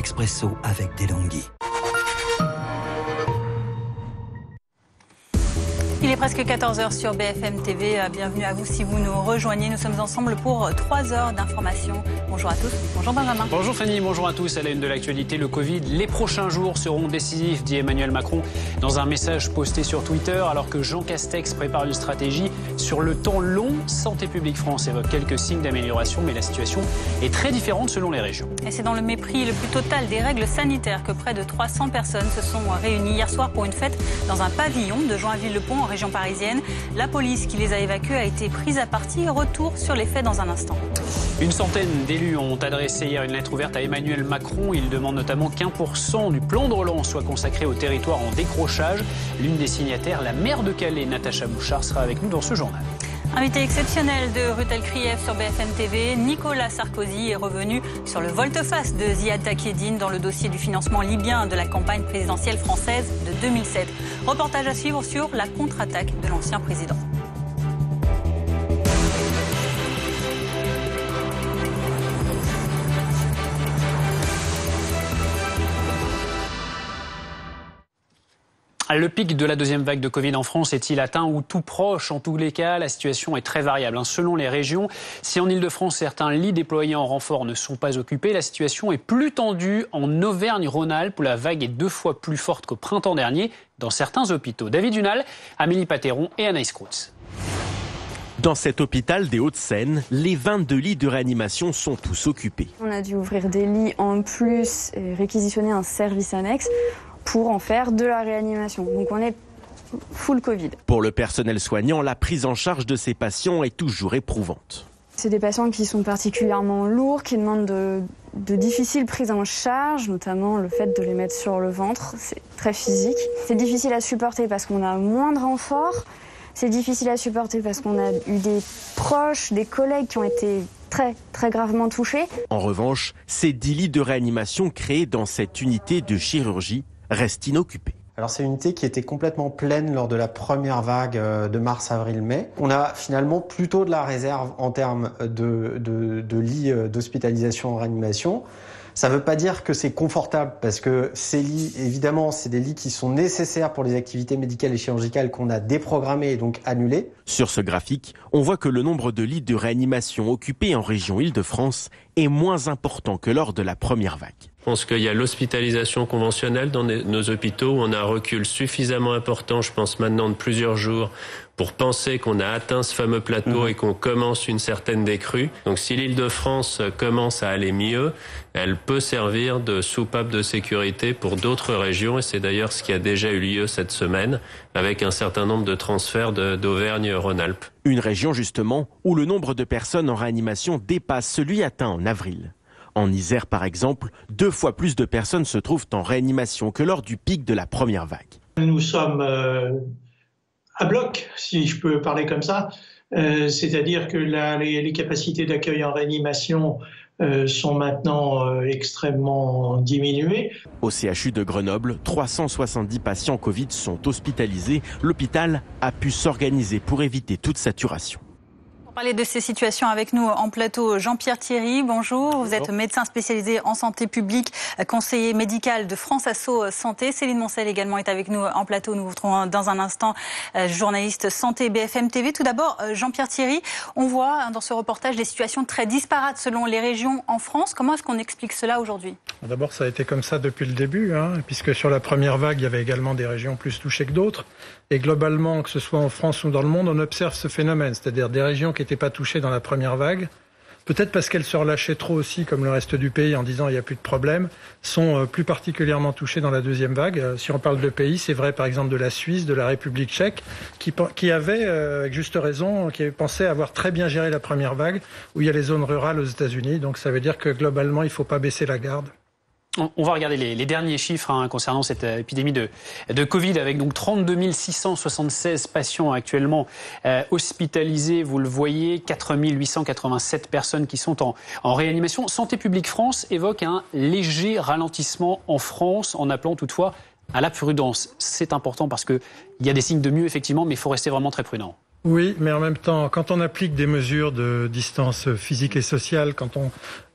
d'expresso avec DeLonghi. Il est presque 14h sur BFM TV. Bienvenue à vous si vous nous rejoignez. Nous sommes ensemble pour 3 heures d'information. Bonjour à tous. Bonjour Benjamin. Bonjour Fanny, bonjour à tous. À la une de l'actualité, le Covid. Les prochains jours seront décisifs, dit Emmanuel Macron dans un message posté sur Twitter, alors que Jean Castex prépare une stratégie sur le temps long. Santé publique France évoque quelques signes d'amélioration, mais la situation est très différente selon les régions. Et c'est dans le mépris le plus total des règles sanitaires que près de 300 personnes se sont réunies hier soir pour une fête dans un pavillon de Joinville-le-Pont en région parisienne. La police qui les a évacués a été prise à partie. Retour sur les faits dans un instant. Une centaine d'élus ont adressé hier une lettre ouverte à Emmanuel Macron. Ils demandent notamment qu'1% du plan de relance soit consacré au territoire en décrochage. L'une des signataires, la maire de Calais, Natacha Bouchard, sera avec nous dans ce journal. Invité exceptionnel de Ruth Krief sur BFM TV, Nicolas Sarkozy est revenu sur le volte-face de Ziad Takieddine dans le dossier du financement libyen de la campagne présidentielle française de 2007. Reportage à suivre sur la contre-attaque de l'ancien président. Le pic de la deuxième vague de Covid en France est-il atteint ou tout proche? En tous les cas, la situation est très variable selon les régions. Si en Ile-de-France, certains lits déployés en renfort ne sont pas occupés, la situation est plus tendue en Auvergne-Rhône-Alpes où la vague est 2 fois plus forte qu'au printemps dernier dans certains hôpitaux. David Dunal, Amélie Patéron et Anaïs Kroutz. Dans cet hôpital des Hauts-de-Seine, les 22 lits de réanimation sont tous occupés. On a dû ouvrir des lits en plus et réquisitionner un service annexe pour en faire de la réanimation. Donc on est full Covid. Pour le personnel soignant, la prise en charge de ces patients est toujours éprouvante. C'est des patients qui sont particulièrement lourds, qui demandent de difficiles prises en charge, notamment le fait de les mettre sur le ventre. C'est très physique. C'est difficile à supporter parce qu'on a moins de renforts. C'est difficile à supporter parce qu'on a eu des proches, des collègues qui ont été très gravement touchés. En revanche, ces 10 lits de réanimation créés dans cette unité de chirurgie restent inoccupés. Alors c'est une unité qui était complètement pleine lors de la première vague de mars, avril, mai. On a finalement plutôt de la réserve en termes de lits d'hospitalisation en réanimation. Ça ne veut pas dire que c'est confortable parce que ces lits, évidemment, c'est des lits qui sont nécessaires pour les activités médicales et chirurgicales qu'on a déprogrammées et donc annulées. Sur ce graphique, on voit que le nombre de lits de réanimation occupés en région Île-de-France est moins important que lors de la première vague. Je pense qu'il y a l'hospitalisation conventionnelle dans nos hôpitaux où on a un recul suffisamment important, je pense maintenant de plusieurs jours, pour penser qu'on a atteint ce fameux plateau et qu'on commence une certaine décrue. Donc si l'Île-de-France commence à aller mieux, elle peut servir de soupape de sécurité pour d'autres régions et c'est d'ailleurs ce qui a déjà eu lieu cette semaine avec un certain nombre de transferts d'Auvergne-Rhône-Alpes. Une région justement où le nombre de personnes en réanimation dépasse celui atteint en avril. En Isère, par exemple, 2 fois plus de personnes se trouvent en réanimation que lors du pic de la première vague. Nous sommes à bloc, si je peux parler comme ça. C'est-à-dire que les capacités d'accueil en réanimation sont maintenant extrêmement diminuées. Au CHU de Grenoble, 370 patients Covid sont hospitalisés. L'hôpital a pu s'organiser pour éviter toute saturation. Pour parler de ces situations avec nous en plateau, Jean-Pierre Thierry, bonjour. Vous êtes médecin spécialisé en santé publique, conseiller médical de France Asso Santé. Céline Moncel également est avec nous en plateau. Nous vous retrouvons dans un instant, journaliste santé BFM TV. Tout d'abord, Jean-Pierre Thierry, on voit dans ce reportage des situations très disparates selon les régions en France. Comment est-ce qu'on explique cela aujourd'hui ? D'abord, ça a été comme ça depuis le début, puisque sur la première vague, il y avait également des régions plus touchées que d'autres. Et globalement, que ce soit en France ou dans le monde, on observe ce phénomène, c'est-à-dire des régions qui n'étaient pas touchées dans la première vague, peut-être parce qu'elles se relâchaient trop aussi, comme le reste du pays, en disant il n'y a plus de problème, sont plus particulièrement touchées dans la deuxième vague. Si on parle de pays, c'est vrai par exemple de la Suisse, de la République tchèque, qui avait, avec juste raison, qui avait pensé avoir très bien géré la première vague, où il y a les zones rurales aux États-Unis. Donc ça veut dire que globalement, il ne faut pas baisser la garde. On va regarder les derniers chiffres concernant cette épidémie de Covid avec donc 32 676 patients actuellement hospitalisés. Vous le voyez, 4 887 personnes qui sont en réanimation. Santé publique France évoque un léger ralentissement en France en appelant toutefois à la prudence. C'est important parce qu'il y a des signes de mieux effectivement, mais il faut rester vraiment très prudent. Oui, mais en même temps, quand on applique des mesures de distance physique et sociale, quand on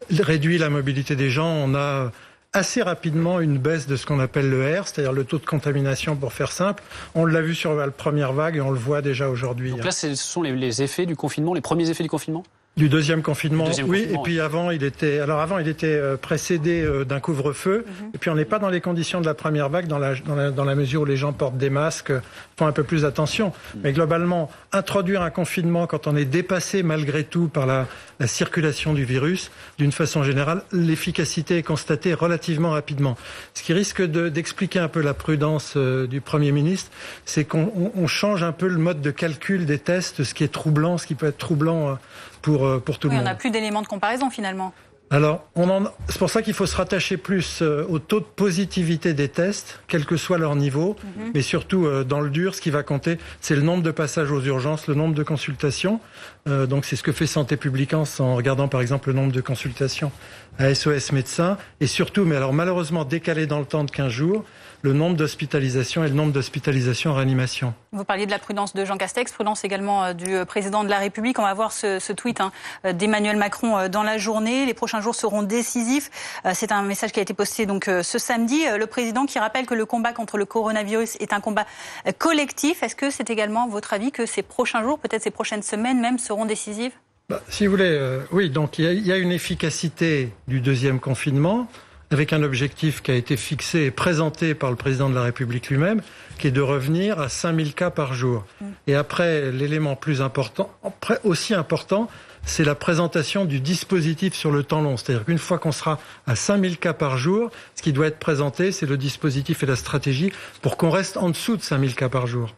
réduit la mobilité des gens, on a assez rapidement une baisse de ce qu'on appelle le R, c'est-à-dire le taux de contamination pour faire simple. On l'a vu sur la première vague et on le voit déjà aujourd'hui. Donc là, ce sont les effets du confinement, les premiers effets du confinement ? Du deuxième confinement, oui. Confinement, et puis avant, il était précédé d'un couvre-feu. Et puis on n'est pas dans les conditions de la première vague, dans la mesure où les gens portent des masques, font un peu plus attention. Mais globalement, introduire un confinement quand on est dépassé malgré tout par la circulation du virus, d'une façon générale, l'efficacité est constatée relativement rapidement. Ce qui risque d'expliquer un peu la prudence du Premier ministre, c'est qu'on change un peu le mode de calcul des tests, ce qui est troublant, ce qui peut être troublant pour tout le monde. On n'a plus d'éléments de comparaison finalement. Alors, c'est pour ça qu'il faut se rattacher plus au taux de positivité des tests, quel que soit leur niveau, mais surtout dans le dur, ce qui va compter, c'est le nombre de passages aux urgences, le nombre de consultations. Donc c'est ce que fait Santé publique en regardant par exemple le nombre de consultations à SOS Médecins, et surtout, mais alors malheureusement décalé dans le temps de 15 jours, le nombre d'hospitalisations et le nombre d'hospitalisations en réanimation. Vous parliez de la prudence de Jean Castex, prudence également du président de la République. On va voir ce tweet d'Emmanuel Macron dans la journée. Les prochains jours seront décisifs. C'est un message qui a été posté donc ce samedi. Le président qui rappelle que le combat contre le coronavirus est un combat collectif. Est-ce que c'est également votre avis que ces prochains jours, peut-être ces prochaines semaines même, seront décisives ? Si vous voulez, oui. Donc il y a une efficacité du deuxième confinement, avec un objectif qui a été fixé et présenté par le président de la République lui-même, qui est de revenir à 5000 cas par jour. Et après, l'élément plus important, aussi important, c'est la présentation du dispositif sur le temps long. C'est-à-dire qu'une fois qu'on sera à 5000 cas par jour, ce qui doit être présenté, c'est le dispositif et la stratégie pour qu'on reste en dessous de 5000 cas par jour.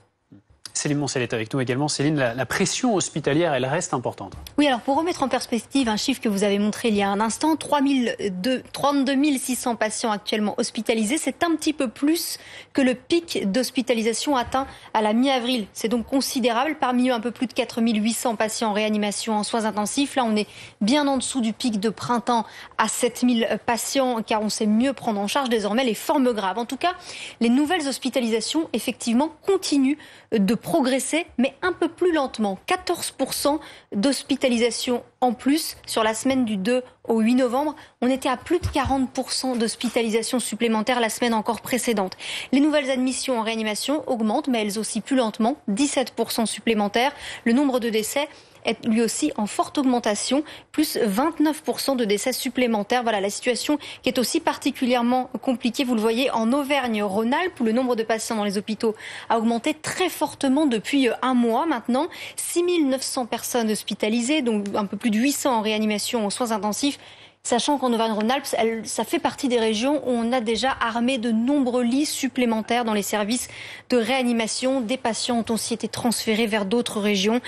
Céline Moncel est avec nous également. Céline, la pression hospitalière, elle reste importante. Oui, alors pour remettre en perspective un chiffre que vous avez montré il y a un instant, 32 600 patients actuellement hospitalisés, c'est un petit peu plus que le pic d'hospitalisation atteint à la mi-avril. C'est donc considérable. Parmi eux, un peu plus de 4 800 patients en réanimation en soins intensifs. Là, on est bien en dessous du pic de printemps à 7 000 patients, car on sait mieux prendre en charge désormais les formes graves. En tout cas, les nouvelles hospitalisations, effectivement, continuent de progresser, mais un peu plus lentement. 14% d'hospitalisation en plus sur la semaine du 2 au 8 novembre. On était à plus de 40% d'hospitalisation supplémentaire la semaine encore précédente. Les nouvelles admissions en réanimation augmentent, mais elles aussi plus lentement, 17% supplémentaires. Le nombre de décès est lui aussi en forte augmentation, plus 29% de décès supplémentaires. Voilà la situation qui est aussi particulièrement compliquée. Vous le voyez en Auvergne-Rhône-Alpes, où le nombre de patients dans les hôpitaux a augmenté très fortement depuis un mois maintenant. 6 900 personnes hospitalisées, donc un peu plus de 800 en réanimation aux soins intensifs. Sachant qu'en Auvergne-Rhône-Alpes, ça fait partie des régions où on a déjà armé de nombreux lits supplémentaires dans les services de réanimation. Des patients ont aussi été transférés vers d'autres régions.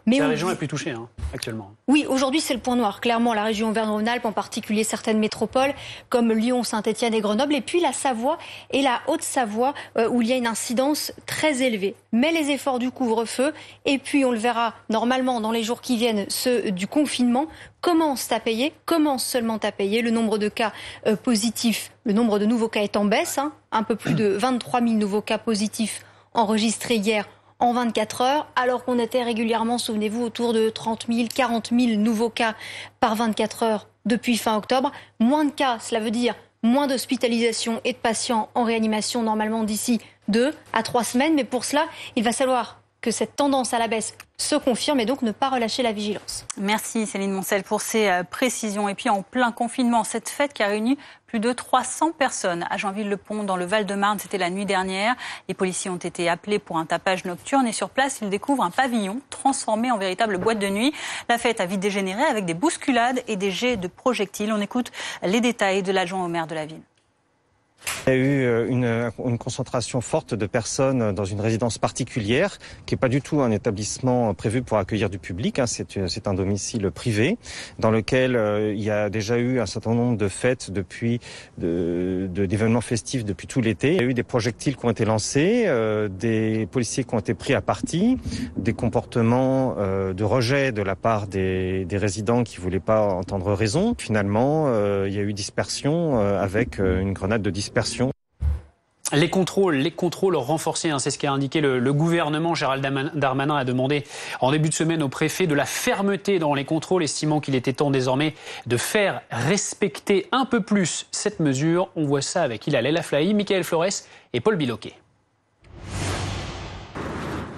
Mais la région la plus touchée actuellement. Oui, aujourd'hui c'est le point noir. Clairement, la région Auvergne-Rhône-Alpes, en particulier certaines métropoles comme Lyon, Saint-Étienne et Grenoble. Et puis la Savoie et la Haute-Savoie où il y a une incidence très élevée. Mais les efforts du couvre-feu, et puis on le verra normalement dans les jours qui viennent, ceux du confinement, commencent à payer, commencent seulement à payer. Le nombre de cas positifs, le nombre de nouveaux cas est en baisse. Un peu plus de 23 000 nouveaux cas positifs enregistrés hier en 24 heures, alors qu'on était régulièrement, souvenez-vous, autour de 30 000, 40 000 nouveaux cas par 24 heures depuis fin octobre. Moins de cas, cela veut dire moins d'hospitalisation et de patients en réanimation normalement d'ici 2 à 3 semaines. Mais pour cela, il va falloir que cette tendance à la baisse se confirme et donc ne pas relâcher la vigilance. Merci Céline Moncel pour ces précisions. Et puis en plein confinement, cette fête qui a réuni plus de 300 personnes à Joinville-le-Pont dans le Val-de-Marne, c'était la nuit dernière. Les policiers ont été appelés pour un tapage nocturne et sur place, ils découvrent un pavillon transformé en véritable boîte de nuit. La fête a vite dégénéré avec des bousculades et des jets de projectiles. On écoute les détails de l'adjoint au maire de la ville. Il y a eu une concentration forte de personnes dans une résidence particulière qui n'est pas du tout un établissement prévu pour accueillir du public. C'est un domicile privé dans lequel il y a déjà eu un certain nombre de fêtes d'événements festifs depuis tout l'été. Il y a eu des projectiles qui ont été lancés, des policiers qui ont été pris à partie, des comportements de rejet de la part des résidents qui ne voulaient pas entendre raison. Finalement, il y a eu dispersion avec une grenade de dispersion. Les contrôles renforcés, c'est ce qu'a indiqué le gouvernement. Gérald Darmanin a demandé en début de semaine au préfet de la fermeté dans les contrôles, estimant qu'il était temps désormais de faire respecter un peu plus cette mesure. On voit ça avec Hilal El Aflahi, Mickaël Flores et Paul Biloquet.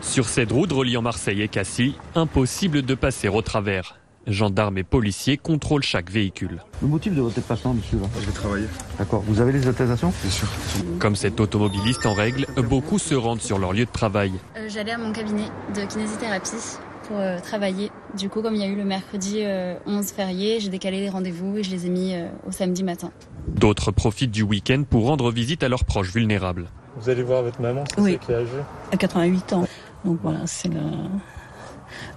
Sur cette route reliant Marseille et Cassis, impossible de passer au travers. Gendarmes et policiers contrôlent chaque véhicule. Le motif de votre déplacement, monsieur là? Je vais travailler. D'accord. Vous avez les autorisations? Bien sûr. Comme cet automobiliste en règle, beaucoup se rendent sur leur lieu de travail. J'allais à mon cabinet de kinésithérapie pour travailler. Du coup, comme il y a eu le mercredi 11 férié, j'ai décalé les rendez-vous et je les ai mis au samedi matin. D'autres profitent du week-end pour rendre visite à leurs proches vulnérables. Vous allez voir votre maman, c'est oui, qui a âgé? À 88 ans. Donc voilà, c'est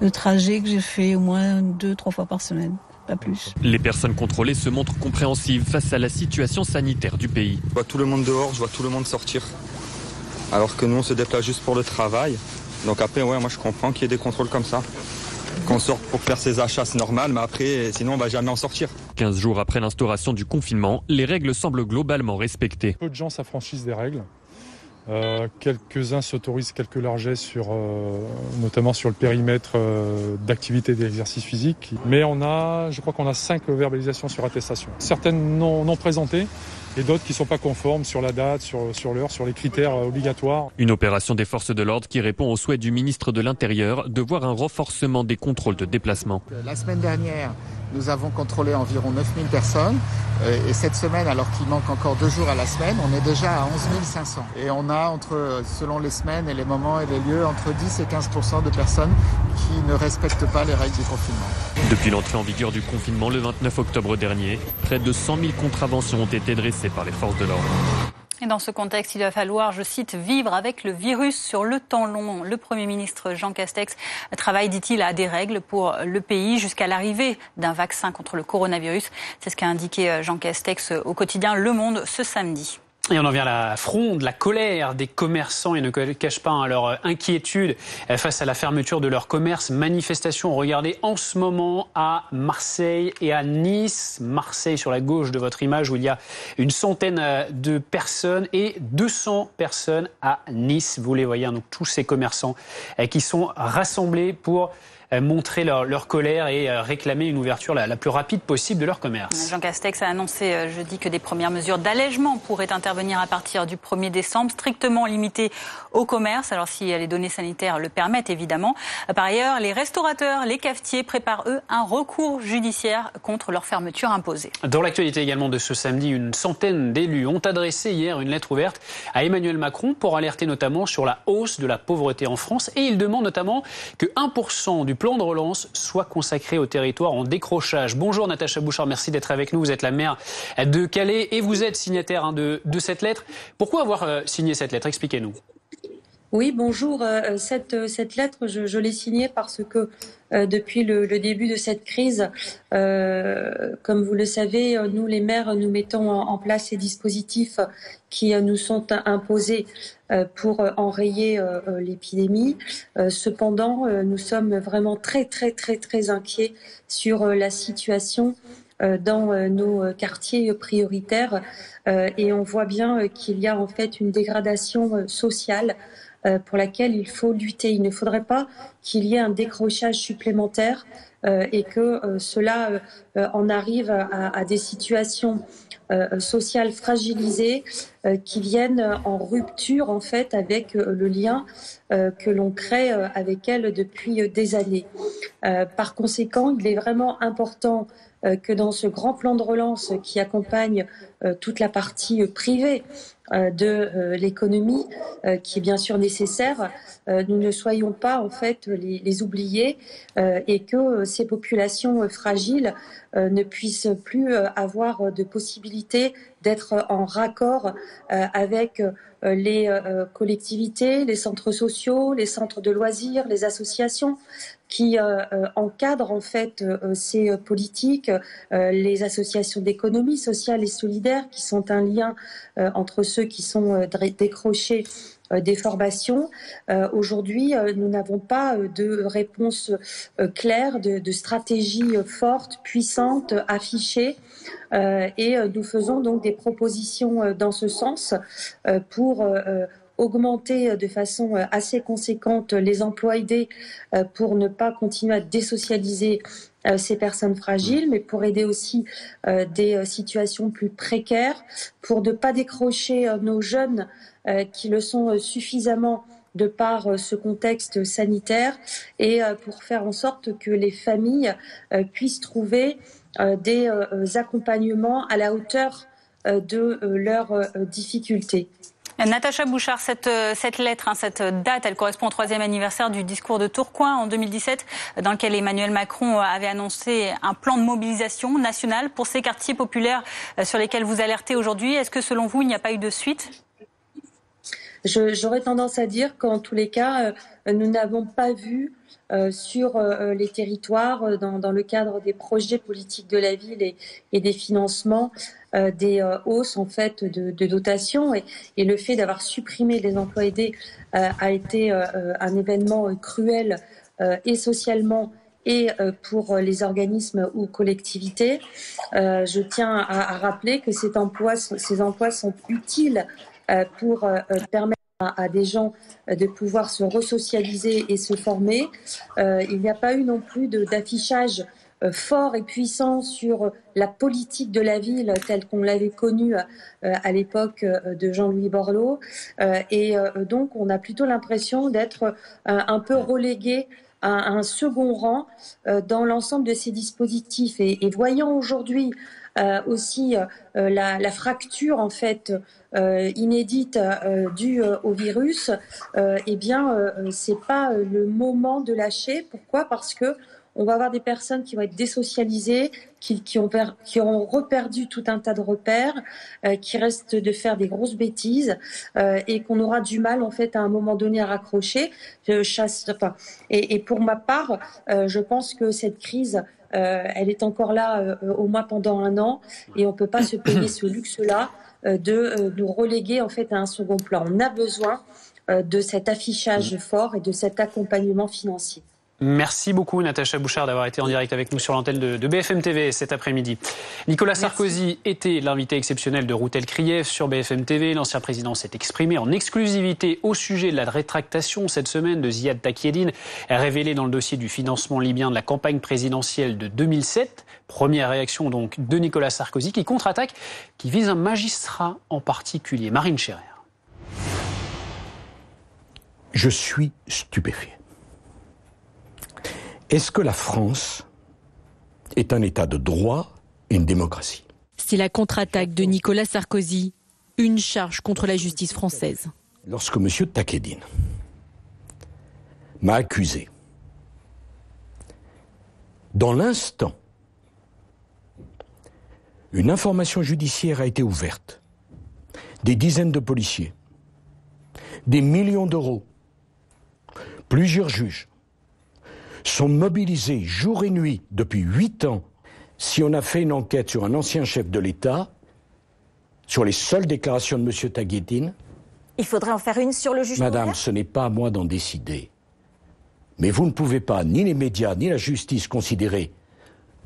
le trajet que j'ai fait au moins 2-3 fois par semaine, pas plus. Les personnes contrôlées se montrent compréhensives face à la situation sanitaire du pays. Je vois tout le monde dehors, je vois tout le monde sortir. Alors que nous, on se déplace juste pour le travail. Donc après, moi je comprends qu'il y ait des contrôles comme ça. Qu'on sorte pour faire ses achats, c'est normal, mais après, sinon on va jamais en sortir. 15 jours après l'instauration du confinement, les règles semblent globalement respectées. Peu de gens s'affranchissent des règles. Quelques-uns s'autorisent quelques largesses notamment sur le périmètre d'activité d'exercice physique. Mais je crois qu'on a 5 verbalisations sur attestation. Certaines non présentées et d'autres qui ne sont pas conformes sur la date, sur l'heure, sur les critères obligatoires. Une opération des forces de l'ordre qui répond au souhait du ministre de l'Intérieur de voir un renforcement des contrôles de déplacement. La semaine dernière, nous avons contrôlé environ 9000 personnes et cette semaine, alors qu'il manque encore 2 jours à la semaine, on est déjà à 11 500. Et on a, selon les semaines et les moments et les lieux, entre 10 et 15% de personnes qui ne respectent pas les règles du confinement. Depuis l'entrée en vigueur du confinement le 29 octobre dernier, près de 100 000 contraventions ont été dressées par les forces de l'ordre. Et dans ce contexte, il va falloir, je cite, vivre avec le virus sur le temps long. Le Premier ministre Jean Castex travaille, dit-il, à des règles pour le pays jusqu'à l'arrivée d'un vaccin contre le coronavirus. C'est ce qu'a indiqué Jean Castex au quotidien Le Monde ce samedi. Et on en vient à la fronde, la colère des commerçants. Ils ne cachent pas leur inquiétude face à la fermeture de leur commerce. Manifestation, regardez en ce moment à Marseille et à Nice. Marseille sur la gauche de votre image où il y a une centaine de personnes et 200 personnes à Nice. Vous les voyez, donc tous ces commerçants qui sont rassemblés pour montrer leur colère et réclamer une ouverture la plus rapide possible de leur commerce. Jean Castex a annoncé jeudi que des premières mesures d'allègement pourraient intervenir à partir du 1er décembre, strictement limitées au commerce, alors si les données sanitaires le permettent évidemment. Par ailleurs, les restaurateurs, les cafetiers préparent eux un recours judiciaire contre leur fermeture imposée. Dans l'actualité également de ce samedi, une centaine d'élus ont adressé hier une lettre ouverte à Emmanuel Macron pour alerter notamment sur la hausse de la pauvreté en France et ils demandent notamment que 1% du plan de relance soit consacré au territoire en décrochage. Bonjour Natacha Bouchard, merci d'être avec nous. Vous êtes la maire de Calais et vous êtes signataire de cette lettre. Pourquoi avoir signé cette lettre? Expliquez-nous. Oui, bonjour. Cette lettre, je l'ai signée parce que depuis le début de cette crise, comme vous le savez, nous les maires, nous mettons en place ces dispositifs qui nous sont imposés pour enrayer l'épidémie. Cependant, nous sommes vraiment très inquiets sur la situation dans nos quartiers prioritaires et on voit bien qu'il y a en fait une dégradation sociale pour laquelle il faut lutter. Il ne faudrait pas qu'il y ait un décrochage supplémentaire et que cela en arrive à des situations sociales fragilisées qui viennent en rupture en fait avec le lien que l'on crée avec elles depuis des années. Par conséquent, il est vraiment important que dans ce grand plan de relance qui accompagne toute la partie privée de l'économie, qui est bien sûr nécessaire, nous ne soyons pas en fait les oubliés et que ces populations fragiles ne puissent plus avoir de possibilité d'être en raccord avec les collectivités, les centres sociaux, les centres de loisirs, les associations, qui encadre en fait ces politiques, les associations d'économie sociale et solidaire qui sont un lien entre ceux qui sont décrochés des formations. Aujourd'hui, nous n'avons pas de réponse claire, de stratégie forte, puissante, affichée. Et nous faisons donc des propositions dans ce sens pour augmenter de façon assez conséquente les emplois aidés pour ne pas continuer à désocialiser ces personnes fragiles, mais pour aider aussi des situations plus précaires, pour ne pas décrocher nos jeunes qui le sont suffisamment de par ce contexte sanitaire et pour faire en sorte que les familles puissent trouver des accompagnements à la hauteur de leurs difficultés. Natacha Bouchard, cette lettre, cette date, elle correspond au 3e anniversaire du discours de Tourcoing en 2017, dans lequel Emmanuel Macron avait annoncé un plan de mobilisation nationale pour ces quartiers populaires sur lesquels vous alertez aujourd'hui. Est-ce que selon vous, il n'y a pas eu de suite ? J'aurais tendance à dire qu'en tous les cas, nous n'avons pas vu sur les territoires, dans le cadre des projets politiques de la ville et des financements, des hausses en fait de dotation et le fait d'avoir supprimé les emplois aidés a été un événement cruel et socialement et pour les organismes ou collectivités. Je tiens à rappeler que ces emplois sont utiles pour permettre à des gens de pouvoir se resocialiser et se former. Il n'y a pas eu non plus d'affichage fort et puissant sur la politique de la ville telle qu'on l'avait connue à l'époque de Jean-Louis Borloo. Et donc, on a plutôt l'impression d'être un peu relégué à un second rang dans l'ensemble de ces dispositifs. Et voyant aujourd'hui aussi la fracture en fait inédite due au virus, eh bien c'est pas le moment de lâcher. Pourquoi ? Parce que on va avoir des personnes qui vont être désocialisées, qui ont reperdu tout un tas de repères, qui restent de faire des grosses bêtises et qu'on aura du mal en fait à un moment donné à raccrocher. Et pour ma part, je pense que cette crise elle est encore là au moins pendant 1 an et on ne peut pas se payer ce luxe-là de nous reléguer en fait à un second plan. On a besoin de cet affichage fort et de cet accompagnement financier. Merci beaucoup Natacha Bouchard d'avoir été en direct avec nous sur l'antenne de BFM TV cet après-midi. Nicolas Sarkozy était l'invité exceptionnel de Routel Krief sur BFM TV. L'ancien président s'est exprimé en exclusivité au sujet de la rétractation cette semaine de Ziad Takieddine, révélée dans le dossier du financement libyen de la campagne présidentielle de 2007. Première réaction donc de Nicolas Sarkozy qui contre-attaque, qui vise un magistrat en particulier. Marine Scherrer. Je suis stupéfait. Est-ce que la France est un État de droit et une démocratie ? C'est la contre-attaque de Nicolas Sarkozy, une charge contre la justice française. Lorsque M. Takieddine m'a accusé, dans l'instant, une information judiciaire a été ouverte. Des dizaines de policiers, des millions d'euros, plusieurs juges sont mobilisés jour et nuit depuis 8 ans. Si on a fait une enquête sur un ancien chef de l'État, sur les seules déclarations de M. Takieddine... Il faudrait en faire une sur le juge. Madame, ce n'est pas à moi d'en décider. Mais vous ne pouvez pas, ni les médias, ni la justice, considérer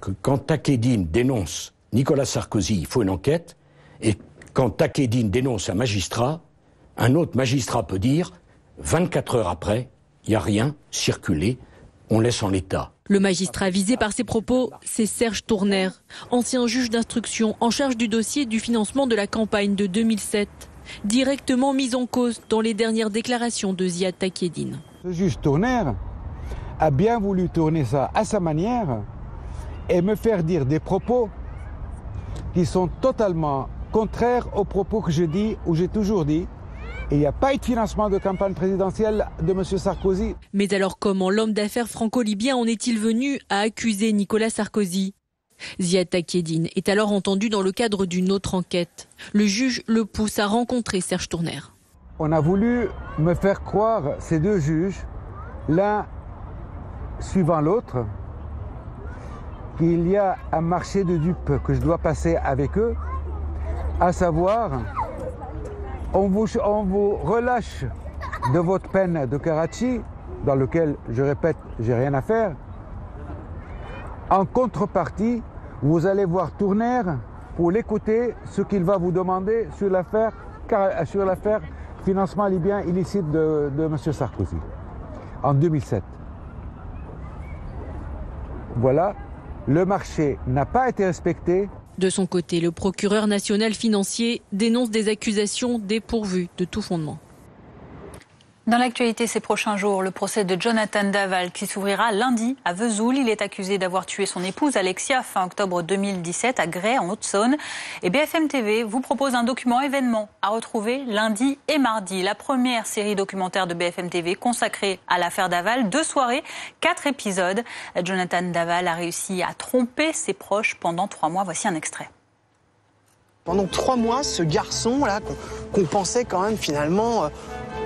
que quand Takieddine dénonce Nicolas Sarkozy, il faut une enquête, et quand Takieddine dénonce un magistrat, un autre magistrat peut dire, 24 heures après, il n'y a rien circulé, on laisse en l'état. Le magistrat visé par ces propos, c'est Serge Tourner, ancien juge d'instruction en charge du dossier du financement de la campagne de 2007, directement mis en cause dans les dernières déclarations de Ziad Takieddine. Ce juge Tourner a bien voulu tourner ça à sa manière et me faire dire des propos qui sont totalement contraires aux propos que je dis ou j'ai toujours dit. Et il n'y a pas eu de financement de campagne présidentielle de M. Sarkozy. Mais alors comment l'homme d'affaires franco-libyen en est-il venu à accuser Nicolas Sarkozy ? Ziad Takieddine est alors entendu dans le cadre d'une autre enquête. Le juge le pousse à rencontrer Serge Tourner. On a voulu me faire croire, ces deux juges, l'un suivant l'autre, qu'il y a un marché de dupes que je dois passer avec eux, à savoir, on vous relâche de votre peine de Karachi, dans lequel, je répète, j'ai rien à faire. En contrepartie, vous allez voir Tournaire pour l'écouter, ce qu'il va vous demander sur l'affaire financement libyen illicite de M. Sarkozy, en 2007. Voilà, le marché n'a pas été respecté. De son côté, le procureur national financier dénonce des accusations dépourvues de tout fondement. Dans l'actualité ces prochains jours, le procès de Jonathan Daval qui s'ouvrira lundi à Vesoul. Il est accusé d'avoir tué son épouse Alexia fin octobre 2017 à Gray en Haute-Saône. Et BFM TV vous propose un document événement à retrouver lundi et mardi. La première série documentaire de BFM TV consacrée à l'affaire Daval. 2 soirées, 4 épisodes. Jonathan Daval a réussi à tromper ses proches pendant 3 mois. Voici un extrait. Pendant 3 mois, ce garçon-là, qu'on pensait quand même finalement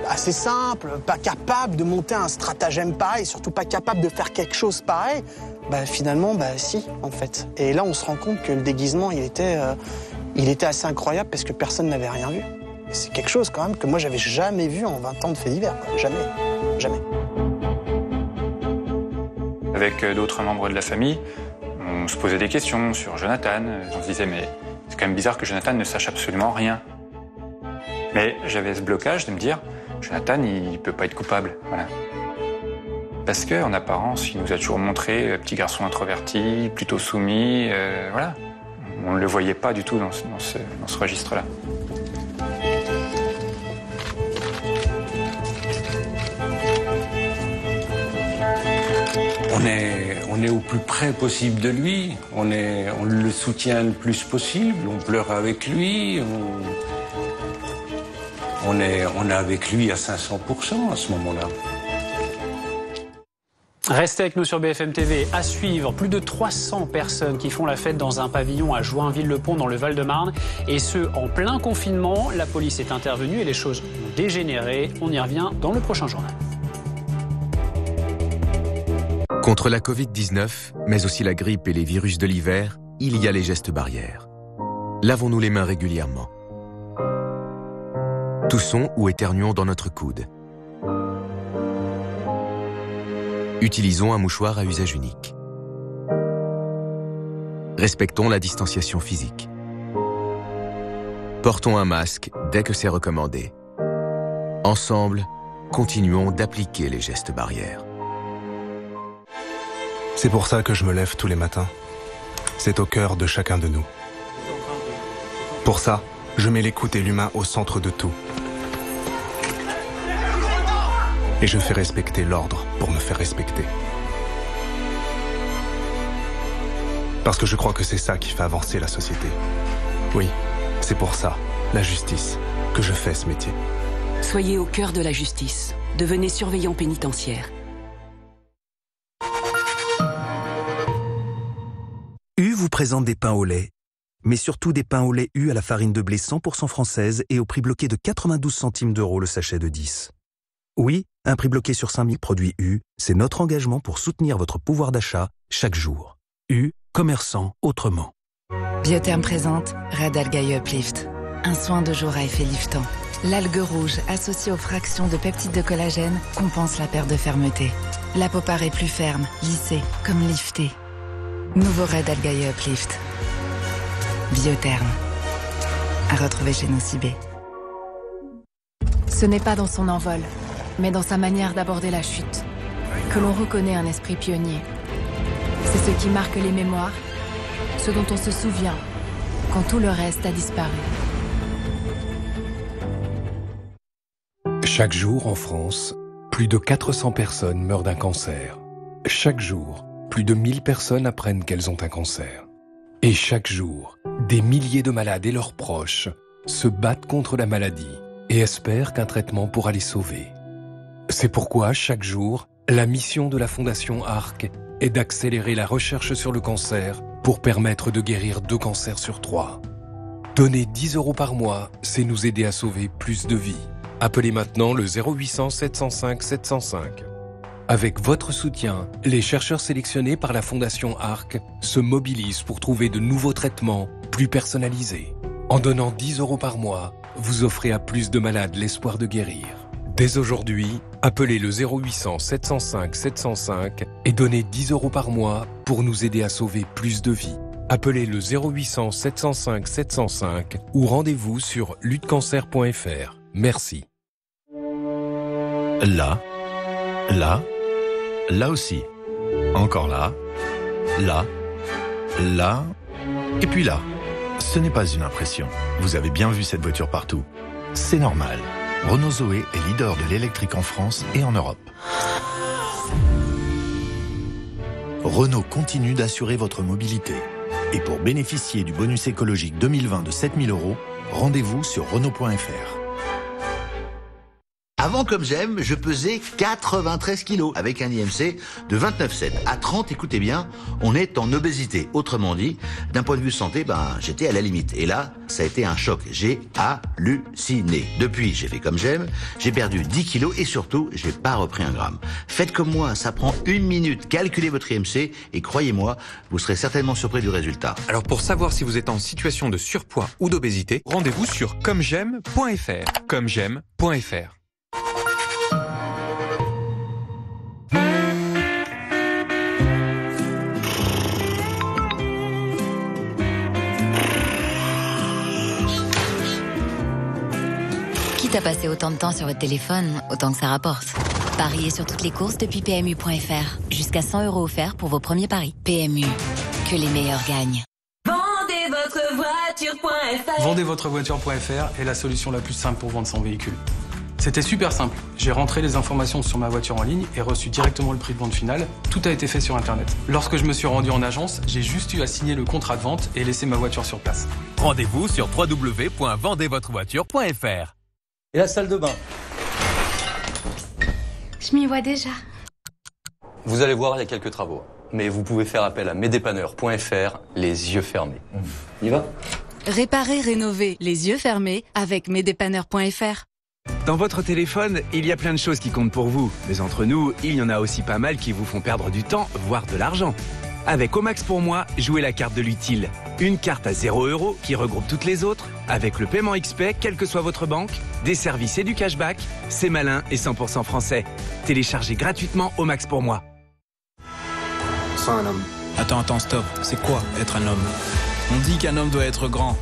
assez simple, pas capable de monter un stratagème pareil, surtout pas capable de faire quelque chose pareil, finalement, si, en fait. Et là, on se rend compte que le déguisement, il était assez incroyable parce que personne n'avait rien vu. Et c'est quelque chose quand même que moi, j'avais jamais vu en 20 ans de faits divers. Jamais. Jamais. Avec d'autres membres de la famille, on se posait des questions sur Jonathan. On se disait, mais c'est quand même bizarre que Jonathan ne sache absolument rien. Mais j'avais ce blocage de me dire, Jonathan, il peut pas être coupable, voilà. Parce qu'en apparence, il nous a toujours montré petit garçon introverti, plutôt soumis, voilà. On ne le voyait pas du tout dans ce registre-là. On est au plus près possible de lui, on le soutient le plus possible, on pleure avec lui, on est avec lui à 500% à ce moment-là. Restez avec nous sur BFM TV. À suivre, plus de 300 personnes qui font la fête dans un pavillon à Joinville-le-Pont dans le Val-de-Marne. Et ce, en plein confinement. La police est intervenue et les choses ont dégénéré. On y revient dans le prochain journal. Contre la Covid-19, mais aussi la grippe et les virus de l'hiver, il y a les gestes barrières. Lavons-nous les mains régulièrement. Toussons ou éternuons dans notre coude. Utilisons un mouchoir à usage unique. Respectons la distanciation physique. Portons un masque dès que c'est recommandé. Ensemble, continuons d'appliquer les gestes barrières. C'est pour ça que je me lève tous les matins. C'est au cœur de chacun de nous. Pour ça, je mets l'écoute et l'humain au centre de tout. Et je fais respecter l'ordre pour me faire respecter. Parce que je crois que c'est ça qui fait avancer la société. Oui, c'est pour ça, la justice, que je fais ce métier. Soyez au cœur de la justice. Devenez surveillant pénitentiaire. U vous présente des pains au lait, mais surtout des pains au lait U à la farine de blé 100% française et au prix bloqué de 92 centimes d'euros le sachet de 10. Oui, un prix bloqué sur 5000 produits U, c'est notre engagement pour soutenir votre pouvoir d'achat chaque jour. U, commerçant autrement. Biotherm présente Red Algae Uplift. Un soin de jour à effet liftant. L'algue rouge associée aux fractions de peptides de collagène compense la perte de fermeté. La peau paraît plus ferme, lissée, comme liftée. Nouveau Red Algae Uplift. Biotherm. À retrouver chez nos Cibé. Ce n'est pas dans son envol, mais dans sa manière d'aborder la chute, que l'on reconnaît un esprit pionnier. C'est ce qui marque les mémoires, ce dont on se souvient, quand tout le reste a disparu. Chaque jour en France, plus de 400 personnes meurent d'un cancer. Chaque jour, plus de 1000 personnes apprennent qu'elles ont un cancer. Et chaque jour, des milliers de malades et leurs proches se battent contre la maladie et espèrent qu'un traitement pourra les sauver. C'est pourquoi, chaque jour, la mission de la Fondation ARC est d'accélérer la recherche sur le cancer pour permettre de guérir 2 cancers sur 3. Donner 10 € par mois, c'est nous aider à sauver plus de vies. Appelez maintenant le 0800 705 705. Avec votre soutien, les chercheurs sélectionnés par la Fondation ARC se mobilisent pour trouver de nouveaux traitements plus personnalisés. En donnant 10 € par mois, vous offrez à plus de malades l'espoir de guérir. Dès aujourd'hui, appelez le 0800 705 705 et donnez 10 € par mois pour nous aider à sauver plus de vies. Appelez le 0800 705 705 ou rendez-vous sur luttecancer.fr. Merci. Là, là, là aussi. Encore là, là, là, et puis là. Ce n'est pas une impression. Vous avez bien vu cette voiture partout. C'est normal. Renault Zoé est leader de l'électrique en France et en Europe. Renault continue d'assurer votre mobilité. Et pour bénéficier du bonus écologique 2020 de 7 000 €, rendez-vous sur Renault.fr. Avant Comme J'aime, je pesais 93 kilos avec un IMC de 29,7. À 30, écoutez bien, on est en obésité. Autrement dit, d'un point de vue santé, j'étais à la limite. Et là, ça a été un choc. J'ai halluciné. Depuis, j'ai fait Comme J'aime, j'ai perdu 10 kilos et surtout, j'ai pas repris un gramme. Faites comme moi, ça prend 1 minute. Calculez votre IMC et croyez-moi, vous serez certainement surpris du résultat. Alors pour savoir si vous êtes en situation de surpoids ou d'obésité, rendez-vous sur commej'aime.fr. commej'aime.fr. Quitte à passer autant de temps sur votre téléphone, autant que ça rapporte. Pariez sur toutes les courses depuis PMU.fr. Jusqu'à 100 € offerts pour vos premiers paris. PMU, que les meilleurs gagnent. Vendez votre voiture.fr. Vendez votre voiture.fr est la solution la plus simple pour vendre son véhicule. C'était super simple. J'ai rentré les informations sur ma voiture en ligne et reçu directement le prix de vente final. Tout a été fait sur Internet. Lorsque je me suis rendu en agence, j'ai juste eu à signer le contrat de vente et laisser ma voiture sur place. Rendez-vous sur www.vendezvotrevoiture.fr. Et la salle de bain. Je m'y vois déjà. Vous allez voir, il y a quelques travaux. Mais vous pouvez faire appel à mesdépanneurs.fr, les yeux fermés. On y va ? Réparer, rénover, les yeux fermés avec mesdépanneurs.fr. Dans votre téléphone, il y a plein de choses qui comptent pour vous. Mais entre nous, il y en a aussi pas mal qui vous font perdre du temps, voire de l'argent. Avec Omax pour moi, jouez la carte de l'utile. Une carte à 0 € qui regroupe toutes les autres, avec le paiement XP, quelle que soit votre banque, des services et du cashback. C'est malin et 100% français. Téléchargez gratuitement Omax pour moi. Sans un homme. Attends, stop. C'est quoi être un homme ? On dit qu'un homme doit être grand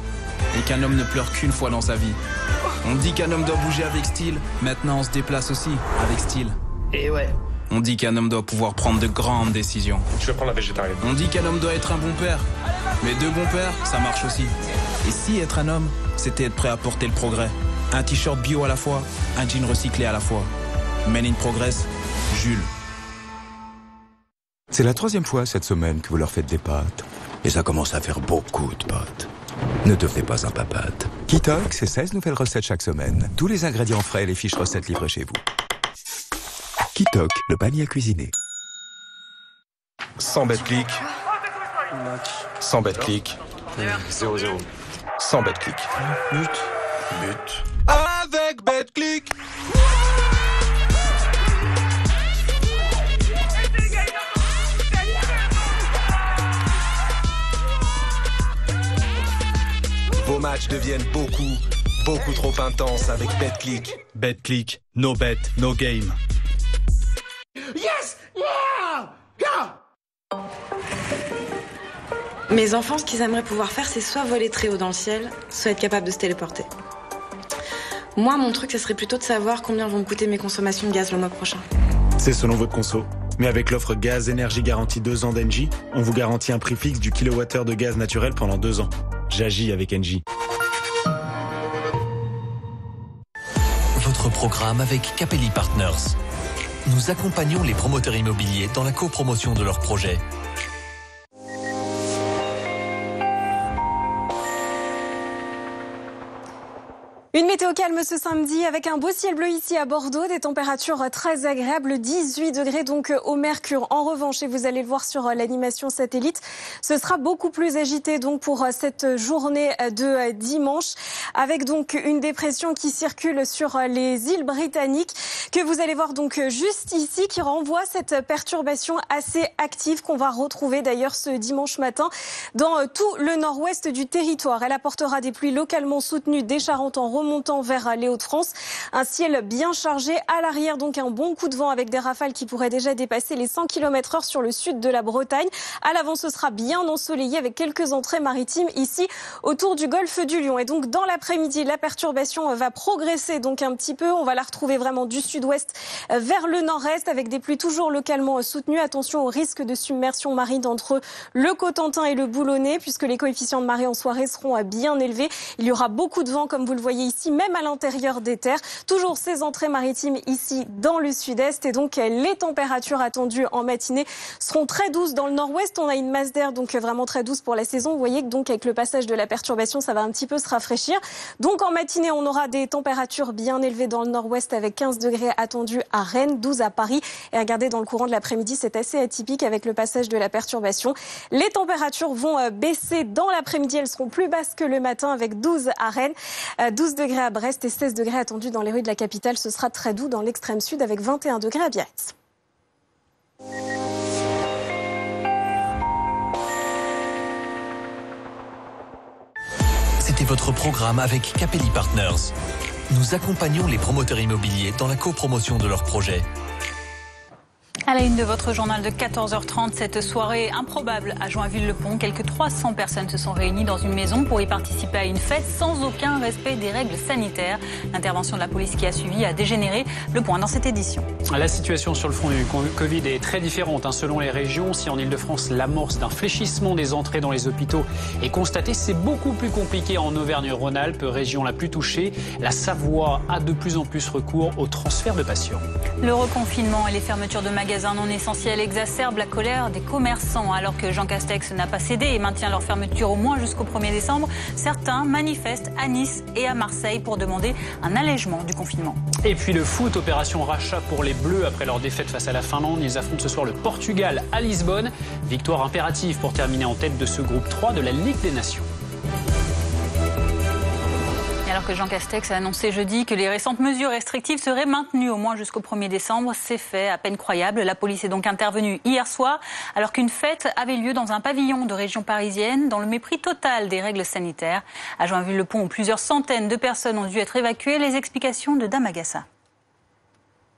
et qu'un homme ne pleure qu'une fois dans sa vie. On dit qu'un homme doit bouger avec style. Maintenant, on se déplace aussi avec style. Et ouais. On dit qu'un homme doit pouvoir prendre de grandes décisions. Je vais prendre la végétarienne. On dit qu'un homme doit être un bon père. Mais 2 bons pères, ça marche aussi. Et si être un homme, c'était être prêt à porter le progrès. Un t-shirt bio à la fois, un jean recyclé à la fois. Men in Progress, Jules. C'est la 3e fois cette semaine que vous leur faites des pâtes. Et ça commence à faire beaucoup de pâtes. Ne devenez pas un papate. Kitok, c'est 16 nouvelles recettes chaque semaine. Tous les ingrédients frais et les fiches recettes livrées chez vous. Kitok, le panier à cuisiner. 100 BetClick. 100 BetClick. 0-0. 100 BetClick. But. Avec BetClick. Vos matchs deviennent beaucoup trop intenses avec BetClick. BetClick, no bet, no game. Yes! Yeah! Go! Mes enfants, ce qu'ils aimeraient pouvoir faire, c'est soit voler très haut dans le ciel, soit être capable de se téléporter. Moi, mon truc, ça serait plutôt de savoir combien vont me coûter mes consommations de gaz le mois prochain. C'est selon votre conso. Mais avec l'offre gaz énergie garantie 2 ans d'Engie, on vous garantit un prix fixe du kilowattheure de gaz naturel pendant 2 ans. J'agis avec Engie. Votre programme avec Capelli Partners. Nous accompagnons les promoteurs immobiliers dans la copromotion de leurs projets. Une météo calme ce samedi avec un beau ciel bleu ici à Bordeaux, des températures très agréables, 18 degrés donc au mercure. En revanche, et vous allez le voir sur l'animation satellite, ce sera beaucoup plus agité donc pour cette journée de dimanche, avec donc une dépression qui circule sur les îles britanniques, que vous allez voir donc juste ici, qui renvoie cette perturbation assez active qu'on va retrouver d'ailleurs ce dimanche matin dans tout le nord-ouest du territoire. Elle apportera des pluies localement soutenues des Charentes en remontant vers les Hauts-de-France. Un ciel bien chargé à l'arrière, donc un bon coup de vent avec des rafales qui pourraient déjà dépasser les 100 km/h sur le sud de la Bretagne. À l'avant, ce sera bien ensoleillé avec quelques entrées maritimes ici autour du golfe du Lion. Et donc dans l'après-midi, la perturbation va progresser donc un petit peu. On va la retrouver vraiment du sud-ouest vers le nord-est avec des pluies toujours localement soutenues. Attention au risque de submersion marine entre le Cotentin et le Boulonnais, puisque les coefficients de marée en soirée seront bien élevés. Il y aura beaucoup de vent, comme vous le voyez ici, même à l'intérieur des terres. Toujours ces entrées maritimes ici dans le sud-est. Et donc les températures attendues en matinée seront très douces dans le nord-ouest. On a une masse d'air donc vraiment très douce pour la saison. Vous voyez que donc avec le passage de la perturbation, ça va un petit peu se rafraîchir. Donc en matinée, on aura des températures bien élevées dans le nord-ouest avec 15 degrés attendus à Rennes, 12 à Paris. Et regardez, dans le courant de l'après-midi, c'est assez atypique avec le passage de la perturbation. Les températures vont baisser dans l'après-midi. Elles seront plus basses que le matin avec 12 à Rennes, 12 degrés à Brest et 16 degrés attendus dans les rues de la capitale. Ce sera très doux dans l'extrême sud avec 21 degrés à Biarritz. C'était votre programme avec Capelli Partners. Nous accompagnons les promoteurs immobiliers dans la copromotion de leurs projets. À la une de votre journal de 14h30, cette soirée improbable à Joinville-le-Pont. Quelques 300 personnes se sont réunies dans une maison pour y participer à une fête sans aucun respect des règles sanitaires. L'intervention de la police qui a suivi a dégénéré. Le point dans cette édition. La situation sur le front du Covid est très différente selon les régions. Si en Ile-de-France, l'amorce d'un fléchissement des entrées dans les hôpitaux est constatée, c'est beaucoup plus compliqué en Auvergne-Rhône-Alpes, région la plus touchée. La Savoie a de plus en plus recours au transfert de patients. Le reconfinement et les fermetures de magasins non essentiels exacerbent la colère des commerçants. Alors que Jean Castex n'a pas cédé et maintient leur fermeture au moins jusqu'au 1er décembre, certains manifestent à Nice et à Marseille pour demander un allègement du confinement. Et puis le foot, opération rachat pour les Bleus après leur défaite face à la Finlande. Ils affrontent ce soir le Portugal à Lisbonne. Victoire impérative pour terminer en tête de ce groupe 3 de la Ligue des Nations. Alors que Jean Castex a annoncé jeudi que les récentes mesures restrictives seraient maintenues au moins jusqu'au 1er décembre, c'est fait à peine croyable. La police est donc intervenue hier soir alors qu'une fête avait lieu dans un pavillon de région parisienne dans le mépris total des règles sanitaires. À Joinville-le-Pont, où plusieurs centaines de personnes ont dû être évacuées, les explications de Dame Agassa.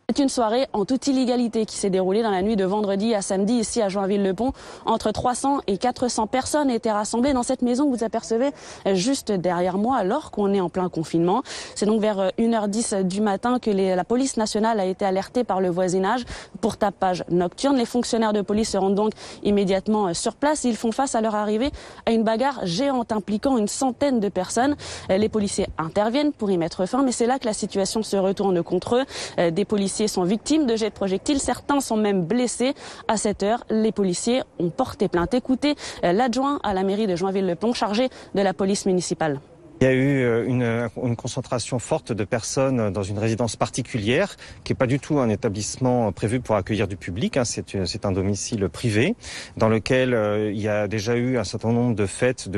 C'est une soirée en toute illégalité qui s'est déroulée dans la nuit de vendredi à samedi ici à Joinville-le-Pont. Entre 300 et 400 personnes étaient rassemblées dans cette maison que vous apercevez juste derrière moi alors qu'on est en plein confinement. C'est donc vers 1h10 du matin que la police nationale a été alertée par le voisinage pour tapage nocturne. Les fonctionnaires de police se rendent donc immédiatement sur place. Ils font face à leur arrivée à une bagarre géante impliquant une centaine de personnes. Les policiers interviennent pour y mettre fin, mais c'est là que la situation se retourne contre eux. Des policiers sont victimes de jets de projectiles, certains sont même blessés. À cette heure, les policiers ont porté plainte. Écoutez l'adjoint à la mairie de Joinville-le-Pont chargé de la police municipale. Il y a eu une concentration forte de personnes dans une résidence particulière, qui n'est pas du tout un établissement prévu pour accueillir du public. C'est un domicile privé, dans lequel il y a déjà eu un certain nombre de fêtes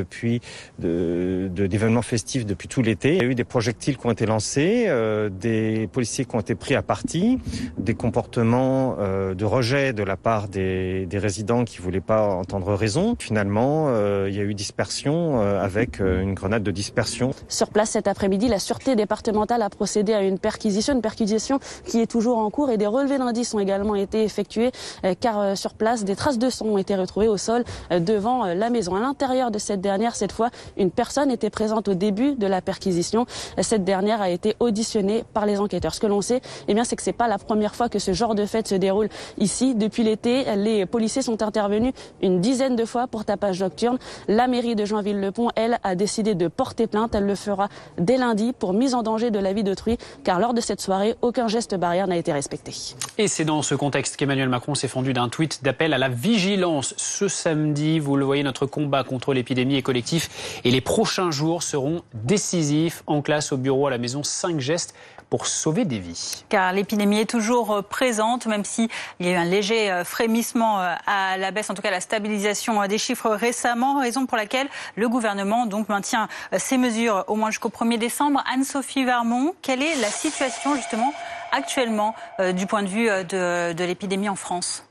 d'événements festifs depuis tout l'été. Il y a eu des projectiles qui ont été lancés, des policiers qui ont été pris à partie, des comportements de rejet de la part des résidents qui voulaient pas entendre raison. Finalement, il y a eu dispersion avec une grenade de dispersion. Sur place cet après-midi, la sûreté départementale a procédé à une perquisition qui est toujours en cours et des relevés d'indices ont également été effectués car sur place, des traces de sang ont été retrouvées au sol devant la maison. À l'intérieur de cette dernière, cette fois, une personne était présente au début de la perquisition. Cette dernière a été auditionnée par les enquêteurs. Ce que l'on sait, c'est que c'est pas la première fois que ce genre de fête se déroule ici. Depuis l'été, les policiers sont intervenus une dizaine de fois pour tapage nocturne. La mairie de Joinville-le-Pont, elle, a décidé de porter plainte. plainte. Elle le fera dès lundi pour mise en danger de la vie d'autrui, car lors de cette soirée, aucun geste barrière n'a été respecté. Et c'est dans ce contexte qu'Emmanuel Macron s'est fendu d'un tweet d'appel à la vigilance. Ce samedi, vous le voyez, notre combat contre l'épidémie est collectif et les prochains jours seront décisifs. En classe, au bureau, à la maison, 5 gestes pour sauver des vies. Car l'épidémie est toujours présente, même s'il y a eu un léger frémissement à la baisse, en tout cas la stabilisation des chiffres récemment, raison pour laquelle le gouvernement donc maintient ces mesures au moins jusqu'au 1er décembre. Anne-Sophie Varmont, quelle est la situation justement actuellement du point de vue de l'épidémie en France ?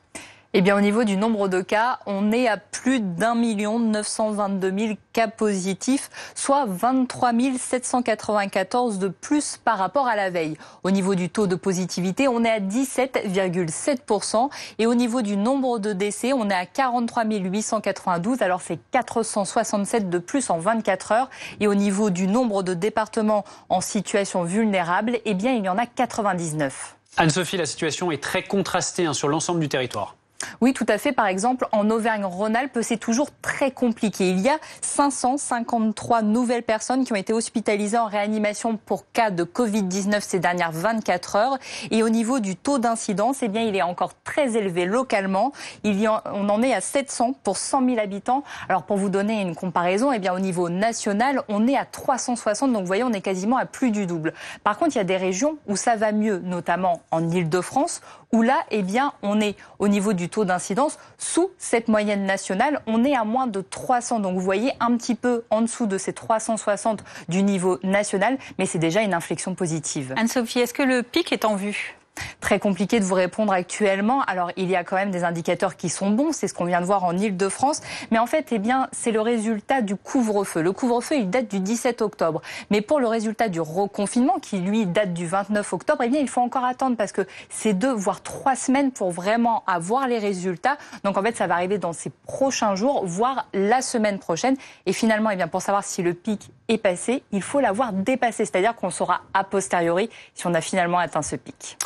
Eh bien, au niveau du nombre de cas, on est à plus d'1 922 000 cas positifs, soit 23 794 de plus par rapport à la veille. Au niveau du taux de positivité, on est à 17,7%. Et au niveau du nombre de décès, on est à 43 892. Alors, c'est 467 de plus en 24 heures. Et au niveau du nombre de départements en situation vulnérable, eh bien, il y en a 99. Anne-Sophie, la situation est très contrastée sur l'ensemble du territoire. Oui, tout à fait. Par exemple, en Auvergne-Rhône-Alpes, c'est toujours très compliqué. Il y a 553 nouvelles personnes qui ont été hospitalisées en réanimation pour cas de Covid-19 ces dernières 24 heures. Et au niveau du taux d'incidence, eh bien, il est encore très élevé localement. On en est à 700 pour 100 000 habitants. Alors, pour vous donner une comparaison, eh bien, au niveau national, on est à 360. Donc, vous voyez, on est quasiment à plus du double. Par contre, il y a des régions où ça va mieux, notamment en Île-de-France, où là, eh bien, on est au niveau du taux d'incidence sous cette moyenne nationale. On est à moins de 300. Donc, vous voyez, un petit peu en dessous de ces 360 du niveau national, mais c'est déjà une inflexion positive. Anne-Sophie, est-ce que le pic est en vue ? Très compliqué de vous répondre actuellement. Alors, il y a quand même des indicateurs qui sont bons. C'est ce qu'on vient de voir en Île-de-France. Mais en fait, eh bien, c'est le résultat du couvre-feu. Le couvre-feu, il date du 17 octobre. Mais pour le résultat du reconfinement, qui lui date du 29 octobre, eh bien, il faut encore attendre parce que c'est 2 voire 3 semaines pour vraiment avoir les résultats. Donc, en fait, ça va arriver dans ces prochains jours, voire la semaine prochaine. Et finalement, eh bien, pour savoir si le pic est passé, il faut l'avoir dépassé. C'est-à-dire qu'on saura a posteriori si on a finalement atteint ce pic.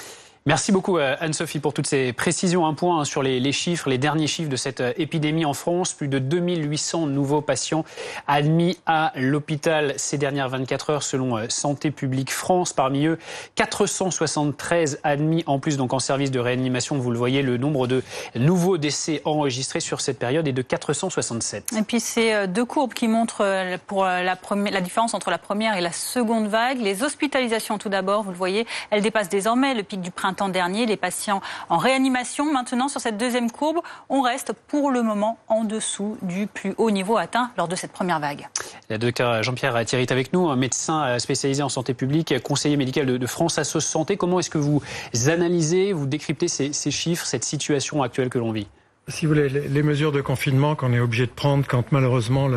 Merci beaucoup Anne-Sophie pour toutes ces précisions. Un point sur les chiffres, les derniers chiffres de cette épidémie en France. Plus de 2800 nouveaux patients admis à l'hôpital ces dernières 24 heures selon Santé publique France. Parmi eux, 473 admis en plus donc en service de réanimation. Vous le voyez, le nombre de nouveaux décès enregistrés sur cette période est de 467. Et puis c'est 2 courbes qui montrent pour la différence entre la première et la seconde vague. Les hospitalisations tout d'abord, vous le voyez, elles dépassent désormais le pic du printemps dernier, les patients en réanimation. Maintenant, sur cette deuxième courbe, on reste pour le moment en dessous du plus haut niveau atteint lors de cette première vague. Le docteur Jean-Pierre Thierry est avec nous, un médecin spécialisé en santé publique, conseiller médical de France Assos Santé. Comment est-ce que vous analysez, vous décryptez ces chiffres, cette situation actuelle que l'on vit ? Si vous voulez, les mesures de confinement qu'on est obligé de prendre quand malheureusement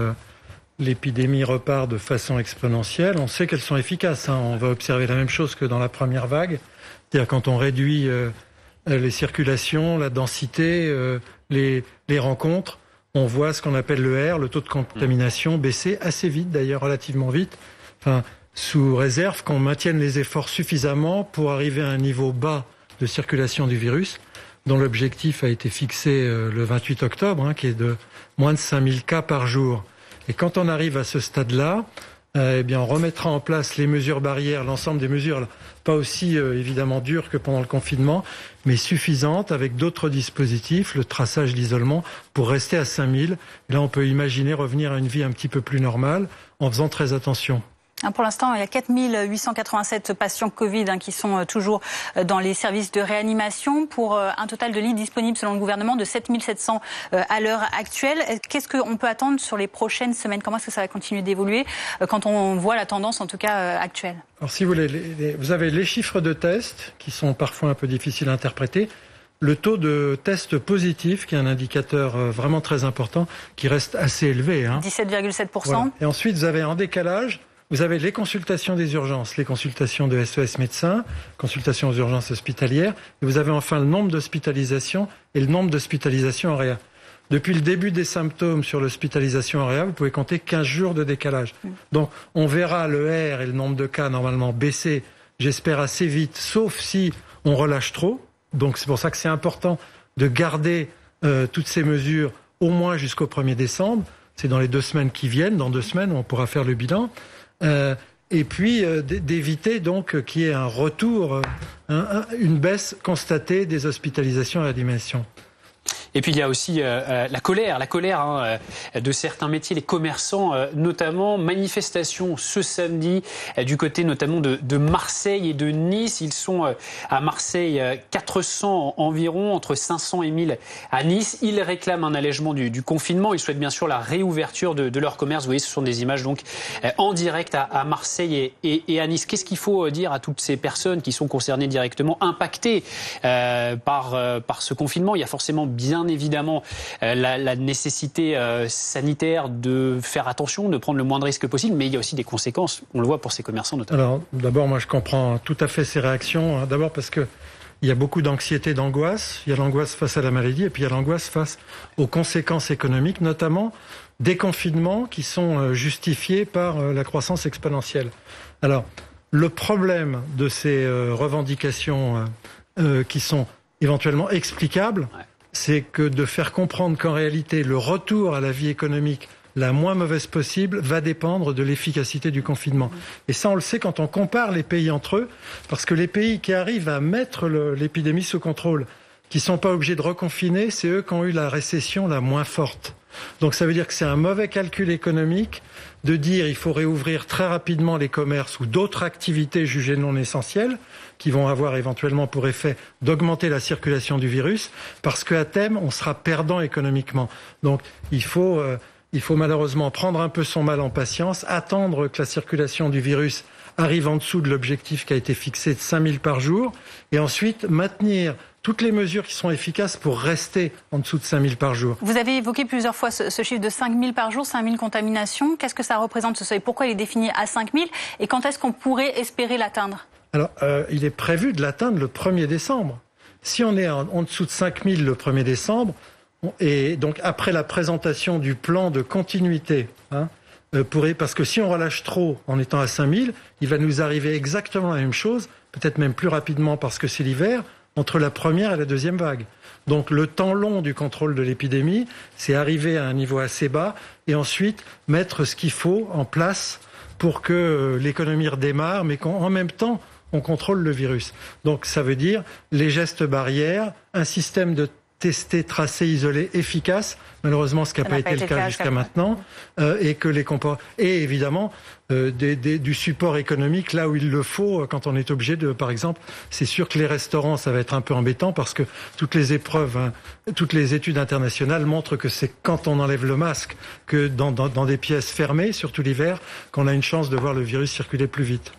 l'épidémie repart de façon exponentielle, on sait qu'elles sont efficaces. On va observer la même chose que dans la première vague. C'est-à-dire quand on réduit les circulations, la densité, les rencontres, on voit ce qu'on appelle le R, le taux de contamination, baisser assez vite, d'ailleurs relativement vite, sous réserve qu'on maintienne les efforts suffisamment pour arriver à un niveau bas de circulation du virus, dont l'objectif a été fixé le 28 octobre, qui est de moins de 5000 cas par jour. Et quand on arrive à ce stade-là, eh bien, on remettra en place les mesures barrières, l'ensemble des mesures, pas aussi évidemment dures que pendant le confinement, mais suffisantes avec d'autres dispositifs, le traçage, l'isolement, pour rester à 5000. Et là, on peut imaginer revenir à une vie un petit peu plus normale en faisant très attention. Pour l'instant, il y a 4 887 patients Covid qui sont toujours dans les services de réanimation pour un total de lits disponibles selon le gouvernement de 7 700 à l'heure actuelle. Qu'est-ce qu'on peut attendre sur les prochaines semaines ? Comment est-ce que ça va continuer d'évoluer quand on voit la tendance en tout cas actuelle ? Alors si vous voulez, vous avez les chiffres de tests qui sont parfois un peu difficiles à interpréter. Le taux de tests positifs, qui est un indicateur vraiment très important, qui reste assez élevé. 17,7%. Voilà. Et ensuite, vous avez en décalage... Vous avez les consultations des urgences, les consultations de SOS médecins, consultations aux urgences hospitalières, et vous avez enfin le nombre d'hospitalisations et le nombre d'hospitalisations en réa. Depuis le début des symptômes sur l'hospitalisation en réa, vous pouvez compter 15 jours de décalage. Donc on verra le R et le nombre de cas normalement baisser, j'espère assez vite, sauf si on relâche trop. Donc c'est pour ça que c'est important de garder toutes ces mesures au moins jusqu'au 1er décembre. C'est dans les 2 semaines qui viennent, dans 2 semaines on pourra faire le bilan. Et puis d'éviter donc qu'il y ait un retour, une baisse constatée des hospitalisations à réanimation. Et puis il y a aussi la colère de certains métiers, les commerçants notamment. Manifestation ce samedi du côté notamment de Marseille et de Nice. Ils sont à Marseille 400 environ, entre 500 et 1000 à Nice. Ils réclament un allègement du confinement. Ils souhaitent bien sûr la réouverture de leur commerce. Vous voyez, ce sont des images donc en direct à Marseille et à Nice. Qu'est-ce qu'il faut dire à toutes ces personnes qui sont concernées directement, impactées par ce confinement? Il y a forcément bien évidemment la nécessité sanitaire de faire attention, de prendre le moins de risques possible, mais il y a aussi des conséquences, on le voit pour ces commerçants notamment. Alors d'abord, moi je comprends tout à fait ces réactions, d'abord parce que il y a beaucoup d'anxiété, d'angoisse. Il y a l'angoisse face à la maladie et puis il y a l'angoisse face aux conséquences économiques, notamment des confinements qui sont justifiés par la croissance exponentielle. Alors, le problème de ces revendications qui sont éventuellement explicables, c'est que de faire comprendre qu'en réalité, le retour à la vie économique la moins mauvaise possible va dépendre de l'efficacité du confinement. Et ça, on le sait quand on compare les pays entre eux, parce que les pays qui arrivent à mettre l'épidémie sous contrôle, qui sont pas obligés de reconfiner, c'est eux qui ont eu la récession la moins forte. Donc ça veut dire que c'est un mauvais calcul économique de dire il faut réouvrir très rapidement les commerces ou d'autres activités jugées non essentielles qui vont avoir éventuellement pour effet d'augmenter la circulation du virus parce qu'à terme, on sera perdant économiquement. Donc il faut malheureusement prendre un peu son mal en patience, attendre que la circulation du virus arrive en dessous de l'objectif qui a été fixé de 5000 par jour et ensuite maintenir toutes les mesures qui sont efficaces pour rester en dessous de 5000 par jour. Vous avez évoqué plusieurs fois ce chiffre de 5000 par jour, 5000 contaminations. Qu'est-ce que ça représente ce seuil? Pourquoi il est défini à 5000 et quand est-ce qu'on pourrait espérer l'atteindre? Alors, il est prévu de l'atteindre le 1er décembre. Si on est en dessous de 5000 le 1er décembre, et donc après la présentation du plan de continuité, parce que si on relâche trop en étant à 5000, il va nous arriver exactement la même chose, peut-être même plus rapidement parce que c'est l'hiver, entre la première et la deuxième vague. Donc le temps long du contrôle de l'épidémie, c'est arriver à un niveau assez bas et ensuite mettre ce qu'il faut en place pour que l'économie redémarre, mais qu'en même temps, on contrôle le virus. Donc ça veut dire les gestes barrières, un système de tester, tracer, isoler efficace, malheureusement ce qui n'a pas été le cas jusqu'à maintenant, et évidemment du support économique là où il le faut, quand on est obligé de, par exemple, c'est sûr que les restaurants ça va être un peu embêtant parce que toutes les épreuves, toutes les études internationales montrent que c'est quand on enlève le masque que dans des pièces fermées, surtout l'hiver, qu'on a une chance de voir le virus circuler plus vite.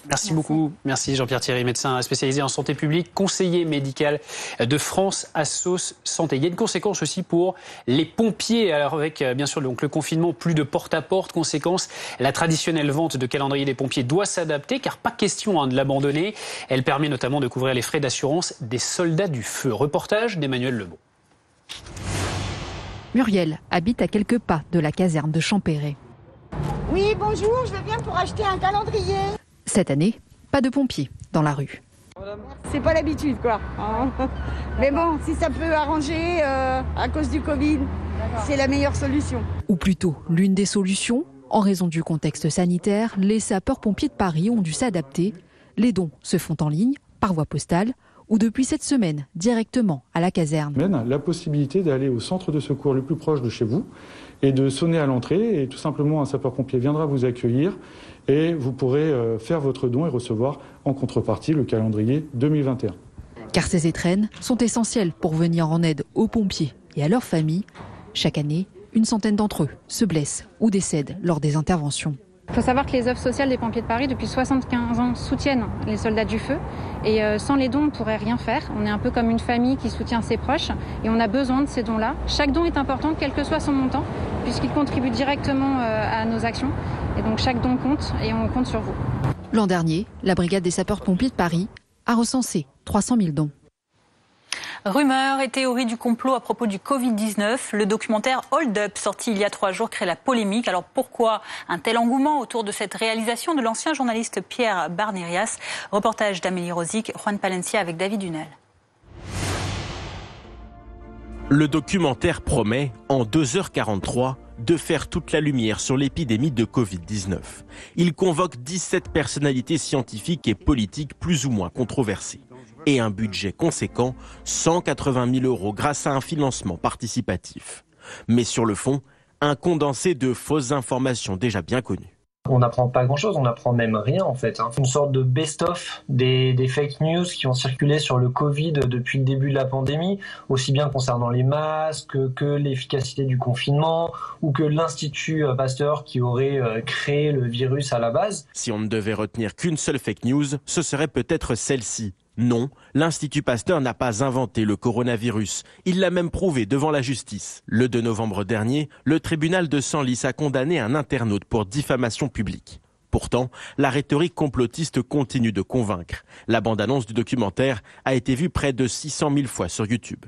Merci beaucoup. Merci Jean-Pierre Thierry, médecin spécialisé en santé publique, conseiller médical de France Assos Santé. Il y a une conséquence aussi pour les pompiers. Alors avec bien sûr donc le confinement, plus de porte-à-porte. Conséquence, la traditionnelle vente de calendrier des pompiers doit s'adapter car pas question de l'abandonner. Elle permet notamment de couvrir les frais d'assurance des soldats du feu. Reportage d'Emmanuel Lebon. Muriel habite à quelques pas de la caserne de Champéret. Oui, bonjour, je viens pour acheter un calendrier. Cette année, pas de pompiers dans la rue. C'est pas l'habitude, quoi. Mais bon, si ça peut arranger à cause du Covid, c'est la meilleure solution. Ou plutôt, l'une des solutions. En raison du contexte sanitaire, les sapeurs-pompiers de Paris ont dû s'adapter. Les dons se font en ligne, par voie postale, ou depuis cette semaine, directement à la caserne. La possibilité d'aller au centre de secours le plus proche de chez vous et de sonner à l'entrée et tout simplement un sapeur-pompier viendra vous accueillir et vous pourrez faire votre don et recevoir en contrepartie le calendrier 2021. Car ces étrennes sont essentielles pour venir en aide aux pompiers et à leurs familles. Chaque année, une centaine d'entre eux se blessent ou décèdent lors des interventions. Il faut savoir que les œuvres sociales des pompiers de Paris, depuis 75 ans, soutiennent les soldats du feu. Et sans les dons, on ne pourrait rien faire. On est un peu comme une famille qui soutient ses proches. Et on a besoin de ces dons-là. Chaque don est important, quel que soit son montant, puisqu'il contribue directement à nos actions. Et donc chaque don compte et on compte sur vous. L'an dernier, la brigade des sapeurs-pompiers de Paris a recensé 300 000 dons. Rumeurs et théories du complot à propos du Covid-19. Le documentaire Hold Up, sorti il y a 3 jours, crée la polémique. Alors pourquoi un tel engouement autour de cette réalisation de l'ancien journaliste Pierre Barnérias? Reportage d'Amélie Rosic, Juan Palencia avec David Hunel. Le documentaire promet, en 2h43, de faire toute la lumière sur l'épidémie de Covid-19. Il convoque 17 personnalités scientifiques et politiques plus ou moins controversées. Et un budget conséquent, 180 000 € grâce à un financement participatif. Mais sur le fond, un condensé de fausses informations déjà bien connues. On n'apprend pas grand-chose, on n'apprend même rien en fait. Une sorte de best-of des fake news qui ont circulé sur le Covid depuis le début de la pandémie, aussi bien concernant les masques que l'efficacité du confinement ou que l'Institut Pasteur qui aurait créé le virus à la base. Si on ne devait retenir qu'une seule fake news, ce serait peut-être celle-ci. Non, l'Institut Pasteur n'a pas inventé le coronavirus. Il l'a même prouvé devant la justice. Le 2 novembre dernier, le tribunal de Senlis a condamné un internaute pour diffamation publique. Pourtant, la rhétorique complotiste continue de convaincre. La bande-annonce du documentaire a été vue près de 600 000 fois sur YouTube.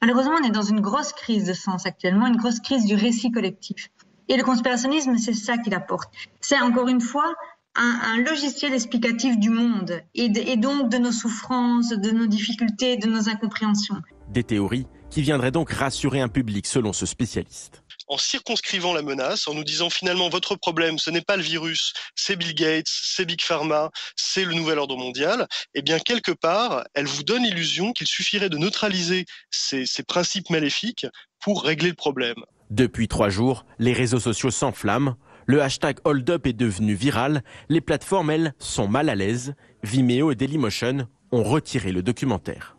Malheureusement, on est dans une grosse crise de sens actuellement, une grosse crise du récit collectif. Et le conspirationnisme, c'est ça qu'il apporte. C'est encore une fois un logiciel explicatif du monde et donc de nos souffrances, de nos difficultés, de nos incompréhensions. Des théories qui viendraient donc rassurer un public selon ce spécialiste. En circonscrivant la menace, en nous disant finalement votre problème, ce n'est pas le virus, c'est Bill Gates, c'est Big Pharma, c'est le nouvel ordre mondial, eh bien quelque part, elle vous donne l'illusion qu'il suffirait de neutraliser ces principes maléfiques pour régler le problème. Depuis 3 jours, les réseaux sociaux s'enflamment. Le hashtag #HoldUp est devenu viral. Les plateformes, elles, sont mal à l'aise. Vimeo et Dailymotion ont retiré le documentaire.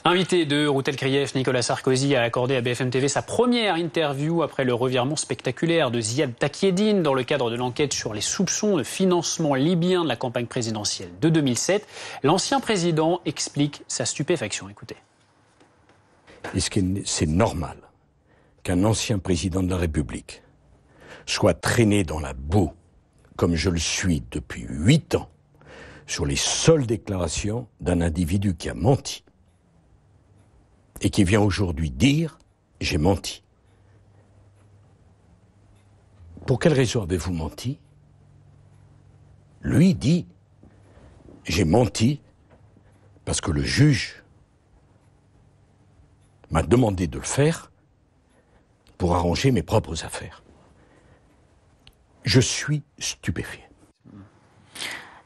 Invité de Routel Krief, Nicolas Sarkozy a accordé à BFM TV sa première interview après le revirement spectaculaire de Ziad Takieddine dans le cadre de l'enquête sur les soupçons de financement libyen de la campagne présidentielle de 2007. L'ancien président explique sa stupéfaction. Écoutez. Est-ce que c'est normal qu'un ancien président de la République soit traîné dans la boue, comme je le suis depuis 8 ans, sur les seules déclarations d'un individu qui a menti et qui vient aujourd'hui dire « j'ai menti ». Pour quelle raison avez-vous menti? Lui dit « j'ai menti parce que le juge m'a demandé de le faire pour arranger mes propres affaires ». Je suis stupéfié.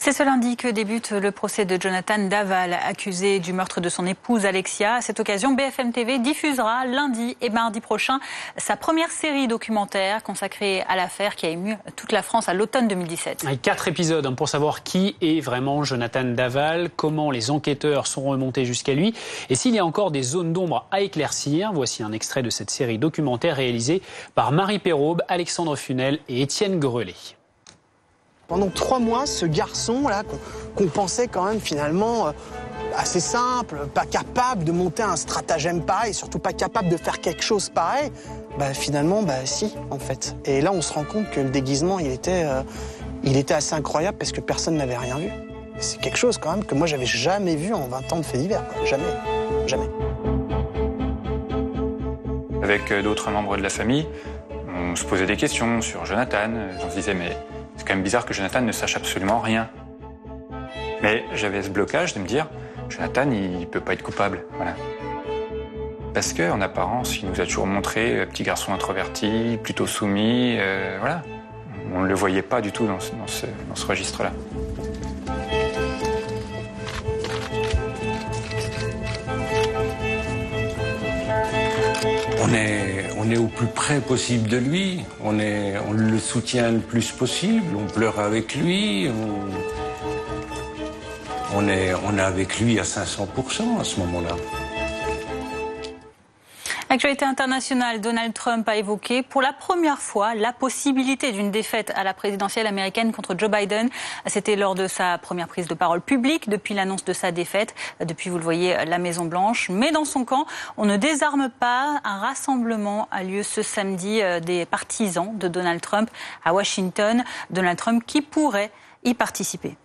C'est ce lundi que débute le procès de Jonathan Daval, accusé du meurtre de son épouse Alexia. À cette occasion, BFM TV diffusera lundi et mardi prochain sa première série documentaire consacrée à l'affaire qui a ému toute la France à l'automne 2017. 4 épisodes pour savoir qui est vraiment Jonathan Daval, comment les enquêteurs sont remontés jusqu'à lui et s'il y a encore des zones d'ombre à éclaircir. Voici un extrait de cette série documentaire réalisée par Marie Perraube, Alexandre Funel et Étienne Grelet. Pendant 3 mois, ce garçon-là, qu'on pensait quand même finalement assez simple, pas capable de monter un stratagème pareil, surtout pas capable de faire quelque chose pareil, finalement, si, en fait. Et là, on se rend compte que le déguisement, il était assez incroyable parce que personne n'avait rien vu. Et c'est quelque chose quand même que moi, j'avais jamais vu en 20 ans de faits divers. Jamais. Jamais. Avec d'autres membres de la famille, on se posait des questions sur Jonathan. On se disait, mais c'est quand même bizarre que Jonathan ne sache absolument rien. Mais j'avais ce blocage de me dire, Jonathan, il peut pas être coupable. Voilà. Parce qu'en apparence, il nous a toujours montré petit garçon introverti, plutôt soumis. Voilà. On ne le voyait pas du tout dans ce registre-là. On est au plus près possible de lui, on le soutient le plus possible, on pleure avec lui, on est avec lui à 500% à ce moment-là. Actualité internationale, Donald Trump a évoqué pour la première fois la possibilité d'une défaite à la présidentielle américaine contre Joe Biden. C'était lors de sa première prise de parole publique depuis l'annonce de sa défaite. Depuis, vous le voyez, la Maison-Blanche. Mais dans son camp, on ne désarme pas. Un rassemblement a lieu ce samedi des partisans de Donald Trump à Washington. Donald Trump qui pourrait y participer.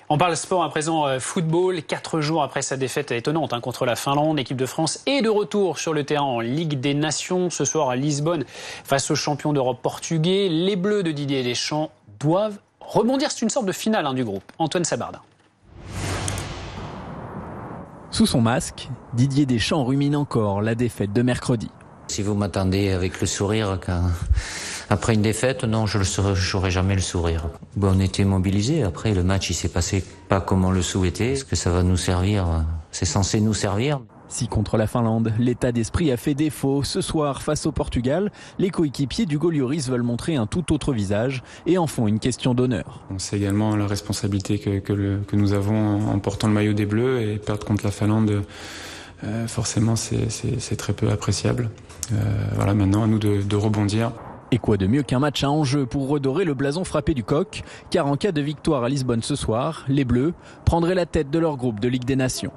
On parle sport à présent, football. 4 jours après sa défaite étonnante contre la Finlande, l'équipe de France est de retour sur le terrain en Ligue des Nations. Ce soir à Lisbonne, face aux champions d'Europe portugais, les Bleus de Didier Deschamps doivent rebondir. C'est une sorte de finale du groupe. Antoine Sabardin. Sous son masque, Didier Deschamps rumine encore la défaite de mercredi. Si vous m'attendez avec le sourire après une défaite, non, je n'aurai jamais le sourire. On était mobilisés. Après, le match, il s'est passé pas comme on le souhaitait. Est-ce que ça va nous servir? C'est censé nous servir. Si contre la Finlande, l'état d'esprit a fait défaut, ce soir face au Portugal, les coéquipiers d'Hugo Lloris veulent montrer un tout autre visage et en font une question d'honneur. C'est également la responsabilité que nous avons en portant le maillot des Bleus, et perdre contre la Finlande, forcément c'est très peu appréciable. Voilà, maintenant à nous de rebondir. Et quoi de mieux qu'un match à enjeu pour redorer le blason frappé du coq, car en cas de victoire à Lisbonne ce soir, les Bleus prendraient la tête de leur groupe de Ligue des Nations.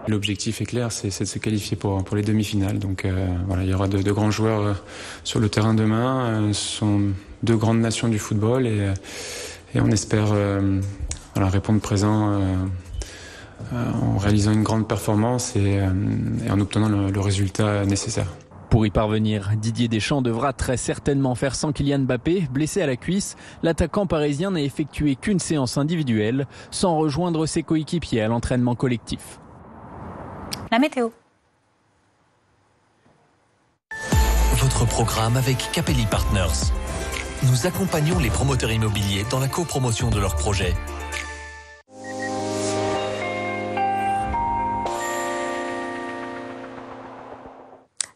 L'objectif est clair, c'est de se qualifier pour les demi-finales. Donc voilà, il y aura de grands joueurs sur le terrain demain. Ce sont deux grandes nations du football et on espère répondre présent en réalisant une grande performance et en obtenant le résultat nécessaire. Pour y parvenir, Didier Deschamps devra très certainement faire sans Kylian Mbappé, blessé à la cuisse. L'attaquant parisien n'a effectué qu'une séance individuelle, sans rejoindre ses coéquipiers à l'entraînement collectif. La météo. Votre programme avec Capelli Partners. Nous accompagnons les promoteurs immobiliers dans la copromotion de leurs projets.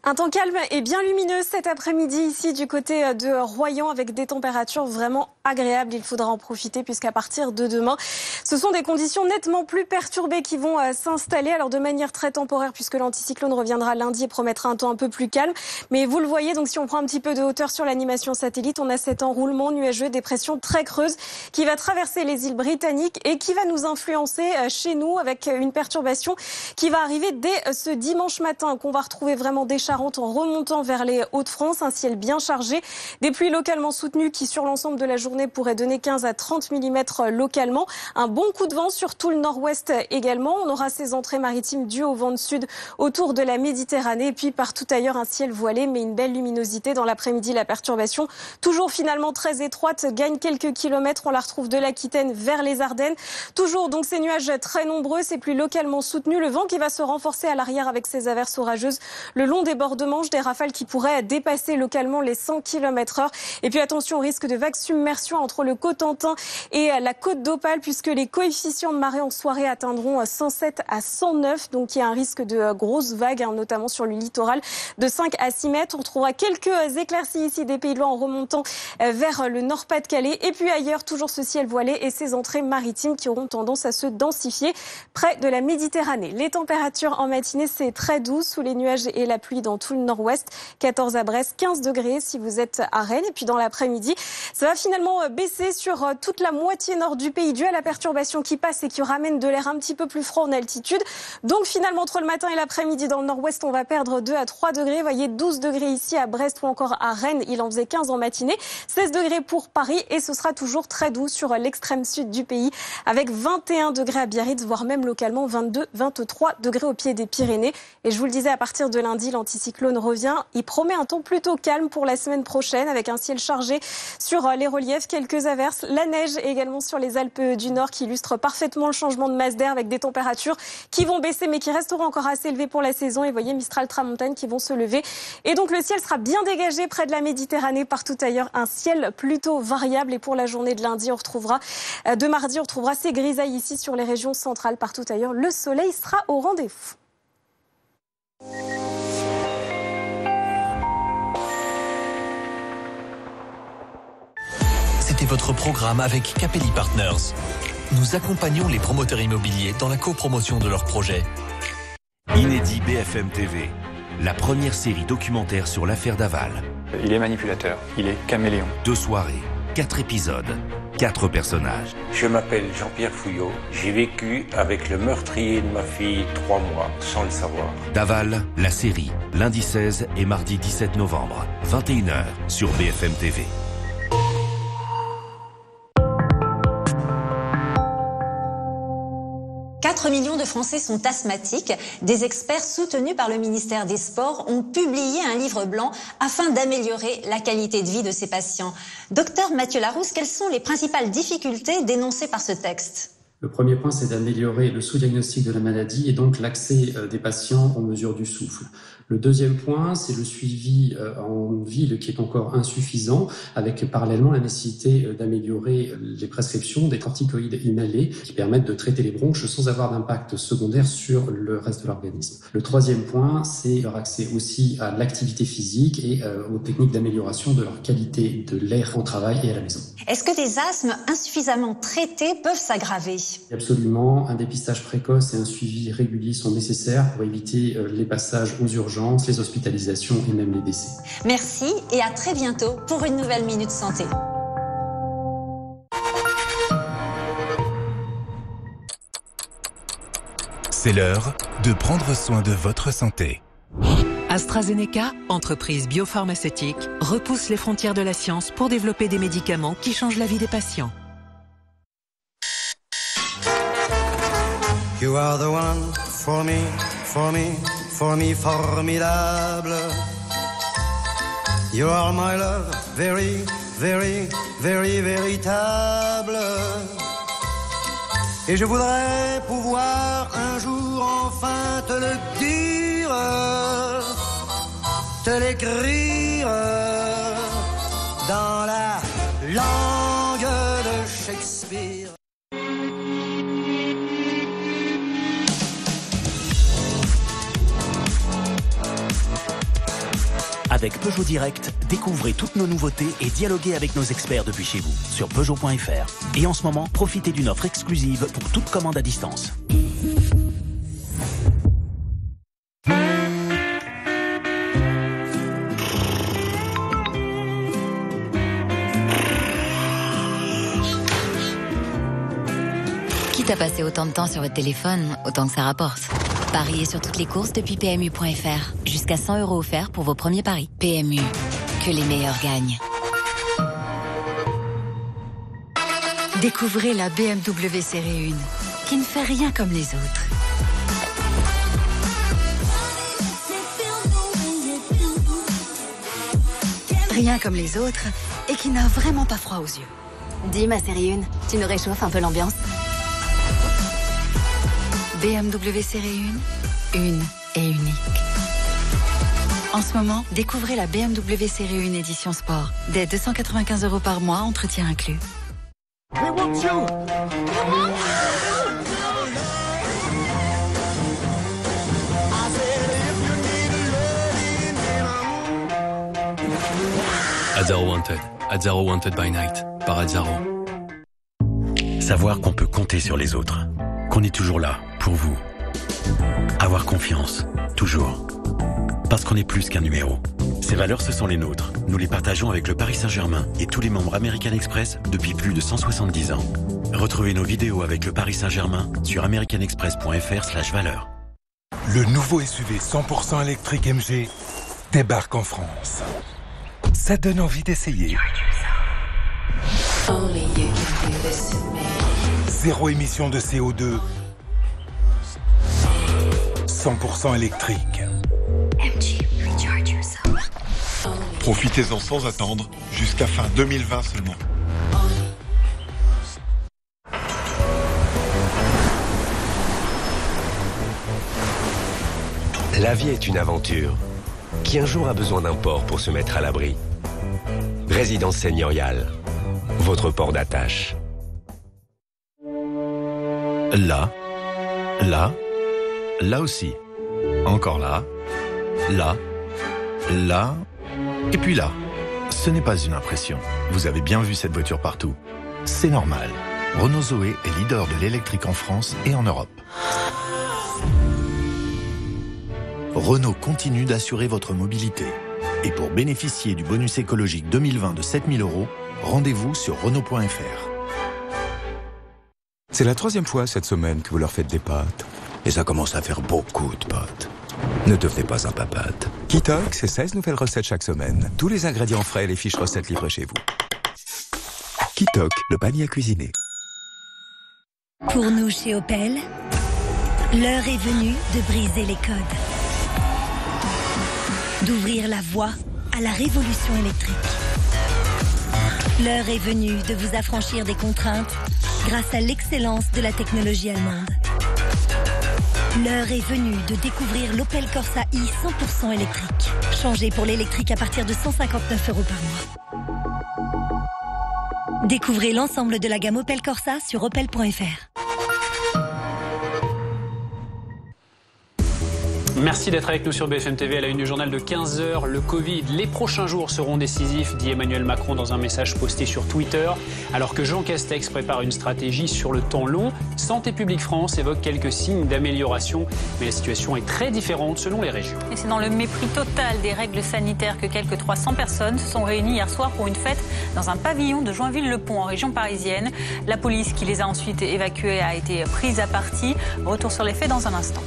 Un temps calme et bien lumineux cet après-midi ici du côté de Royan avec des températures vraiment agréables. Il faudra en profiter puisqu'à partir de demain, ce sont des conditions nettement plus perturbées qui vont s'installer. Alors de manière très temporaire puisque l'anticyclone reviendra lundi et promettra un temps un peu plus calme. Mais vous le voyez, donc si on prend un petit peu de hauteur sur l'animation satellite, on a cet enroulement nuageux, des pressions très creuses qui va traverser les îles britanniques et qui va nous influencer chez nous avec une perturbation qui va arriver dès ce dimanche matin qu'on va retrouver vraiment des Charentes en remontant vers les Hauts-de-France, un ciel bien chargé, des pluies localement soutenues qui sur l'ensemble de la journée pourraient donner 15 à 30 mm localement, un bon coup de vent sur tout le nord-ouest également, on aura ces entrées maritimes dues au vent de sud autour de la Méditerranée et puis partout ailleurs un ciel voilé mais une belle luminosité dans l'après-midi. La perturbation toujours finalement très étroite, gagne quelques kilomètres, on la retrouve de l'Aquitaine vers les Ardennes, toujours donc ces nuages très nombreux, ces pluies localement soutenues, le vent qui va se renforcer à l'arrière avec ces averses orageuses le long des bords de Manche, des rafales qui pourraient dépasser localement les 100 km/h. Et puis attention au risque de vagues submersion entre le Cotentin et la côte d'Opale puisque les coefficients de marée en soirée atteindront 107 à 109. Donc il y a un risque de grosses vagues, notamment sur le littoral, de 5 à 6 mètres. On trouvera quelques éclaircies ici des Pays de Loire en remontant vers le Nord-Pas-de-Calais. Et puis ailleurs, toujours ce ciel voilé et ces entrées maritimes qui auront tendance à se densifier près de la Méditerranée. Les températures en matinée, c'est très doux sous les nuages et la pluie dans tout le nord-ouest, 14 à Brest, 15 degrés si vous êtes à Rennes. Et puis dans l'après-midi, ça va finalement baisser sur toute la moitié nord du pays dû à la perturbation qui passe et qui ramène de l'air un petit peu plus froid en altitude. Donc finalement, entre le matin et l'après-midi, dans le nord-ouest, on va perdre 2 à 3 degrés. Vous voyez, 12 degrés ici à Brest ou encore à Rennes. Il en faisait 15 en matinée. 16 degrés pour Paris et ce sera toujours très doux sur l'extrême sud du pays avec 21 degrés à Biarritz, voire même localement 22, 23 degrés au pied des Pyrénées. Et je vous le disais, à partir de lundi, l'anticyclone revient. Il promet un temps plutôt calme pour la semaine prochaine avec un ciel chargé sur les reliefs, quelques averses, la neige également sur les Alpes du Nord qui illustre parfaitement le changement de masse d'air avec des températures qui vont baisser mais qui resteront encore assez élevées pour la saison. Et vous voyez, Mistral, Tramontane qui vont se lever. Et donc le ciel sera bien dégagé près de la Méditerranée. Partout ailleurs, un ciel plutôt variable. Et pour la journée de lundi, de mardi, on retrouvera ces grisailles ici sur les régions centrales. Partout ailleurs, le soleil sera au rendez-vous. C'était votre programme avec Capelli Partners. Nous accompagnons les promoteurs immobiliers dans la copromotion de leurs projets. Inédit BFM TV, la première série documentaire sur l'affaire Daval. Il est manipulateur, il est caméléon. 2 soirées, 4 épisodes, 4 personnages. Je m'appelle Jean-Pierre Fouillot. J'ai vécu avec le meurtrier de ma fille 3 mois sans le savoir. Daval, la série, lundi 16 et mardi 17 novembre, 21h sur BFM TV. « 4 millions de Français sont asthmatiques. Des experts soutenus par le ministère des Sports ont publié un livre blanc afin d'améliorer la qualité de vie de ces patients. Docteur Mathieu Larousse, quelles sont les principales difficultés dénoncées par ce texte ? Le premier point, c'est d'améliorer le sous-diagnostic de la maladie et donc l'accès des patients aux mesures du souffle. Le deuxième point, c'est le suivi en ville qui est encore insuffisant, avec parallèlement la nécessité d'améliorer les prescriptions des corticoïdes inhalés qui permettent de traiter les bronches sans avoir d'impact secondaire sur le reste de l'organisme. Le troisième point, c'est leur accès aussi à l'activité physique et aux techniques d'amélioration de leur qualité de l'air au travail et à la maison. Est-ce que des asthmes insuffisamment traités peuvent s'aggraver ? Absolument, un dépistage précoce et un suivi régulier sont nécessaires pour éviter les passages aux urgences, les hospitalisations et même les décès. Merci et à très bientôt pour une nouvelle Minute Santé. C'est l'heure de prendre soin de votre santé. AstraZeneca, entreprise biopharmaceutique, repousse les frontières de la science pour développer des médicaments qui changent la vie des patients. You are the one for me, for me, for me, formidable. You are my love, very, very, very, véritable. Et je voudrais pouvoir un jour enfin te le dire, te l'écrire dans la langue de Shakespeare. Avec Peugeot Direct, découvrez toutes nos nouveautés et dialoguez avec nos experts depuis chez vous sur Peugeot.fr. Et en ce moment, profitez d'une offre exclusive pour toute commande à distance. Quitte à passer autant de temps sur votre téléphone, autant que ça rapporte. Pariez sur toutes les courses depuis PMU.fr. Jusqu'à 100 € offerts pour vos premiers paris. PMU, que les meilleurs gagnent. Découvrez la BMW Série 1, qui ne fait rien comme les autres. Rien comme les autres, et qui n'a vraiment pas froid aux yeux. Dis ma Série 1, tu nous réchauffes un peu l'ambiance. BMW Série 1, une et unique. En ce moment, découvrez la BMW Série 1 édition sport. Dès 295 € par mois, entretien inclus. Azzaro Wanted by Night, par Azzaro. Savoir qu'on peut compter sur les autres, qu'on est toujours là, pour vous. Avoir confiance, toujours. Parce qu'on est plus qu'un numéro. Ces valeurs, ce sont les nôtres. Nous les partageons avec le Paris Saint-Germain et tous les membres American Express depuis plus de 170 ans. Retrouvez nos vidéos avec le Paris Saint-Germain sur americanexpress.fr/valeurs. Le nouveau SUV 100% électrique MG débarque en France. Ça donne envie d'essayer. Zéro émission de CO2. 100% électrique. Profitez-en sans attendre, jusqu'à fin 2020 seulement. La vie est une aventure. Qui un jour a besoin d'un port pour se mettre à l'abri? Résidence seigneuriale. Votre port d'attache. Là, là, là aussi. Encore là, là, là, et puis là. Ce n'est pas une impression. Vous avez bien vu cette voiture partout. C'est normal. Renault Zoé est leader de l'électrique en France et en Europe. Renault continue d'assurer votre mobilité. Et pour bénéficier du bonus écologique 2020 de 7 000 €, rendez-vous sur Renault.fr. C'est la 3e fois cette semaine que vous leur faites des pâtes. Et ça commence à faire beaucoup de pâtes. Ne devenez pas un papate. Kitok, c'est 16 nouvelles recettes chaque semaine. Tous les ingrédients frais et les fiches recettes livrées chez vous. Kitok, le panier à cuisiner. Pour nous chez Opel, l'heure est venue de briser les codes. D'ouvrir la voie à la révolution électrique. L'heure est venue de vous affranchir des contraintes grâce à l'excellence de la technologie allemande. L'heure est venue de découvrir l'Opel Corsa i 100% électrique. Changez pour l'électrique à partir de 159 € par mois. Découvrez l'ensemble de la gamme Opel Corsa sur opel.fr. Merci d'être avec nous sur BFM TV à la une du journal de 15h. Le Covid, les prochains jours seront décisifs, dit Emmanuel Macron dans un message posté sur Twitter. Alors que Jean Castex prépare une stratégie sur le temps long, Santé publique France évoque quelques signes d'amélioration. Mais la situation est très différente selon les régions. Et c'est dans le mépris total des règles sanitaires que quelques 300 personnes se sont réunies hier soir pour une fête dans un pavillon de Joinville-le-Pont en région parisienne. La police qui les a ensuite évacués a été prise à partie. Retour sur les faits dans un instant.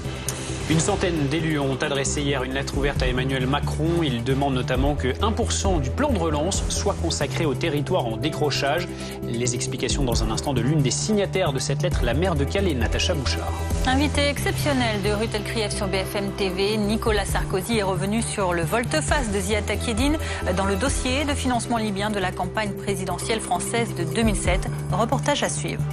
Une centaine d'élus ont adressé hier une lettre ouverte à Emmanuel Macron. Ils demandent notamment que 1% du plan de relance soit consacré aux territoires en décrochage. Les explications dans un instant de l'une des signataires de cette lettre, la maire de Calais, Natacha Bouchard. Invité exceptionnel de Ruth El-Krief sur BFM TV, Nicolas Sarkozy est revenu sur le volte-face de Ziad Takieddine dans le dossier de financement libyen de la campagne présidentielle française de 2007. Reportage à suivre.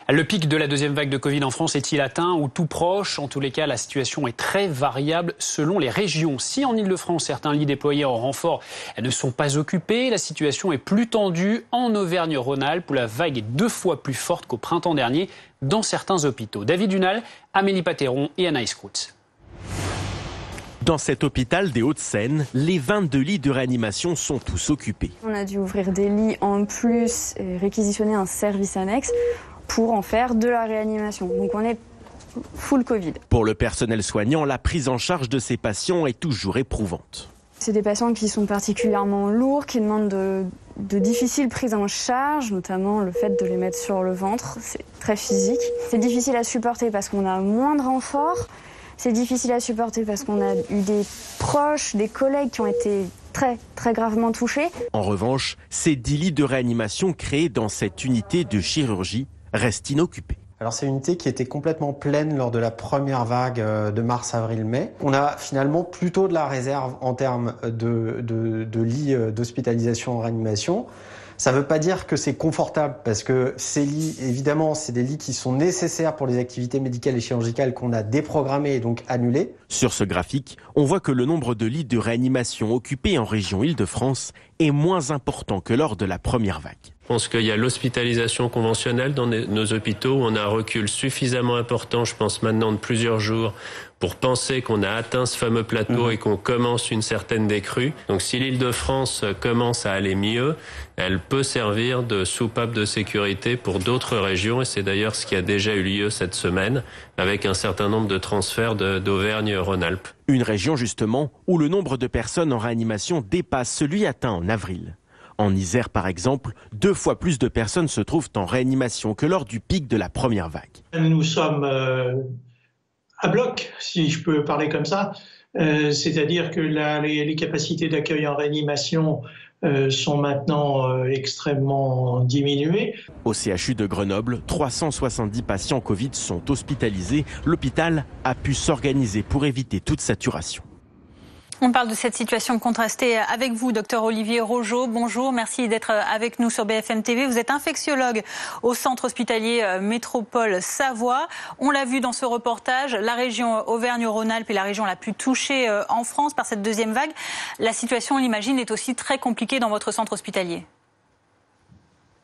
Le pic de la deuxième vague de Covid en France est-il atteint ou tout proche? En tous les cas, la situation est très variable selon les régions. Si en Ile-de-France, certains lits déployés en renfort ne sont pas occupés, la situation est plus tendue en Auvergne-Rhône-Alpes où la vague est 2 fois plus forte qu'au printemps dernier dans certains hôpitaux. David Dunal, Amélie Patéron et Anaïs Kroutz. Dans cet hôpital des Hauts-de-Seine, les 22 lits de réanimation sont tous occupés. On a dû ouvrir des lits en plus et réquisitionner un service annexe pour en faire de la réanimation. Donc on est full Covid. Pour le personnel soignant, la prise en charge de ces patients est toujours éprouvante. C'est des patients qui sont particulièrement lourds, qui demandent de difficiles prises en charge, notamment le fait de les mettre sur le ventre. C'est très physique. C'est difficile à supporter parce qu'on a moins de renforts. C'est difficile à supporter parce qu'on a eu des proches, des collègues qui ont été très gravement touchés. En revanche, ces 10 lits de réanimation créés dans cette unité de chirurgie restent inoccupés. Alors c'est une unité qui était complètement pleine lors de la première vague de mars, avril, mai. On a finalement plutôt de la réserve en termes de lits d'hospitalisation en réanimation. Ça ne veut pas dire que c'est confortable parce que ces lits, évidemment, c'est des lits qui sont nécessaires pour les activités médicales et chirurgicales qu'on a déprogrammées et donc annulées. Sur ce graphique, on voit que le nombre de lits de réanimation occupés en région Île-de-France est moins important que lors de la première vague. Je pense qu'il y a l'hospitalisation conventionnelle dans nos hôpitaux. On a un recul suffisamment important, je pense maintenant de plusieurs jours, pour penser qu'on a atteint ce fameux plateau et qu'on commence une certaine décrue. Donc si l'Île-de-France commence à aller mieux, elle peut servir de soupape de sécurité pour d'autres régions. Et c'est d'ailleurs ce qui a déjà eu lieu cette semaine, avec un certain nombre de transferts d'Auvergne-Rhône-Alpes. Une région justement où le nombre de personnes en réanimation dépasse celui atteint en avril. En Isère, par exemple, 2 fois plus de personnes se trouvent en réanimation que lors du pic de la première vague. Nous sommes à bloc, si je peux parler comme ça. C'est-à-dire que les capacités d'accueil en réanimation sont maintenant extrêmement diminuées. Au CHU de Grenoble, 370 patients Covid sont hospitalisés. L'hôpital a pu s'organiser pour éviter toute saturation. On parle de cette situation contrastée avec vous, docteur Olivier Rogeau. Bonjour, merci d'être avec nous sur BFM TV. Vous êtes infectiologue au centre hospitalier Métropole Savoie. On l'a vu dans ce reportage, la région Auvergne-Rhône-Alpes est la région la plus touchée en France par cette deuxième vague. La situation, on l'imagine, est aussi très compliquée dans votre centre hospitalier.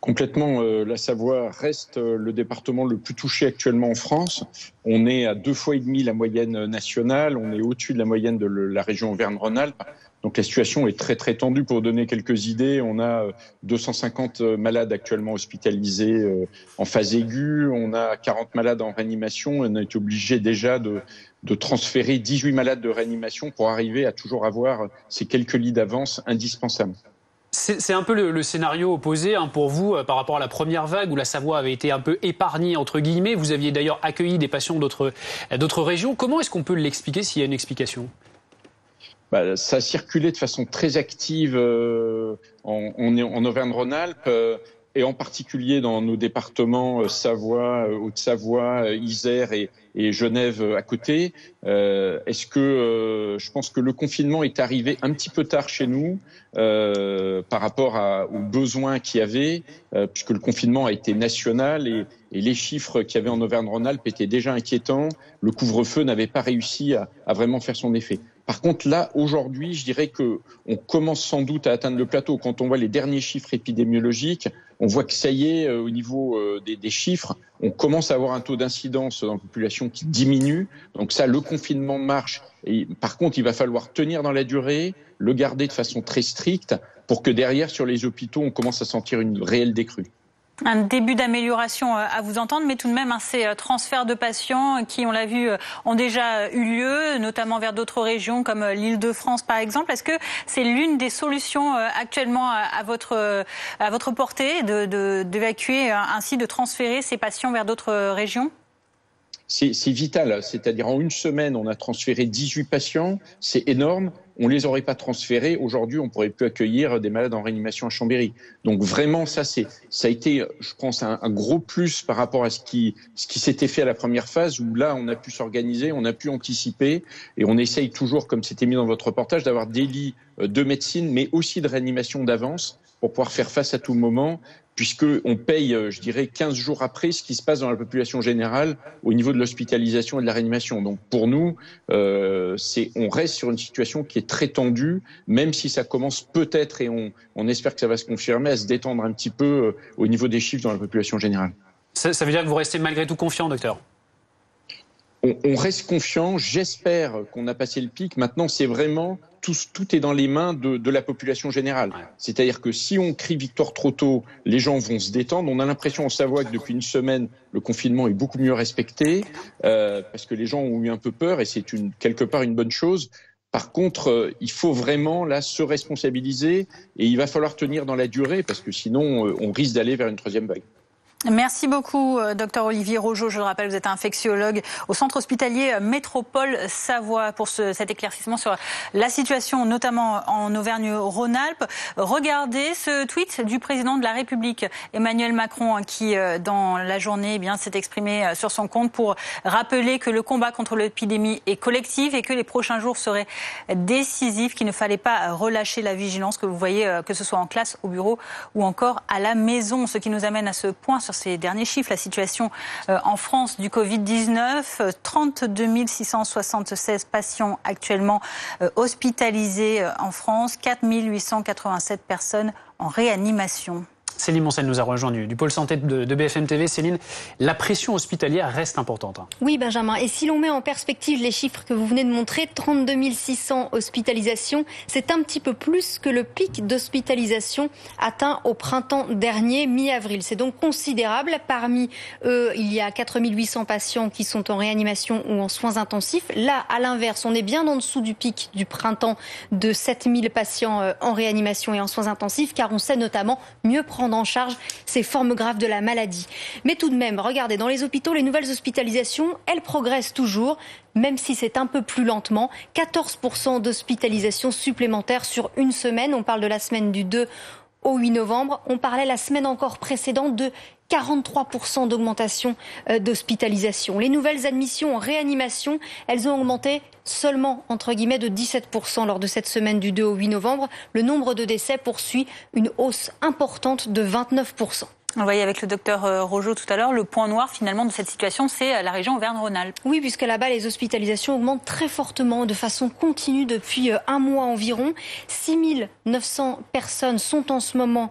Complètement, la Savoie reste le département le plus touché actuellement en France. On est à 2,5 fois la moyenne nationale, on est au-dessus de la moyenne de la région Auvergne-Rhône-Alpes. Donc la situation est très tendue. Pour donner quelques idées, on a 250 malades actuellement hospitalisés en phase aiguë, on a 40 malades en réanimation, on a été obligé déjà de transférer 18 malades de réanimation pour arriver à toujours avoir ces quelques lits d'avance indispensables. C'est un peu le scénario opposé pour vous par rapport à la première vague où la Savoie avait été un peu épargnée entre guillemets. Vous aviez d'ailleurs accueilli des patients d'autres régions. Comment est-ce qu'on peut l'expliquer s'il y a une explication ? Ça a circulé de façon très active en Auvergne-Rhône-Alpes. et en particulier dans nos départements Savoie, Haute-Savoie, Isère et Genève à côté. Est-ce que je pense que le confinement est arrivé un petit peu tard chez nous par rapport aux besoins qu'il y avait, puisque le confinement a été national et les chiffres qu'il y avait en Auvergne-Rhône-Alpes étaient déjà inquiétants. Le couvre-feu n'avait pas réussi à vraiment faire son effet. Par contre, là, aujourd'hui, je dirais que on commence sans doute à atteindre le plateau. Quand on voit les derniers chiffres épidémiologiques, on voit que ça y est, au niveau des chiffres, on commence à avoir un taux d'incidence dans la population qui diminue. Donc ça, le confinement marche. Et par contre, il va falloir tenir dans la durée, le garder de façon très stricte pour que derrière, sur les hôpitaux, on commence à sentir une réelle décrue. Un début d'amélioration à vous entendre, mais tout de même, ces transferts de patients qui, on l'a vu, ont déjà eu lieu, notamment vers d'autres régions comme l'Île-de-France par exemple. Est-ce que c'est l'une des solutions actuellement à votre portée d'évacuer, ainsi de transférer ces patients vers d'autres régions ? C'est vital, c'est-à-dire en une semaine, on a transféré 18 patients, c'est énorme. On les aurait pas transférés. Aujourd'hui, on pourrait plus accueillir des malades en réanimation à Chambéry. Donc vraiment, ça a été, je pense, un gros plus par rapport à ce qui s'était fait à la première phase, où là, on a pu s'organiser, on a pu anticiper, et on essaye toujours, comme c'était mis dans votre reportage, d'avoir des lits de médecine, mais aussi de réanimation d'avance pour pouvoir faire face à tout moment, puisqu'on paye, je dirais, 15 jours après ce qui se passe dans la population générale au niveau de l'hospitalisation et de la réanimation. Donc pour nous, on reste sur une situation qui est très tendue, même si ça commence peut-être, et on espère que ça va se confirmer, à se détendre un petit peu au niveau des chiffres dans la population générale. Ça veut dire que vous restez malgré tout confiant, docteur ? On reste confiant, j'espère qu'on a passé le pic. Maintenant, c'est vraiment... Tout est dans les mains de la population générale. C'est-à-dire que si on crie victoire trop tôt, les gens vont se détendre. On a l'impression en Savoie que depuis une semaine, le confinement est beaucoup mieux respecté parce que les gens ont eu un peu peur et c'est quelque part une bonne chose. Par contre, il faut vraiment là se responsabiliser et il va falloir tenir dans la durée parce que sinon, on risque d'aller vers une troisième vague. Merci beaucoup, Dr Olivier Rogeau. Je le rappelle, vous êtes infectiologue au centre hospitalier Métropole Savoie pour cet éclaircissement sur la situation, notamment en Auvergne-Rhône-Alpes. Regardez ce tweet du président de la République, Emmanuel Macron, qui, dans la journée, s'est exprimé sur son compte pour rappeler que le combat contre l'épidémie est collectif et que les prochains jours seraient décisifs, qu'il ne fallait pas relâcher la vigilance, que vous voyez, que ce soit en classe, au bureau ou encore à la maison. Ce qui nous amène à ce point sur ces derniers chiffres, la situation en France du Covid-19, 32 676 patients actuellement hospitalisés en France, 4 887 personnes en réanimation. Céline Moncel nous a rejoint du pôle santé de BFM TV. Céline, la pression hospitalière reste importante. Oui, Benjamin. Et si l'on met en perspective les chiffres que vous venez de montrer, 32 600 hospitalisations, c'est un petit peu plus que le pic d'hospitalisation atteint au printemps dernier, mi-avril. C'est donc considérable. Parmi eux, il y a 4 800 patients qui sont en réanimation ou en soins intensifs. Là, à l'inverse, on est bien en dessous du pic du printemps de 7 000 patients en réanimation et en soins intensifs, car on sait notamment mieux prendre en charge ces formes graves de la maladie. Mais tout de même, regardez, dans les hôpitaux, les nouvelles hospitalisations, elles progressent toujours, même si c'est un peu plus lentement. 14% d'hospitalisations supplémentaires sur une semaine. On parle de la semaine du 2 au 8 novembre. On parlait la semaine encore précédente de 43% d'augmentation d'hospitalisation. Les nouvelles admissions en réanimation, elles ont augmenté seulement, entre guillemets, de 17% lors de cette semaine du 2 au 8 novembre. Le nombre de décès poursuit une hausse importante de 29%. On voyait avec le docteur Rogeau tout à l'heure, le point noir finalement de cette situation, c'est la région Auvergne-Rhône-Alpes. Oui, puisque là-bas, les hospitalisations augmentent très fortement, de façon continue depuis un mois environ. 6 900 personnes sont en ce moment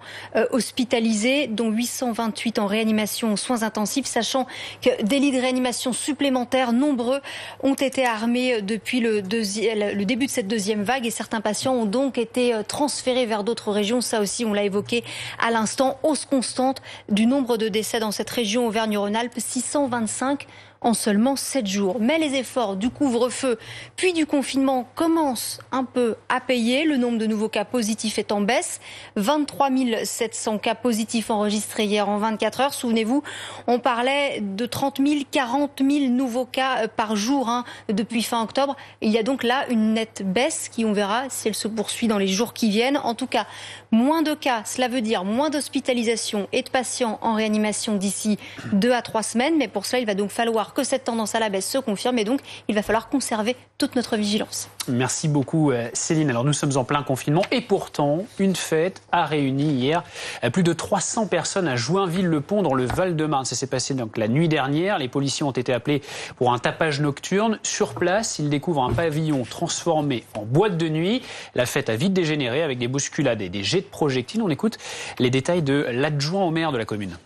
hospitalisées, dont 828 en réanimation aux soins intensifs, sachant que des lits de réanimation supplémentaires nombreux ont été armés depuis le début de cette deuxième vague et certains patients ont donc été transférés vers d'autres régions. Ça aussi, on l'a évoqué à l'instant, hausse constante du nombre de décès dans cette région Auvergne-Rhône-Alpes, 625 en seulement 7 jours. Mais les efforts du couvre-feu puis du confinement commencent un peu à payer. Le nombre de nouveaux cas positifs est en baisse. 23 700 cas positifs enregistrés hier en 24 heures. Souvenez-vous, on parlait de 30 000, 40 000 nouveaux cas par jour depuis fin octobre. Il y a donc là une nette baisse qui, on verra si elle se poursuit dans les jours qui viennent. En tout cas, moins de cas, cela veut dire moins d'hospitalisation et de patients en réanimation d'ici 2 à 3 semaines. Mais pour cela, il va donc falloir que cette tendance à la baisse se confirme et donc il va falloir conserver toute notre vigilance. Merci beaucoup Céline. Alors nous sommes en plein confinement et pourtant une fête a réuni hier plus de 300 personnes à Joinville-le-Pont dans le Val-de-Marne. Ça s'est passé donc la nuit dernière. Les policiers ont été appelés pour un tapage nocturne. Sur place, ils découvrent un pavillon transformé en boîte de nuit. La fête a vite dégénéré avec des bousculades et des jets de projectiles. On écoute les détails de l'adjoint au maire de la commune.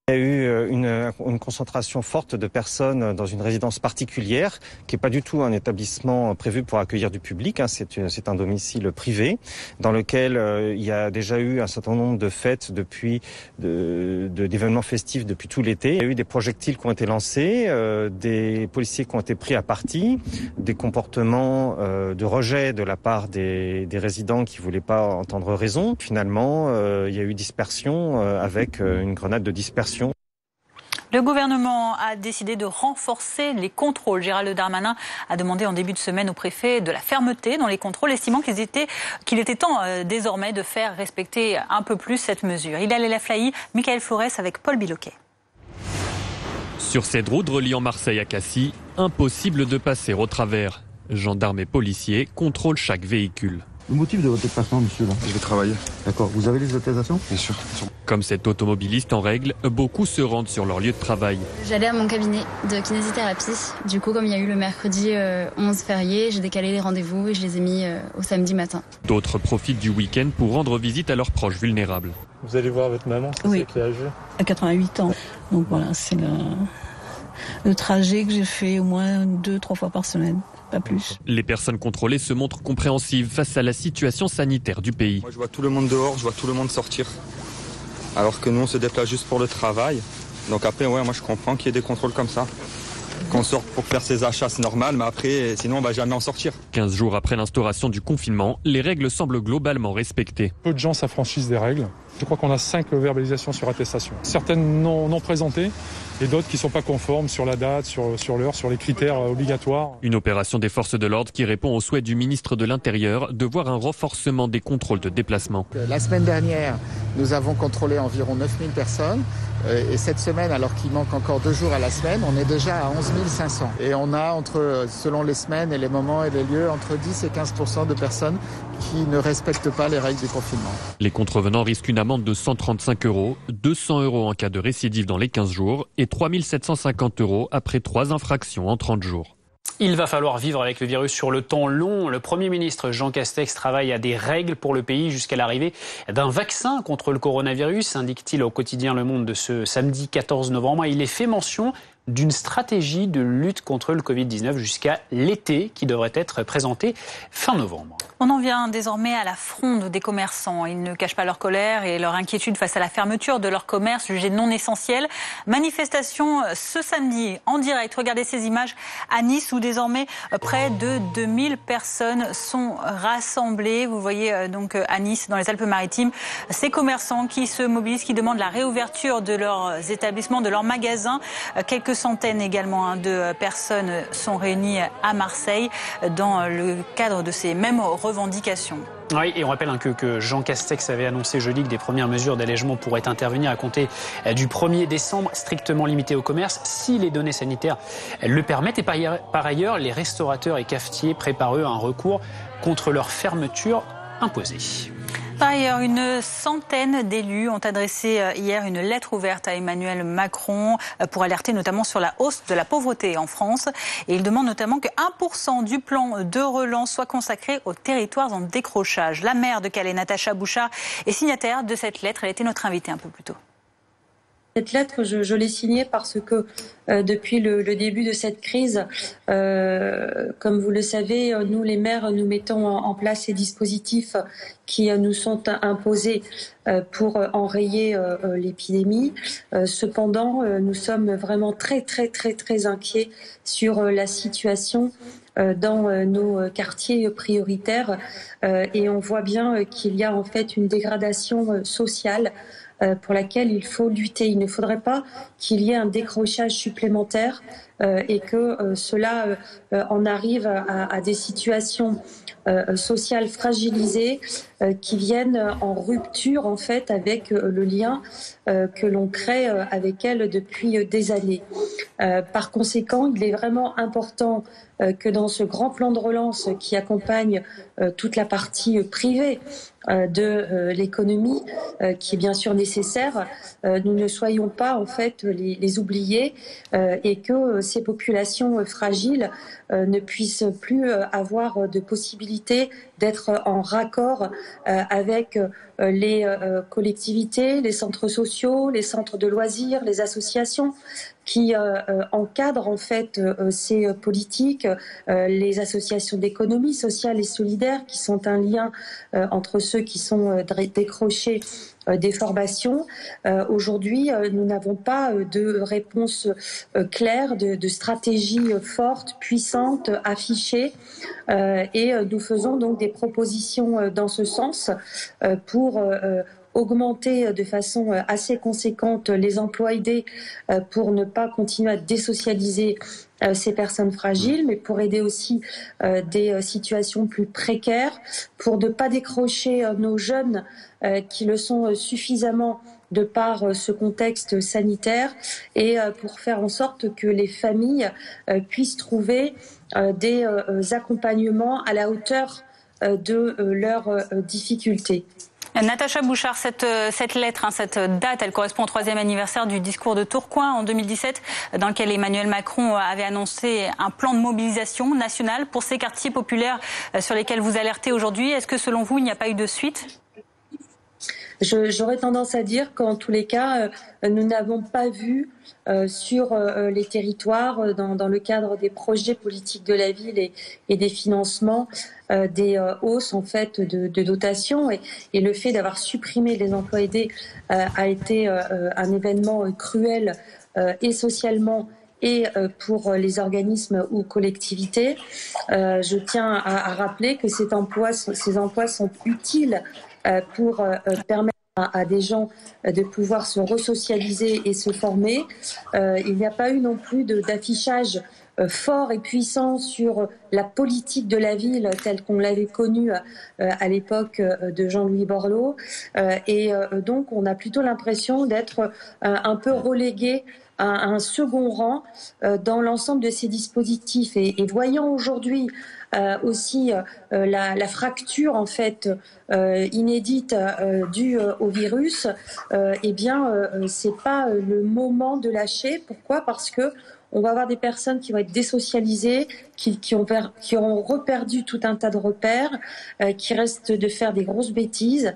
Il y a eu une concentration forte de personnes dans une résidence particulière qui n'est pas du tout un établissement prévu pour accueillir du public. C'est un domicile privé dans lequel il y a déjà eu un certain nombre de fêtes d'événements festifs depuis tout l'été. Il y a eu des projectiles qui ont été lancés, des policiers qui ont été pris à partie, des comportements de rejet de la part des résidents qui voulaient pas entendre raison. Finalement, il y a eu dispersion avec une grenade de dispersion. Le gouvernement a décidé de renforcer les contrôles. Gérald Darmanin a demandé en début de semaine au préfet de la fermeté dans les contrôles, estimant qu'il était temps désormais de faire respecter un peu plus cette mesure. Hilal El Aflahi, Michael Flores avec Paul Biloquet. Sur cette route reliant Marseille à Cassis, impossible de passer au travers. Gendarmes et policiers contrôlent chaque véhicule. Le motif de votre déplacement, monsieur, là ? Je vais travailler. D'accord. Vous avez les autorisations ? Bien sûr. Comme cet automobiliste en règle, beaucoup se rendent sur leur lieu de travail. J'allais à mon cabinet de kinésithérapie. Du coup, comme il y a eu le mercredi 11 férié, j'ai décalé les rendez-vous et je les ai mis au samedi matin. D'autres profitent du week-end pour rendre visite à leurs proches vulnérables. Vous allez voir votre maman, oui. C'est quel âge ? À 88 ans. Donc voilà, c'est le trajet que j'ai fait au moins 2-3 fois par semaine. Pas plus. Les personnes contrôlées se montrent compréhensives face à la situation sanitaire du pays. Moi, je vois tout le monde dehors, je vois tout le monde sortir. Alors que nous, on se déplace juste pour le travail. Donc après, moi, je comprends qu'il y ait des contrôles comme ça. Qu'on sorte pour faire ses achats, c'est normal, mais après, sinon, on va jamais en sortir. 15 jours après l'instauration du confinement, les règles semblent globalement respectées. Peu de gens s'affranchissent des règles. Je crois qu'on a 5 verbalisations sur attestation. Certaines non présentées et d'autres qui ne sont pas conformes sur la date, sur l'heure, sur les critères obligatoires. Une opération des forces de l'ordre qui répond au souhait du ministre de l'Intérieur de voir un renforcement des contrôles de déplacement. La semaine dernière, nous avons contrôlé environ 9000 personnes. Et cette semaine, alors qu'il manque encore 2 jours à la semaine, on est déjà à 11 500. Et on a, selon les semaines et les moments et les lieux, entre 10 et 15% de personnes qui ne respectent pas les règles du confinement. Les contrevenants risquent une amende de 135 €, 200 € en cas de récidive dans les 15 jours et 3 750 € après 3 infractions en 30 jours. Il va falloir vivre avec le virus sur le temps long. Le Premier ministre Jean Castex travaille à des règles pour le pays jusqu'à l'arrivée d'un vaccin contre le coronavirus, indique-t-il au quotidien Le Monde de ce samedi 14 novembre. Il est fait mention d'une stratégie de lutte contre le Covid-19 jusqu'à l'été qui devrait être présentée fin novembre. On en vient désormais à la fronde des commerçants. Ils ne cachent pas leur colère et leur inquiétude face à la fermeture de leur commerce jugé non essentiel. Manifestation ce samedi en direct. Regardez ces images à Nice où désormais près de 2000 personnes sont rassemblées. Vous voyez donc à Nice, dans les Alpes-Maritimes, ces commerçants qui se mobilisent, qui demandent la réouverture de leurs établissements, de leurs magasins. Quelques centaines également de personnes sont réunies à Marseille dans le cadre de ces mêmes revendications. Oui, et on rappelle que Jean Castex avait annoncé jeudi que des premières mesures d'allègement pourraient intervenir à compter du 1er décembre, strictement limitées au commerce, si les données sanitaires le permettent. Et par ailleurs, les restaurateurs et cafetiers préparent eux un recours contre leur fermeture imposée. Par ailleurs, une centaine d'élus ont adressé hier une lettre ouverte à Emmanuel Macron pour alerter notamment sur la hausse de la pauvreté en France. Et ils demandent notamment que 1% du plan de relance soit consacré aux territoires en décrochage. La maire de Calais, Natacha Bouchard, est signataire de cette lettre. Elle était notre invitée un peu plus tôt. Cette lettre, je l'ai signée parce que depuis le début de cette crise, comme vous le savez, nous les maires, nous mettons en place ces dispositifs qui nous sont imposés pour enrayer l'épidémie. Cependant, nous sommes vraiment très inquiets sur la situation dans nos quartiers prioritaires et on voit bien qu'il y a en fait une dégradation sociale pour laquelle il faut lutter. Il ne faudrait pas qu'il y ait un décrochage supplémentaire et que cela en arrive à des situations sociales fragilisées qui viennent en rupture en fait avec le lien que l'on crée avec elles depuis des années. Par conséquent, il est vraiment important que dans ce grand plan de relance qui accompagne toute la partie privée de l'économie, qui est bien sûr nécessaire, nous ne soyons pas en fait les oubliés et que ces populations fragiles ne puissent plus avoir de possibilité d'être en raccord avec les collectivités, les centres sociaux, les centres de loisirs, les associations qui encadrent en fait ces politiques, les associations d'économie sociale et solidaire qui sont un lien entre ceux qui sont décrochés des formations. Aujourd'hui, nous n'avons pas de réponse claire, de stratégie forte, puissante, affichée et nous faisons donc des propositions dans ce sens pour augmenter de façon assez conséquente les emplois aidés pour ne pas continuer à désocialiser ces personnes fragiles, mais pour aider aussi des situations plus précaires, pour ne pas décrocher nos jeunes qui le sont suffisamment de par ce contexte sanitaire et pour faire en sorte que les familles puissent trouver des accompagnements à la hauteur de leurs difficultés. Natacha Bouchard, cette lettre, cette date, elle correspond au 3e anniversaire du discours de Tourcoing en 2017, dans lequel Emmanuel Macron avait annoncé un plan de mobilisation nationale pour ces quartiers populaires sur lesquels vous alertez aujourd'hui. Est-ce que selon vous, il n'y a pas eu de suite ? J'aurais tendance à dire qu'en tous les cas, nous n'avons pas vu sur les territoires, dans le cadre des projets politiques de la ville et des financements, des hausses en fait de dotation et le fait d'avoir supprimé les emplois aidés a été un événement cruel et socialement et pour les organismes ou collectivités. Je tiens à rappeler que ces emplois sont utiles pour permettre à des gens de pouvoir se resocialiser et se former. Il n'y a pas eu non plus d'affichage fort et puissant sur la politique de la ville telle qu'on l'avait connue à l'époque de Jean-Louis Borloo. Et donc on a plutôt l'impression d'être un peu relégué à un second rang dans l'ensemble de ces dispositifs. Et voyant aujourd'hui aussi la fracture en fait inédite due au virus, eh bien c'est pas le moment de lâcher. Pourquoi ? Parce que on va avoir des personnes qui vont être désocialisées, qui auront reperdu tout un tas de repères, qui restent de faire des grosses bêtises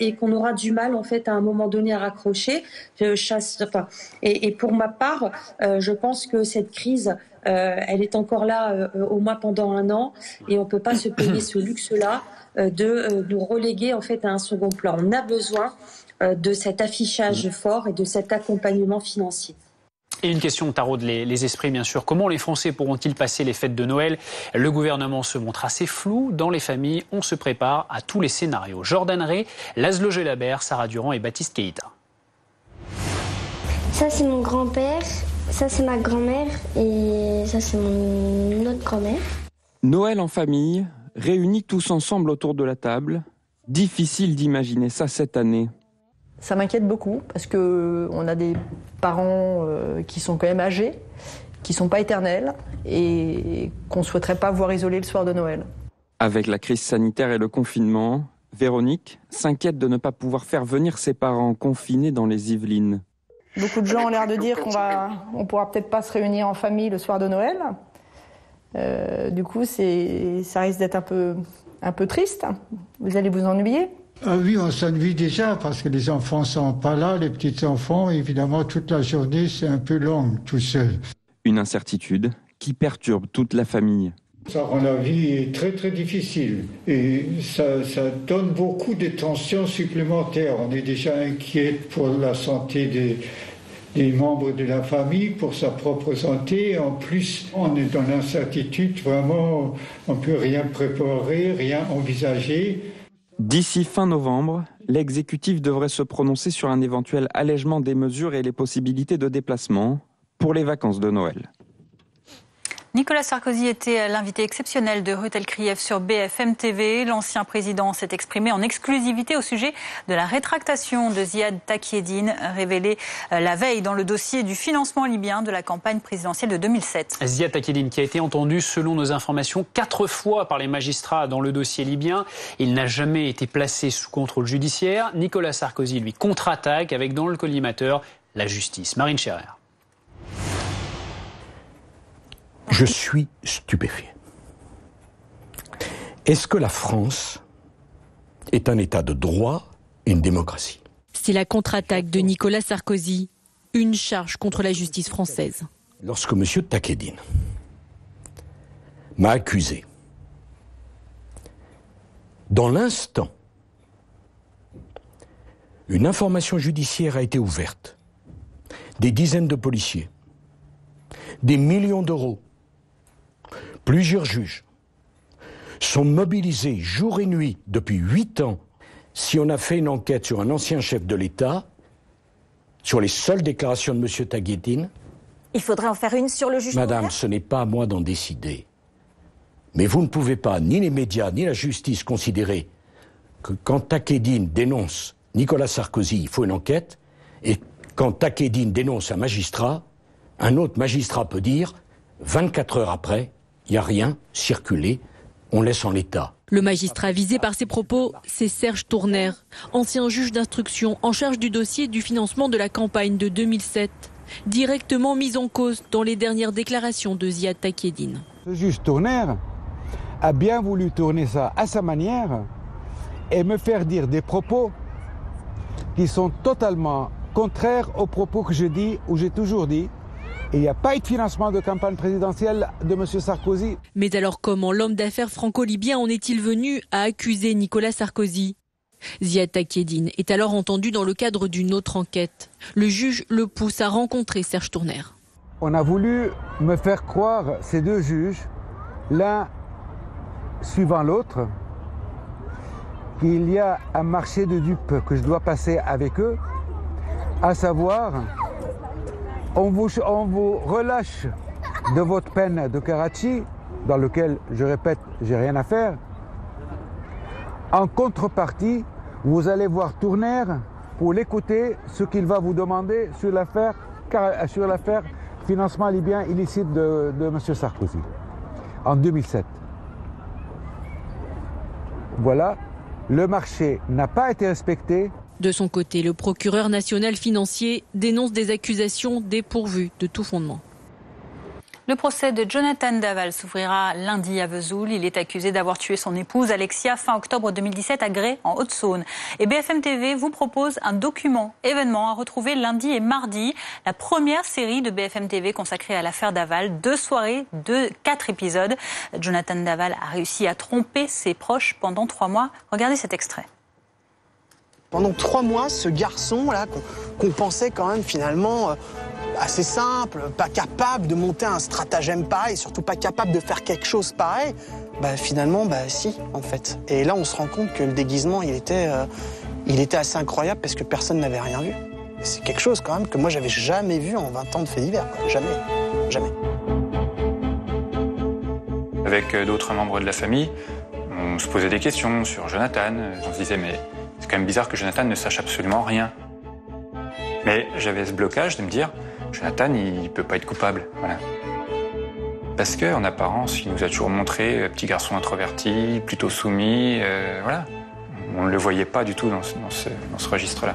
et qu'on aura du mal en fait à un moment donné à raccrocher. Et pour ma part, je pense que cette crise, elle est encore là au moins pendant 1 an et on peut pas se payer ce luxe-là de nous reléguer en fait à un second plan. On a besoin de cet affichage fort et de cet accompagnement financier. Et une question taraude les esprits, bien sûr. Comment les Français pourront-ils passer les fêtes de Noël ? Le gouvernement se montre assez flou. Dans les familles, on se prépare à tous les scénarios. Jordan Rey, Laszlo Gelabert, Sarah Durand et Baptiste Keïta. Ça, c'est mon grand-père. Ça, c'est ma grand-mère. Et ça, c'est mon autre grand-mère. Noël en famille, réunis tous ensemble autour de la table. Difficile d'imaginer ça cette année. Ça m'inquiète beaucoup parce qu'on a des parents qui sont quand même âgés, qui ne sont pas éternels et qu'on ne souhaiterait pas voir isolés le soir de Noël. Avec la crise sanitaire et le confinement, Véronique s'inquiète de ne pas pouvoir faire venir ses parents confinés dans les Yvelines. Beaucoup de gens ont l'air de dire qu'on pourra peut-être pas se réunir en famille le soir de Noël. Du coup, ça risque d'être un peu triste. Vous allez vous ennuyer. Ah oui, on s'ennuie déjà parce que les enfants ne sont pas là, les petits-enfants. Évidemment, toute la journée, c'est un peu long, tout seul. Une incertitude qui perturbe toute la famille. Ça rend la vie très très difficile et ça donne beaucoup de tensions supplémentaires. On est déjà inquiet pour la santé des membres de la famille, pour sa propre santé. En plus, on est dans l'incertitude, vraiment, on ne peut rien préparer, rien envisager. D'ici fin novembre, l'exécutif devrait se prononcer sur un éventuel allègement des mesures et les possibilités de déplacement pour les vacances de Noël. Nicolas Sarkozy était l'invité exceptionnel de Ruth Elkrieff sur BFM TV. L'ancien président s'est exprimé en exclusivité au sujet de la rétractation de Ziad Takieddine, révélée la veille dans le dossier du financement libyen de la campagne présidentielle de 2007. Ziad Takieddine qui a été entendu, selon nos informations, 4 fois par les magistrats dans le dossier libyen. Il n'a jamais été placé sous contrôle judiciaire. Nicolas Sarkozy, lui, contre-attaque avec dans le collimateur la justice. Marine Scherrer. Je suis stupéfait. Est-ce que la France est un État de droit et une démocratie ? C'est la contre-attaque de Nicolas Sarkozy, une charge contre la justice française. Lorsque M. Takieddine m'a accusé, dans l'instant, une information judiciaire a été ouverte. Des dizaines de policiers, des millions d'euros, plusieurs juges sont mobilisés jour et nuit depuis 8 ans. Si on a fait une enquête sur un ancien chef de l'État, sur les seules déclarations de M. Takieddine... Il faudrait en faire une sur le juge. Madame, ce n'est pas à moi d'en décider. Mais vous ne pouvez pas, ni les médias, ni la justice, considérer que quand Takieddine dénonce Nicolas Sarkozy, il faut une enquête, et quand Takieddine dénonce un magistrat, un autre magistrat peut dire, 24 heures après, il n'y a rien, circulé, on laisse en l'état. Le magistrat visé par ces propos, c'est Serge Tourner, ancien juge d'instruction en charge du dossier du financement de la campagne de 2007, directement mis en cause dans les dernières déclarations de Ziad Takieddine. Ce juge Tourner a bien voulu tourner ça à sa manière et me faire dire des propos qui sont totalement contraires aux propos que je dis ou j'ai toujours dit. Et il n'y a pas eu de financement de campagne présidentielle de M. Sarkozy. Mais alors comment l'homme d'affaires franco-libyen en est-il venu à accuser Nicolas Sarkozy ? Ziad Takieddine est alors entendu dans le cadre d'une autre enquête. Le juge le pousse à rencontrer Serge Tourner. On a voulu me faire croire, ces deux juges, l'un suivant l'autre, qu'il y a un marché de dupes que je dois passer avec eux, à savoir... On vous relâche de votre peine de Karachi, dans lequel, je répète, j'ai rien à faire. En contrepartie, vous allez voir Tourner pour l'écouter, ce qu'il va vous demander sur l'affaire financement libyen illicite de M. Sarkozy, en 2007. Voilà, le marché n'a pas été respecté. De son côté, le procureur national financier dénonce des accusations dépourvues de tout fondement. Le procès de Jonathan Daval s'ouvrira lundi à Vesoul. Il est accusé d'avoir tué son épouse Alexia fin octobre 2017 à Grès, en Haute-Saône. Et BFM TV vous propose un document événement à retrouver lundi et mardi. La première série de BFM TV consacrée à l'affaire Daval. 2 soirées, 4 épisodes. Jonathan Daval a réussi à tromper ses proches pendant 3 mois. Regardez cet extrait. Pendant 3 mois, ce garçon-là, qu'on pensait quand même finalement assez simple, pas capable de monter un stratagème pareil, surtout pas capable de faire quelque chose pareil, finalement, si, en fait. Et là, on se rend compte que le déguisement, il était assez incroyable parce que personne n'avait rien vu. Et c'est quelque chose quand même que moi, j'avais jamais vu en 20 ans de faits divers. Jamais. Jamais. Avec d'autres membres de la famille, on se posait des questions sur Jonathan. On se disait, mais c'est quand même bizarre que Jonathan ne sache absolument rien. Mais j'avais ce blocage de me dire, Jonathan, il peut pas être coupable. Voilà. Parce qu'en apparence, il nous a toujours montré petit garçon introverti, plutôt soumis. Voilà. On ne le voyait pas du tout dans ce registre-là.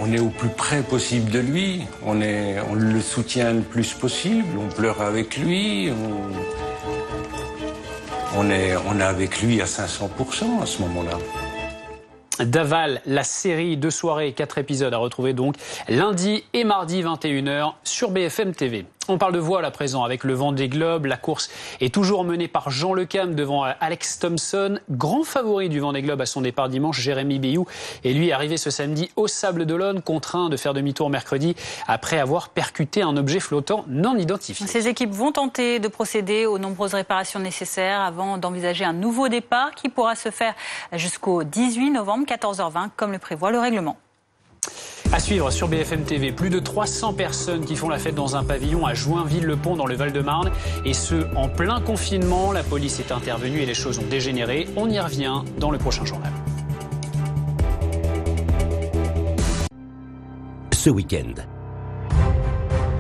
on est au plus près possible de lui, on le soutient le plus possible, on pleure avec lui, on est avec lui à 500% à ce moment-là. Daval, la série de soirée, 4 épisodes à retrouver donc lundi et mardi 21h sur BFM TV. On parle de voile à présent avec le Vendée Globe. La course est toujours menée par Jean Le Cam devant Alex Thompson. Grand favori du Vendée Globe à son départ dimanche, Jérémy Béhou. Et lui, arrivé ce samedi au Sables-d'Olonne, contraint de faire demi-tour mercredi après avoir percuté un objet flottant non identifié. Ces équipes vont tenter de procéder aux nombreuses réparations nécessaires avant d'envisager un nouveau départ qui pourra se faire jusqu'au 18 novembre, 14h20, comme le prévoit le règlement. À suivre sur BFM TV, plus de 300 personnes qui font la fête dans un pavillon à Joinville-le-Pont dans le Val-de-Marne. Et ce, en plein confinement. La police est intervenue et les choses ont dégénéré. On y revient dans le prochain journal. Ce week-end,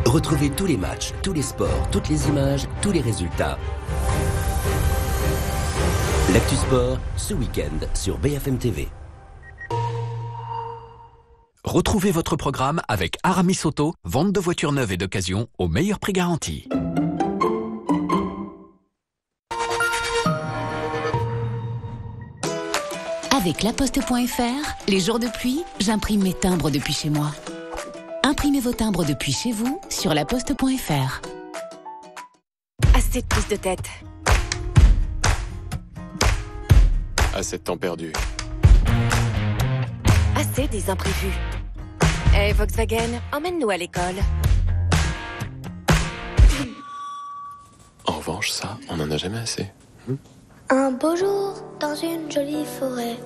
retrouvez tous les matchs, tous les sports, toutes les images, tous les résultats. L'Actu Sport, ce week-end sur BFM TV. Retrouvez votre programme avec Aramis Auto, vente de voitures neuves et d'occasion au meilleur prix garanti. Avec laposte.fr, les jours de pluie, j'imprime mes timbres depuis chez moi. Imprimez vos timbres depuis chez vous sur laposte.fr. Assez de prise de tête. Assez de temps perdu. Assez des imprévus. Hey Volkswagen, emmène-nous à l'école. En revanche, ça, on n'en a jamais assez. Un beau jour dans une jolie forêt.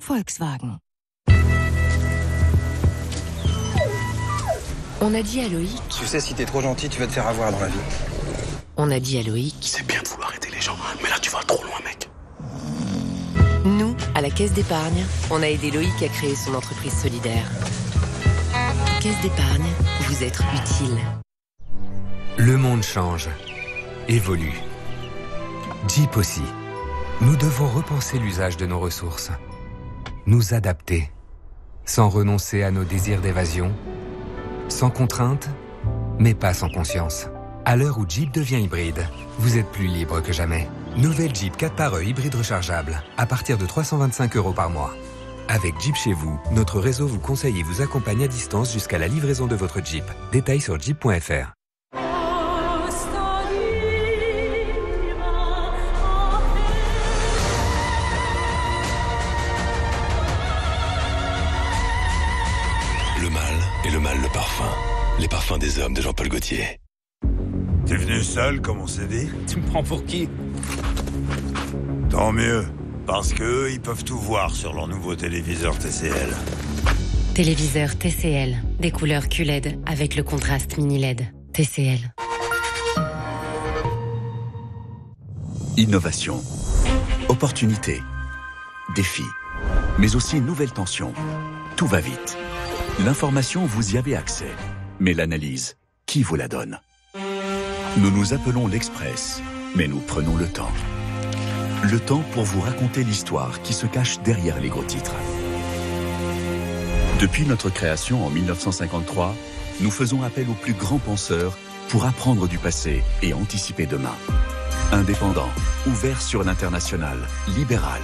Volkswagen. On a dit à Loïc... Tu sais, si t'es trop gentil, tu vas te faire avoir dans la vie. On a dit à Loïc... C'est bien de vouloir aider les gens, mais là tu vas trop loin, mec. Nous, à la Caisse d'épargne, on a aidé Loïc à créer son entreprise solidaire. Caisse d'épargne, vous êtes utile. Le monde change, évolue. Jeep aussi. Nous devons repenser l'usage de nos ressources. Nous adapter. Sans renoncer à nos désirs d'évasion. Sans contrainte, mais pas sans conscience. À l'heure où Jeep devient hybride, vous êtes plus libre que jamais. Nouvelle Jeep 4xe hybride rechargeable, à partir de 325 € par mois. Avec Jeep chez vous, notre réseau vous conseille et vous accompagne à distance jusqu'à la livraison de votre Jeep. Détails sur jeep.fr. Le mal et le mal le parfum. Les parfums des hommes de Jean-Paul Gaultier. T'es venu seul, comme on s'est dit? Tu me prends pour qui? Tant mieux, parce qu'eux, ils peuvent tout voir sur leur nouveau téléviseur TCL. Téléviseur TCL, des couleurs QLED avec le contraste mini LED. TCL. Innovation, opportunité, défi, mais aussi nouvelle tension. Tout va vite. L'information, vous y avez accès. Mais l'analyse, qui vous la donne? Nous nous appelons l'Express, mais nous prenons le temps. Le temps pour vous raconter l'histoire qui se cache derrière les gros titres. Depuis notre création en 1953, nous faisons appel aux plus grands penseurs pour apprendre du passé et anticiper demain. Indépendant, ouvert sur l'international, libéral,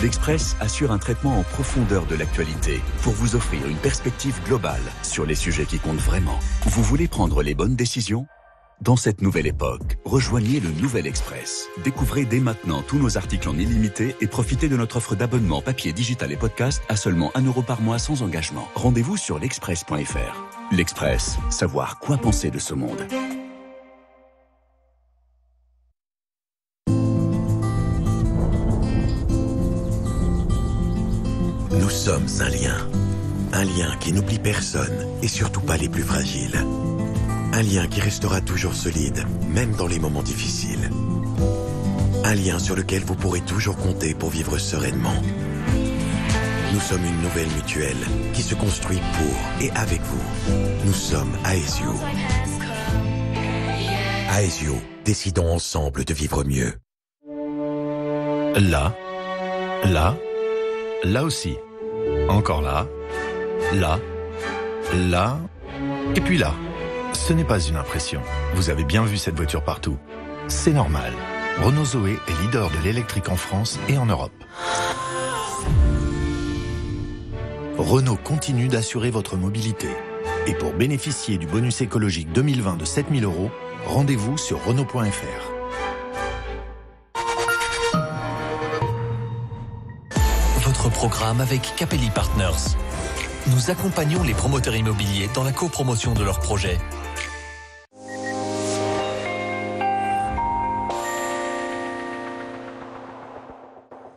l'Express assure un traitement en profondeur de l'actualité pour vous offrir une perspective globale sur les sujets qui comptent vraiment. Vous voulez prendre les bonnes décisions ? Dans cette nouvelle époque, rejoignez le Nouvel Express. Découvrez dès maintenant tous nos articles en illimité et profitez de notre offre d'abonnement papier, digital et podcast à seulement 1 € par mois sans engagement. Rendez-vous sur l'express.fr. L'Express, savoir quoi penser de ce monde. Nous sommes un lien. Un lien qui n'oublie personne et surtout pas les plus fragiles. Un lien qui restera toujours solide, même dans les moments difficiles. Un lien sur lequel vous pourrez toujours compter pour vivre sereinement. Nous sommes une nouvelle mutuelle qui se construit pour et avec vous. Nous sommes ASU. Aesio, décidons ensemble de vivre mieux. Là, là, là aussi. Encore là, là, là, et puis là. Ce n'est pas une impression. Vous avez bien vu cette voiture partout. C'est normal. Renault Zoé est leader de l'électrique en France et en Europe. Renault continue d'assurer votre mobilité. Et pour bénéficier du bonus écologique 2020 de 7 000 €, rendez-vous sur Renault.fr. Votre programme avec Capelli Partners. Nous accompagnons les promoteurs immobiliers dans la copromotion de leurs projets.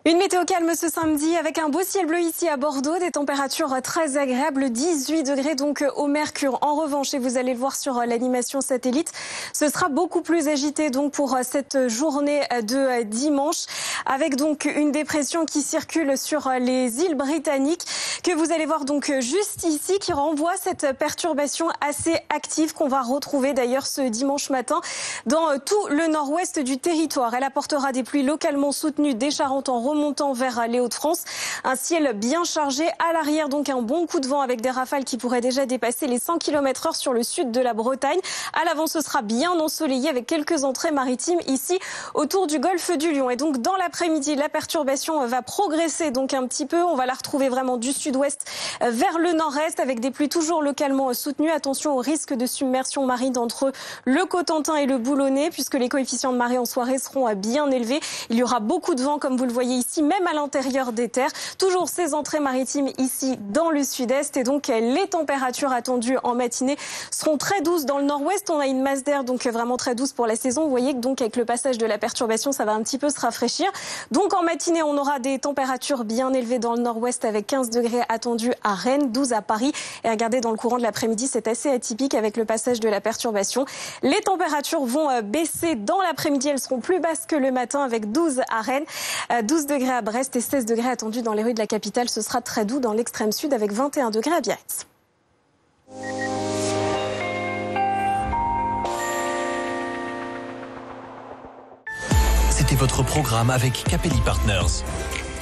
Une météo calme ce samedi avec un beau ciel bleu ici à Bordeaux, des températures très agréables, 18 degrés donc au mercure. En revanche, et vous allez le voir sur l'animation satellite, ce sera beaucoup plus agité donc pour cette journée de dimanche, avec donc une dépression qui circule sur les îles britanniques que vous allez voir donc juste ici, qui renvoie cette perturbation assez active qu'on va retrouver d'ailleurs ce dimanche matin dans tout le nord-ouest du territoire. Elle apportera des pluies localement soutenues des Charentes en remontant vers les Hauts-de-France. Un ciel bien chargé à l'arrière, donc un bon coup de vent avec des rafales qui pourraient déjà dépasser les 100 km/h sur le sud de la Bretagne. À l'avant, ce sera bien ensoleillé avec quelques entrées maritimes ici autour du golfe du Lion. Et donc dans l'après-midi, la perturbation va progresser donc un petit peu. On va la retrouver vraiment du sud-ouest vers le nord-est avec des pluies toujours localement soutenues. Attention au risque de submersion marine entre le Cotentin et le Boulonnais, puisque les coefficients de marée en soirée seront bien élevés. Il y aura beaucoup de vent comme vous le voyez ici, même à l'intérieur des terres. Toujours ces entrées maritimes ici dans le sud-est, et donc les températures attendues en matinée seront très douces dans le nord-ouest. On a une masse d'air donc vraiment très douce pour la saison. Vous voyez que donc avec le passage de la perturbation, ça va un petit peu se rafraîchir. Donc en matinée, on aura des températures bien élevées dans le nord-ouest avec 15 degrés attendus à Rennes, 12 à Paris. Et regardez, dans le courant de l'après-midi, c'est assez atypique avec le passage de la perturbation. Les températures vont baisser dans l'après-midi. Elles seront plus basses que le matin avec 12 à Rennes, 12 degrés à Brest et 16 degrés attendus dans les rues de la capitale. Ce sera très doux dans l'extrême sud avec 21 degrés à Biarritz. C'était votre programme avec Capelli Partners.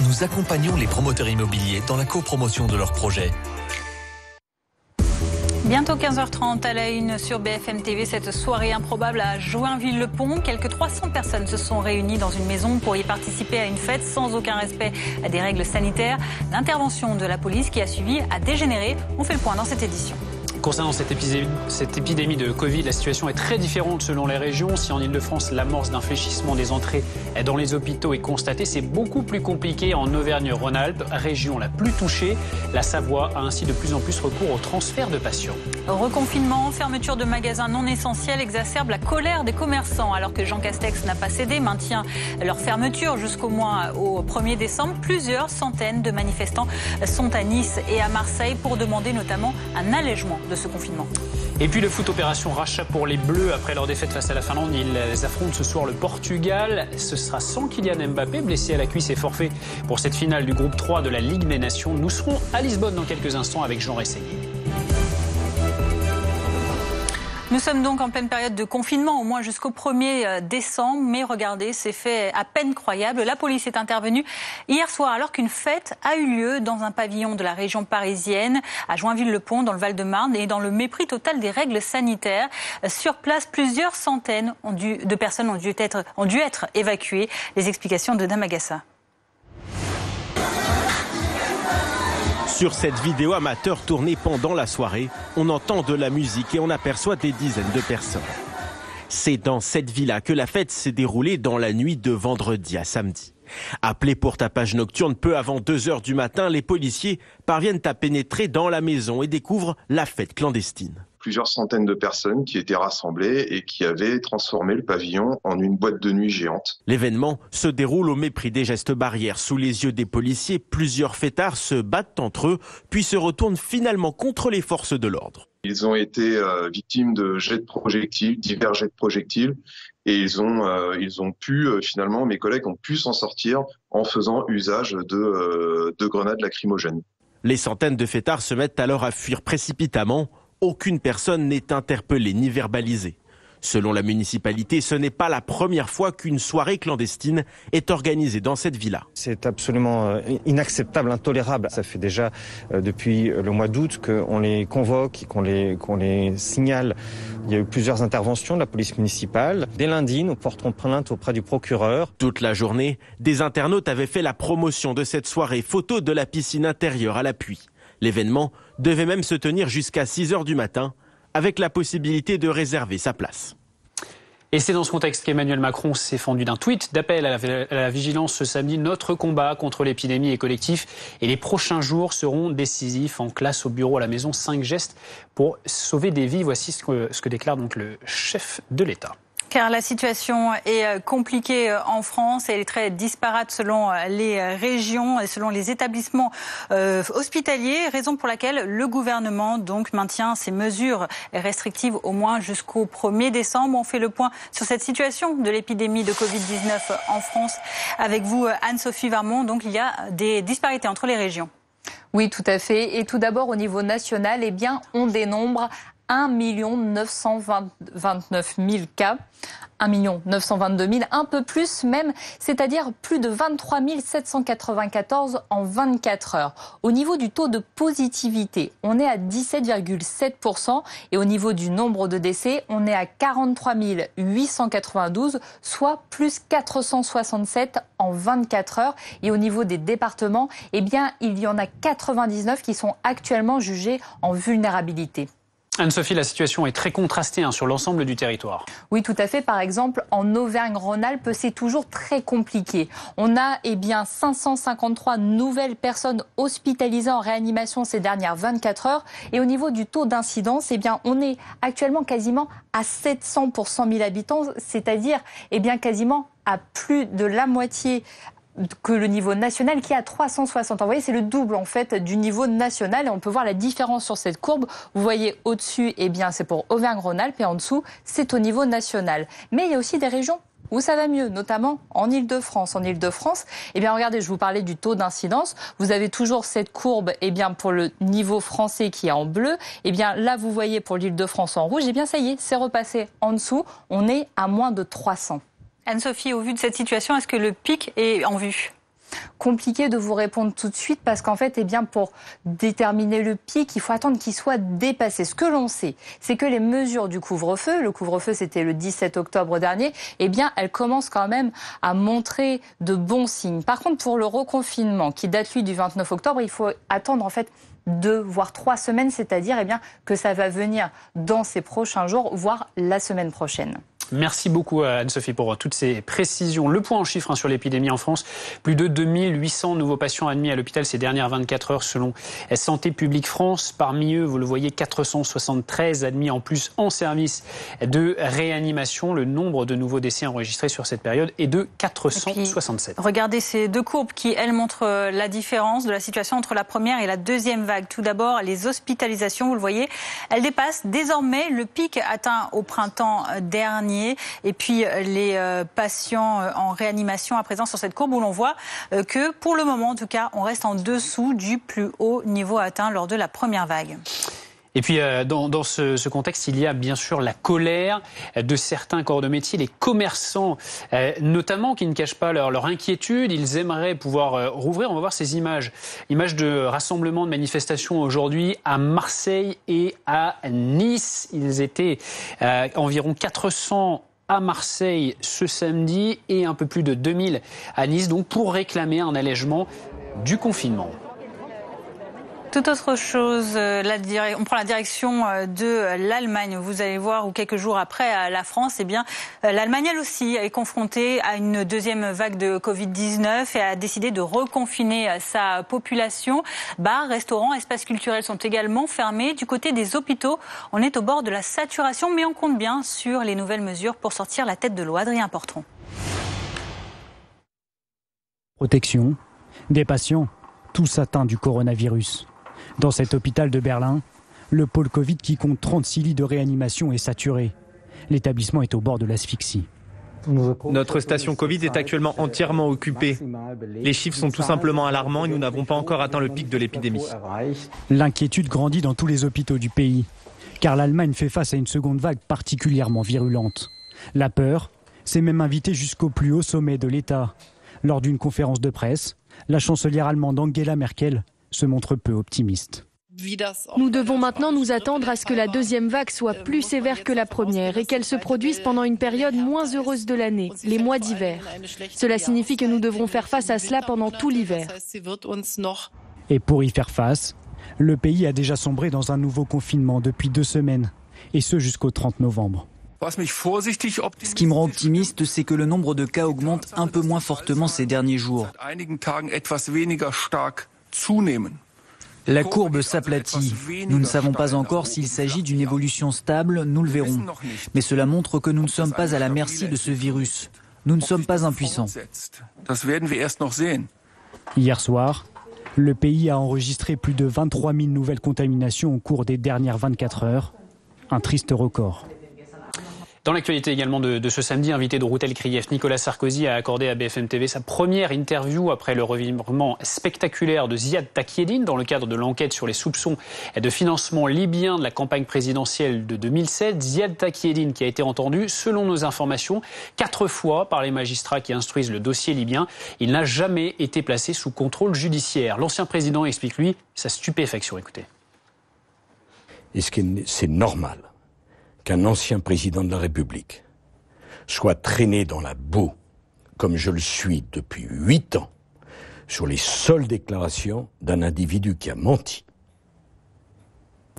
Nous accompagnons les promoteurs immobiliers dans la copromotion de leurs projets. Bientôt 15h30 à la une sur BFM TV, cette soirée improbable à Joinville-le-Pont. Quelques 300 personnes se sont réunies dans une maison pour y participer à une fête sans aucun respect des règles sanitaires. L'intervention de la police qui a suivi a dégénéré. On fait le point dans cette édition. Concernant cette épidémie de Covid, la situation est très différente selon les régions. Si en Ile-de-France, l'amorce d'un fléchissement des entrées dans les hôpitaux est constatée, c'est beaucoup plus compliqué en Auvergne-Rhône-Alpes, région la plus touchée. La Savoie a ainsi de plus en plus recours au transfert de patients. Reconfinement, fermeture de magasins non essentiels exacerbe la colère des commerçants. Alors que Jean Castex n'a pas cédé, maintient leur fermeture jusqu'au moins au 1er décembre. Plusieurs centaines de manifestants sont à Nice et à Marseille pour demander notamment un allègement de ce confinement. Et puis le foot, opération rachat pour les Bleus après leur défaite face à la Finlande. Ils affrontent ce soir le Portugal. Ce sera sans Kylian Mbappé, blessé à la cuisse et forfait pour cette finale du groupe 3 de la Ligue des Nations. Nous serons à Lisbonne dans quelques instants avec Jean Rességui. Nous sommes donc en pleine période de confinement, au moins jusqu'au 1er décembre. Mais regardez, c'est fait à peine croyable. La police est intervenue hier soir alors qu'une fête a eu lieu dans un pavillon de la région parisienne, à Joinville-le-Pont, dans le Val-de-Marne, et dans le mépris total des règles sanitaires. Sur place, plusieurs centaines de personnes ont dû être évacuées. Les explications de Damagassa. Sur cette vidéo amateur tournée pendant la soirée, on entend de la musique et on aperçoit des dizaines de personnes. C'est dans cette villa que la fête s'est déroulée dans la nuit de vendredi à samedi. Appelés pour tapage nocturne peu avant 2h du matin, les policiers parviennent à pénétrer dans la maison et découvrent la fête clandestine. Plusieurs centaines de personnes qui étaient rassemblées et qui avaient transformé le pavillon en une boîte de nuit géante. L'événement se déroule au mépris des gestes barrières. Sous les yeux des policiers, plusieurs fêtards se battent entre eux, puis se retournent finalement contre les forces de l'ordre. Ils ont été victimes de jets de projectiles, divers jets de projectiles, et ils ont pu, finalement, mes collègues ont pu s'en sortir en faisant usage de grenades lacrymogènes. Les centaines de fêtards se mettent alors à fuir précipitamment. Aucune personne n'est interpellée ni verbalisée. Selon la municipalité, ce n'est pas la première fois qu'une soirée clandestine est organisée dans cette villa. C'est absolument inacceptable, intolérable. Ça fait déjà depuis le mois d'août qu'on les convoque, qu'on les signale. Il y a eu plusieurs interventions de la police municipale. Dès lundi, nous porterons plainte auprès du procureur. Toute la journée, des internautes avaient fait la promotion de cette soirée, photo de la piscine intérieure à l'appui. L'événement devait même se tenir jusqu'à 6h du matin, avec la possibilité de réserver sa place. Et c'est dans ce contexte qu'Emmanuel Macron s'est fendu d'un tweet d'appel à la vigilance ce samedi. Notre combat contre l'épidémie est collectif et les prochains jours seront décisifs. En classe, au bureau, à la maison, 5 gestes pour sauver des vies. Voici ce que déclare donc le chef de l'État. Car la situation est compliquée en France et elle est très disparate selon les régions et selon les établissements hospitaliers, raison pour laquelle le gouvernement donc maintient ces mesures restrictives au moins jusqu'au 1er décembre. On fait le point sur cette situation de l'épidémie de Covid-19 en France avec vous, Anne-Sophie Varmont. Donc il y a des disparités entre les régions. Oui, tout à fait. Et tout d'abord, au niveau national, eh bien, on dénombre 1 929 000 cas, 1 922 000, un peu plus même, c'est-à-dire plus de 23 794 en 24 heures. Au niveau du taux de positivité, on est à 17,7% et au niveau du nombre de décès, on est à 43 892, soit plus 467 en 24 heures. Et au niveau des départements, eh bien, il y en a 99 qui sont actuellement jugés en vulnérabilité. Anne-Sophie, la situation est très contrastée sur l'ensemble du territoire. Oui, tout à fait. Par exemple, en Auvergne-Rhône-Alpes, c'est toujours très compliqué. On a 553 nouvelles personnes hospitalisées en réanimation ces dernières 24 heures. Et au niveau du taux d'incidence, on est actuellement quasiment à 700 pour 100 000 habitants, c'est-à-dire quasiment à plus de la moitié que le niveau national qui est à 360. Vous voyez, c'est le double en fait du niveau national et on peut voir la différence sur cette courbe. Vous voyez au-dessus, c'est pour Auvergne-Rhône-Alpes et en dessous, c'est au niveau national. Mais il y a aussi des régions où ça va mieux, notamment en Île-de-France. En Île-de-France, regardez, je vous parlais du taux d'incidence. Vous avez toujours cette courbe, pour le niveau français qui est en bleu. Là, vous voyez pour l'Île-de-France en rouge, ça y est, c'est repassé en dessous. On est à moins de 300. Anne-Sophie, au vu de cette situation, est-ce que le pic est en vue ? Compliqué de vous répondre tout de suite parce qu'en fait, pour déterminer le pic, il faut attendre qu'il soit dépassé. Ce que l'on sait, c'est que les mesures du couvre-feu, le couvre-feu c'était le 17 octobre dernier, elles commencent quand même à montrer de bons signes. Par contre, pour le reconfinement qui date lui du 29 octobre, il faut attendre en fait 2 voire 3 semaines, c'est-à-dire que ça va venir dans ces prochains jours, voire la semaine prochaine. Merci beaucoup Anne-Sophie pour toutes ces précisions. Le point en chiffres sur l'épidémie en France. Plus de 2800 nouveaux patients admis à l'hôpital ces dernières 24 heures selon Santé publique France. Parmi eux, vous le voyez, 473 admis en plus en service de réanimation. Le nombre de nouveaux décès enregistrés sur cette période est de 467. Regardez ces deux courbes qui, elles, montrent la différence de la situation entre la première et la deuxième vague. Tout d'abord, les hospitalisations, vous le voyez, elles dépassent désormais le pic atteint au printemps dernier. Et puis les patients en réanimation à présent sur cette courbe où l'on voit que pour le moment en tout cas on reste en dessous du plus haut niveau atteint lors de la première vague. Et puis dans ce contexte, il y a bien sûr la colère de certains corps de métier, les commerçants notamment qui ne cachent pas leur inquiétude. Ils aimeraient pouvoir rouvrir. On va voir ces images de rassemblements, de manifestations aujourd'hui à Marseille et à Nice. Ils étaient environ 400 à Marseille ce samedi et un peu plus de 2000 à Nice, donc pour réclamer un allègement du confinement. Tout autre chose, on prend la direction de l'Allemagne. Vous allez voir où quelques jours après la France, l'Allemagne elle aussi est confrontée à une deuxième vague de Covid-19 et a décidé de reconfiner sa population. Bars, restaurants, espaces culturels sont également fermés. Du côté des hôpitaux, on est au bord de la saturation, mais on compte bien sur les nouvelles mesures pour sortir la tête de l'eau. Adrien Portron. Protection, des patients, tous atteints du coronavirus. Dans cet hôpital de Berlin, le pôle Covid qui compte 36 lits de réanimation est saturé. L'établissement est au bord de l'asphyxie. Notre station Covid est actuellement entièrement occupée. Les chiffres sont tout simplement alarmants et nous n'avons pas encore atteint le pic de l'épidémie. L'inquiétude grandit dans tous les hôpitaux du pays. Car l'Allemagne fait face à une seconde vague particulièrement virulente. La peur s'est même invitée jusqu'au plus haut sommet de l'État. Lors d'une conférence de presse, la chancelière allemande Angela Merkel se montre peu optimiste. Nous devons maintenant nous attendre à ce que la deuxième vague soit plus sévère que la première et qu'elle se produise pendant une période moins heureuse de l'année, les mois d'hiver. Cela signifie que nous devrons faire face à cela pendant tout l'hiver. Et pour y faire face, le pays a déjà sombré dans un nouveau confinement depuis 2 semaines, et ce jusqu'au 30 novembre. Ce qui me rend optimiste, c'est que le nombre de cas augmente un peu moins fortement ces derniers jours. La courbe s'aplatit. Nous ne savons pas encore s'il s'agit d'une évolution stable, nous le verrons. Mais cela montre que nous ne sommes pas à la merci de ce virus. Nous ne sommes pas impuissants. Hier soir, le pays a enregistré plus de 23 000 nouvelles contaminations au cours des dernières 24 heures. Un triste record. Dans l'actualité également de ce samedi, invité de Routel Krief, Nicolas Sarkozy a accordé à BFM TV sa première interview après le revirement spectaculaire de Ziad Takieddine dans le cadre de l'enquête sur les soupçons de financement libyen de la campagne présidentielle de 2007. Ziad Takieddine qui a été entendu, selon nos informations, 4 fois par les magistrats qui instruisent le dossier libyen. Il n'a jamais été placé sous contrôle judiciaire. L'ancien président explique, lui, sa stupéfaction. Écoutez. Est-ce que c'est normal qu'un ancien président de la République soit traîné dans la boue, comme je le suis depuis 8 ans, sur les seules déclarations d'un individu qui a menti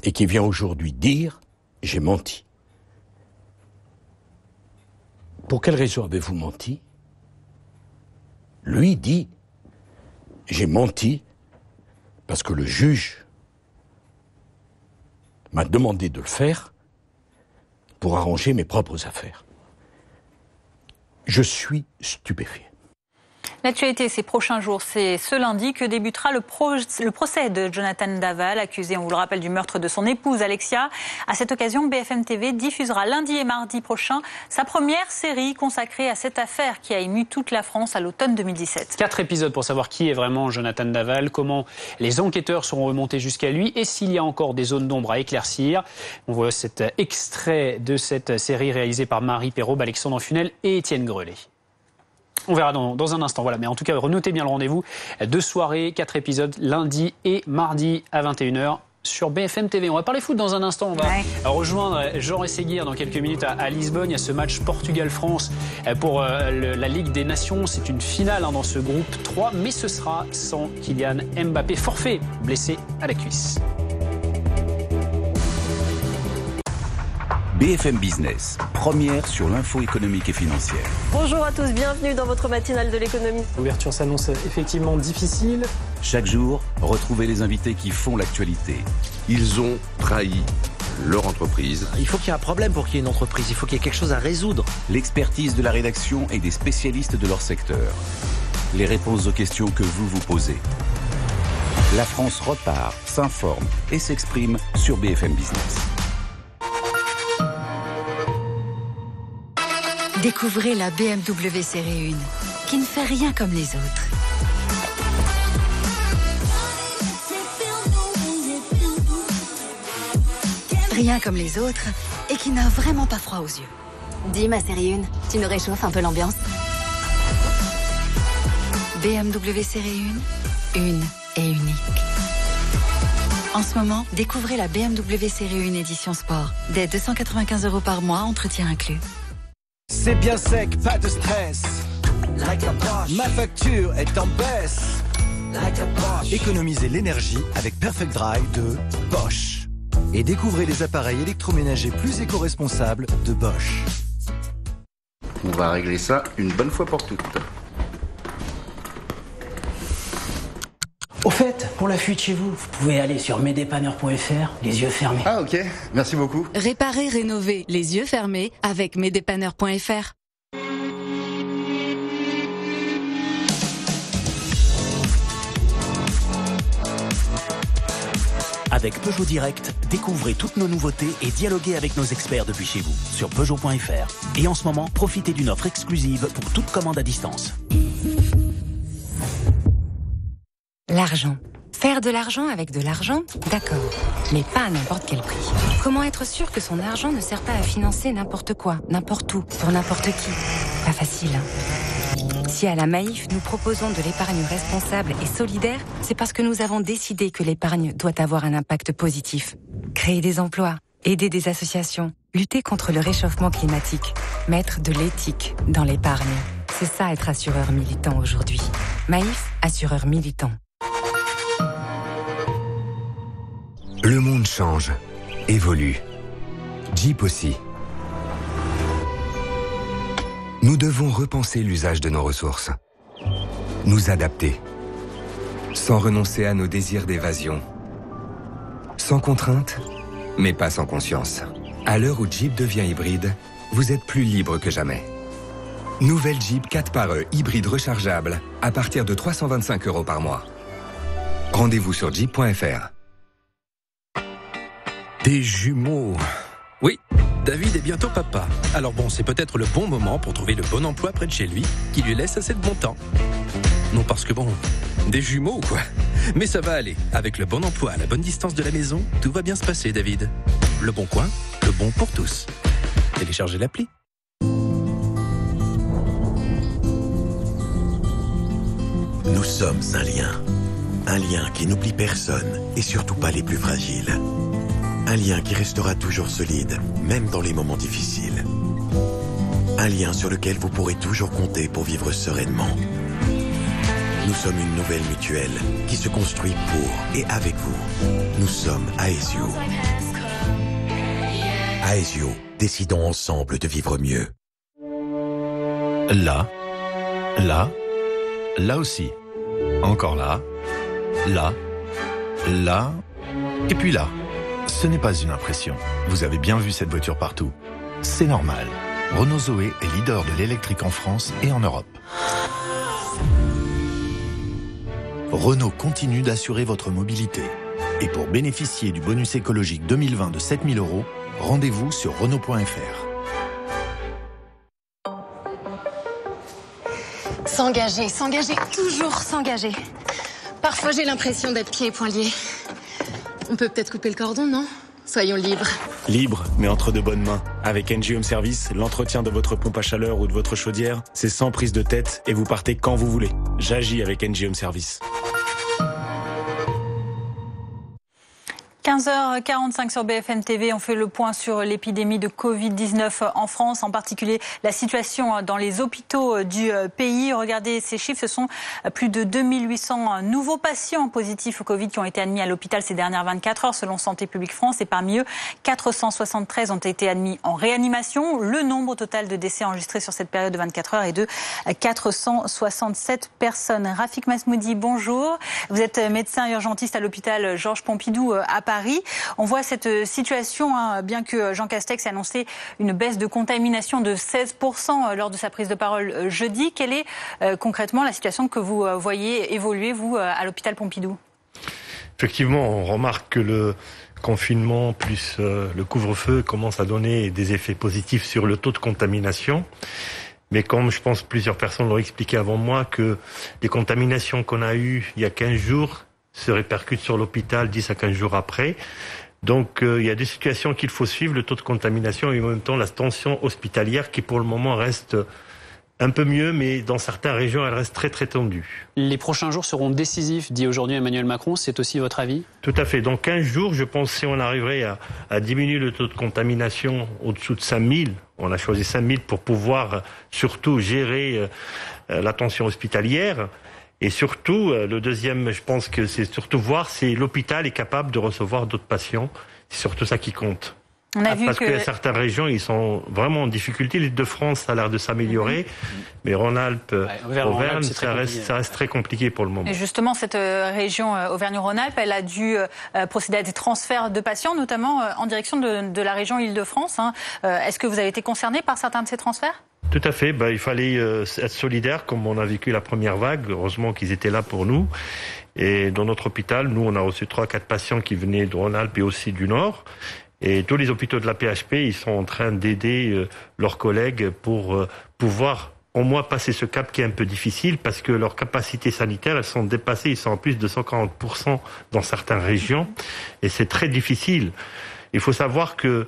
et qui vient aujourd'hui dire « j'ai menti ». Pour quelle raison avez-vous menti? Lui dit « j'ai menti parce que le juge m'a demandé de le faire pour arranger mes propres affaires ». Je suis stupéfié. L'actualité ces prochains jours, c'est ce lundi que débutera le procès de Jonathan Daval, accusé, on vous le rappelle, du meurtre de son épouse Alexia. À cette occasion, BFM TV diffusera lundi et mardi prochain sa première série consacrée à cette affaire qui a ému toute la France à l'automne 2017. 4 épisodes pour savoir qui est vraiment Jonathan Daval, comment les enquêteurs sont remontés jusqu'à lui et s'il y a encore des zones d'ombre à éclaircir. On voit cet extrait de cette série réalisée par Marie Perrault, Alexandre Funel et Étienne Grelet. On verra dans un instant, voilà. Mais en tout cas, renotez bien le rendez-vous. 2 soirées, 4 épisodes, lundi et mardi à 21h sur BFM TV. On va parler foot dans un instant. On va rejoindre Jean Rességuier dans quelques minutes à Lisbonne. Il y a ce match Portugal-France pour la Ligue des Nations. C'est une finale dans ce groupe 3, mais ce sera sans Kylian Mbappé, forfait, blessé à la cuisse. BFM Business, première sur l'info économique et financière. Bonjour à tous, bienvenue dans votre matinale de l'économie. L'ouverture s'annonce effectivement difficile. Chaque jour, retrouvez les invités qui font l'actualité. Ils ont trahi leur entreprise. Il faut qu'il y ait un problème pour qu'il y ait une entreprise, il faut qu'il y ait quelque chose à résoudre. L'expertise de la rédaction et des spécialistes de leur secteur. Les réponses aux questions que vous vous posez. La France repart, s'informe et s'exprime sur BFM Business. Découvrez la BMW Série 1, qui ne fait rien comme les autres. Rien comme les autres, et qui n'a vraiment pas froid aux yeux. Dis ma Série 1, tu nous réchauffes un peu l'ambiance. BMW Série 1, une et unique. En ce moment, découvrez la BMW Série 1 édition sport. Dès 295 € par mois, entretien inclus. C'est bien sec, pas de stress. Ma facture est en baisse. Économisez l'énergie avec Perfect Dry de Bosch. Et découvrez les appareils électroménagers plus éco-responsables de Bosch. On va régler ça une bonne fois pour toutes. Au fait, pour la fuite chez vous, vous pouvez aller sur mesdépanneurs.fr, les yeux fermés. Ah ok, merci beaucoup. Réparer, rénover, les yeux fermés avec mesdépanneurs.fr. Avec Peugeot Direct, découvrez toutes nos nouveautés et dialoguez avec nos experts depuis chez vous sur Peugeot.fr. Et en ce moment, profitez d'une offre exclusive pour toute commande à distance. L'argent, Faire de l'argent avec de l'argent, d'accord, mais pas à n'importe quel prix. Comment être sûr que son argent ne sert pas à financer n'importe quoi, n'importe où, pour n'importe qui? Pas facile, hein? Si à la Maïf, nous proposons de l'épargne responsable et solidaire, c'est parce que nous avons décidé que l'épargne doit avoir un impact positif. Créer des emplois, aider des associations, lutter contre le réchauffement climatique, mettre de l'éthique dans l'épargne. C'est ça être assureur militant aujourd'hui. Maïf, assureur militant. Le monde change, évolue. Jeep aussi. Nous devons repenser l'usage de nos ressources. Nous adapter. Sans renoncer à nos désirs d'évasion. Sans contrainte, mais pas sans conscience. À l'heure où Jeep devient hybride, vous êtes plus libre que jamais. Nouvelle Jeep 4xe hybride rechargeable à partir de 325 € par mois. Rendez-vous sur jeep.fr. Des jumeaux. Oui, David est bientôt papa. Alors bon, c'est peut-être le bon moment pour trouver le bon emploi près de chez lui, qui lui laisse assez de bon temps. Non parce que bon, des jumeaux quoi. Mais ça va aller. Avec le bon emploi à la bonne distance de la maison, tout va bien se passer, David. Le bon coin, le bon pour tous. Téléchargez l'appli. Nous sommes un lien. Un lien qui n'oublie personne et surtout pas les plus fragiles. Un lien qui restera toujours solide, même dans les moments difficiles. Un lien sur lequel vous pourrez toujours compter pour vivre sereinement. Nous sommes une nouvelle mutuelle qui se construit pour et avec vous. Nous sommes Aesio. Aesio, décidons ensemble de vivre mieux. Là, là, là aussi. Encore là, là, là, et puis là. Ce n'est pas une impression. Vous avez bien vu cette voiture partout. C'est normal. Renault Zoé est leader de l'électrique en France et en Europe. Renault continue d'assurer votre mobilité. Et pour bénéficier du bonus écologique 2020 de 7 000 €, rendez-vous sur Renault.fr. S'engager, toujours s'engager. Parfois j'ai l'impression d'être pieds et poings liés. On peut peut-être couper le cordon, non? Soyons libres. Libre, mais entre de bonnes mains. Avec NG Home Service, l'entretien de votre pompe à chaleur ou de votre chaudière, c'est sans prise de tête et vous partez quand vous voulez. J'agis avec NG Home Service. 15h45 sur BFM TV, on fait le point sur l'épidémie de Covid-19 en France, en particulier la situation dans les hôpitaux du pays. Regardez ces chiffres, ce sont plus de 2800 nouveaux patients positifs au Covid qui ont été admis à l'hôpital ces dernières 24 heures selon Santé publique France et parmi eux, 473 ont été admis en réanimation. Le nombre total de décès enregistrés sur cette période de 24 heures est de 467 personnes. Rafik Masmoudi, bonjour. Vous êtes médecin urgentiste à l'hôpital Georges Pompidou à Paris. On voit cette situation, bien que Jean Castex ait annoncé une baisse de contamination de 16% lors de sa prise de parole jeudi. Quelle est concrètement la situation que vous voyez évoluer, vous, à l'hôpital Pompidou ? Effectivement, on remarque que le confinement plus le couvre-feu commence à donner des effets positifs sur le taux de contamination. Mais comme je pense plusieurs personnes l'ont expliqué avant moi, que les contaminations qu'on a eues il y a 15 jours se répercute sur l'hôpital 10 à 15 jours après. Donc il y a des situations qu'il faut suivre, le taux de contamination et en même temps la tension hospitalière qui pour le moment reste un peu mieux, mais dans certaines régions elle reste très très tendue. Les prochains jours seront décisifs, dit aujourd'hui Emmanuel Macron, c'est aussi votre avis ? Tout à fait, dans 15 jours je pense si on arriverait à diminuer le taux de contamination au-dessous de 5000, on a choisi 5000 pour pouvoir surtout gérer la tension hospitalière. Et surtout, le deuxième, je pense que c'est surtout voir si l'hôpital est capable de recevoir d'autres patients. C'est surtout ça qui compte. On a vu parce que certaines régions, ils sont vraiment en difficulté. L'Île-de-France, ça a l'air de s'améliorer. Mais Rhône-Alpes, Auvergne, ça reste très compliqué pour le moment. Et justement, cette région Auvergne-Rhône-Alpes, elle a dû procéder à des transferts de patients, notamment en direction de la région Île-de-France. Est-ce que vous avez été concerné par certains de ces transferts ? Tout à fait. Il fallait être solidaire comme on a vécu la première vague. Heureusement qu'ils étaient là pour nous. Et dans notre hôpital, nous, on a reçu 3-4 patients qui venaient de Rhône-Alpes et aussi du Nord. Et tous les hôpitaux de la PHP, ils sont en train d'aider leurs collègues pour pouvoir au moins passer ce cap qui est un peu difficile parce que leurs capacités sanitaires, elles sont dépassées, ils sont en plus de 140% dans certaines régions et c'est très difficile. Il faut savoir que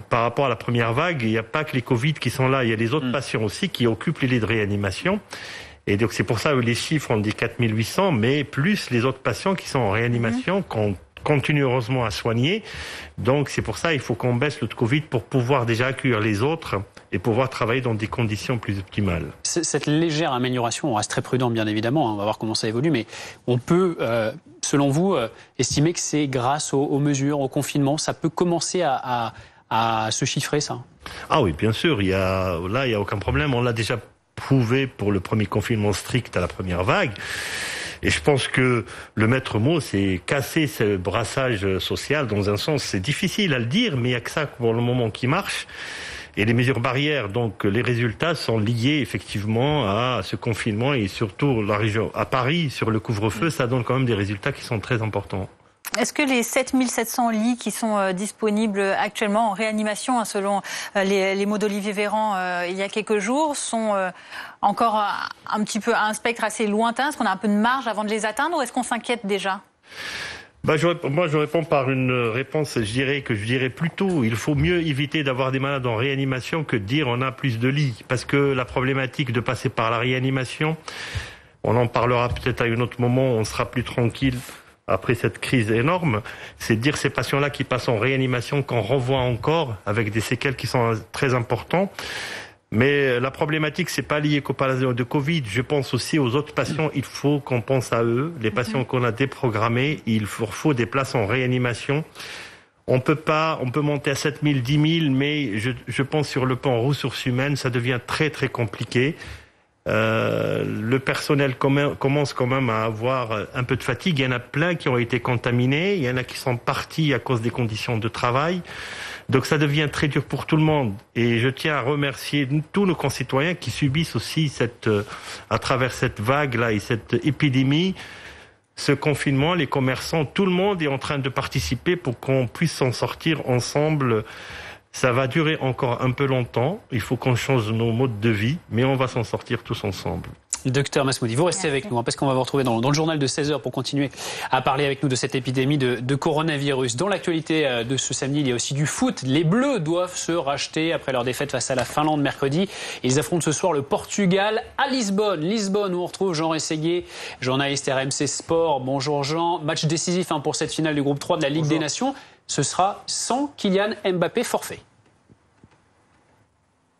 par rapport à la première vague, il n'y a pas que les Covid qui sont là, il y a les autres patients aussi qui occupent les lits de réanimation. Et donc c'est pour ça que les chiffres, on dit 4800, mais plus les autres patients qui sont en réanimation, qu'on continue heureusement à soigner. Donc c'est pour ça qu'il faut qu'on baisse le Covid pour pouvoir déjà accueillir les autres et pouvoir travailler dans des conditions plus optimales. Cette légère amélioration, on reste très prudent bien évidemment, on va voir comment ça évolue, mais on peut, selon vous, estimer que c'est grâce aux mesures, au confinement, ça peut commencer à se chiffrer ça? Ah oui, bien sûr, il y a aucun problème, on l'a déjà prouvé pour le premier confinement strict à la première vague. Et je pense que le maître mot, c'est casser ce brassage social dans un sens. C'est difficile à le dire, mais il n'y a que ça pour le moment qui marche. Et les mesures barrières, donc les résultats sont liés effectivement à ce confinement et surtout la région à Paris sur le couvre-feu, ça donne quand même des résultats qui sont très importants. Est-ce que les 7700 lits qui sont disponibles actuellement en réanimation, selon les mots d'Olivier Véran il y a quelques jours, sont encore un petit peu à un spectre assez lointain? Est-ce qu'on a un peu de marge avant de les atteindre ou est-ce qu'on s'inquiète déjà? Moi, je réponds par une réponse, je dirais plutôt, il faut mieux éviter d'avoir des malades en réanimation que de dire on a plus de lits. Parce que la problématique de passer par la réanimation, on en parlera peut-être à un autre moment, on sera plus tranquille après cette crise énorme, c'est de dire ces patients-là qui passent en réanimation qu'on renvoie encore avec des séquelles qui sont très importantes. Mais la problématique, c'est pas lié qu'au palais de Covid. Je pense aussi aux autres patients. Il faut qu'on pense à eux. Les patients qu'on a déprogrammés, il faut des places en réanimation. On peut monter à 7000, 10 000, mais je pense sur le plan ressources humaines, ça devient très très compliqué. Le personnel commence quand même à avoir un peu de fatigue. Il y en a plein qui ont été contaminés. Il y en a qui sont partis à cause des conditions de travail. Donc ça devient très dur pour tout le monde. Et je tiens à remercier tous nos concitoyens qui subissent aussi à travers cette vague-là et cette épidémie, ce confinement, les commerçants, tout le monde est en train de participer pour qu'on puisse s'en sortir ensemble. Ça va durer encore un peu longtemps. Il faut qu'on change nos modes de vie, mais on va s'en sortir tous ensemble. Docteur Masmoudi, vous restez avec nous parce qu'on va vous retrouver dans le journal de 16h pour continuer à parler avec nous de cette épidémie de coronavirus. Dans l'actualité de ce samedi, il y a aussi du foot. Les Bleus doivent se racheter après leur défaite face à la Finlande mercredi. Ils affrontent ce soir le Portugal à Lisbonne. Lisbonne où on retrouve Jean Rességuier, journaliste RMC Sport. Bonjour Jean. Match décisif pour cette finale du groupe 3 de la Ligue des Nations. Ce sera sans Kylian Mbappé forfait.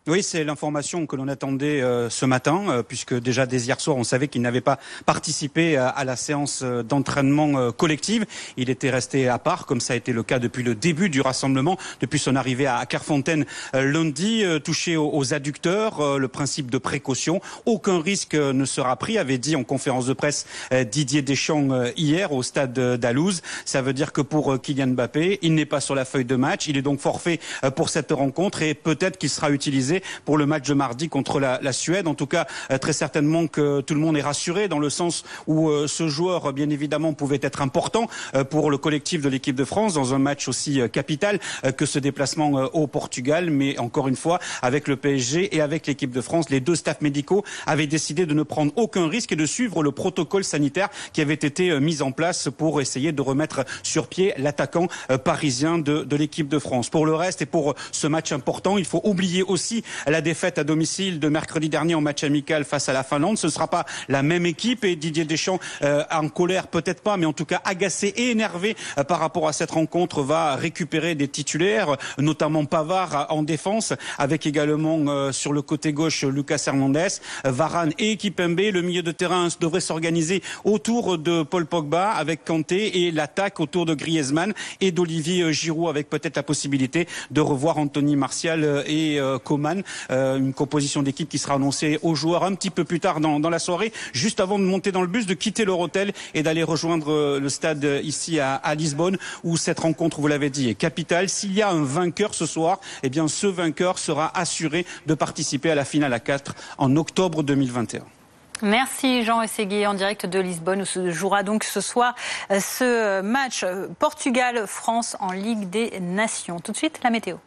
Oui, c'est l'information que l'on attendait ce matin, puisque déjà dès hier soir, on savait qu'il n'avait pas participé à la séance d'entraînement collective. Il était resté à part, comme ça a été le cas depuis le début du rassemblement, depuis son arrivée à Clairefontaine lundi, touché aux adducteurs, le principe de précaution. Aucun risque ne sera pris, avait dit en conférence de presse Didier Deschamps hier au stade d'Alouse. Ça veut dire que pour Kylian Mbappé, il n'est pas sur la feuille de match. Il est donc forfait pour cette rencontre et peut-être qu'il sera utilisé pour le match de mardi contre la Suède. En tout cas, très certainement que tout le monde est rassuré dans le sens où ce joueur, bien évidemment, pouvait être important pour le collectif de l'équipe de France dans un match aussi capital que ce déplacement au Portugal. Mais encore une fois, avec le PSG et avec l'équipe de France, les deux staffs médicaux avaient décidé de ne prendre aucun risque et de suivre le protocole sanitaire qui avait été mis en place pour essayer de remettre sur pied l'attaquant parisien de l'équipe de France. Pour le reste et pour ce match important, il faut oublier aussi la défaite à domicile de mercredi dernier en match amical face à la Finlande. Ce ne sera pas la même équipe et Didier Deschamps, en colère peut-être pas, mais en tout cas agacé et énervé par rapport à cette rencontre, va récupérer des titulaires, notamment Pavard en défense, avec également sur le côté gauche Lucas Hernandez, Varane et Kimpembe. Le milieu de terrain devrait s'organiser autour de Paul Pogba avec Kanté et l'attaque autour de Griezmann et d'Olivier Giroud, avec peut-être la possibilité de revoir Anthony Martial et Coman. Une composition d'équipe qui sera annoncée aux joueurs un petit peu plus tard dans la soirée, juste avant de monter dans le bus, de quitter leur hôtel et d'aller rejoindre le stade ici à Lisbonne, où cette rencontre, vous l'avez dit, est capitale. S'il y a un vainqueur ce soir, eh bien ce vainqueur sera assuré de participer à la finale à 4 en octobre 2021. Merci Jean Rességuier en direct de Lisbonne où se jouera donc ce soir ce match Portugal-France en Ligue des Nations. Tout de suite, la météo.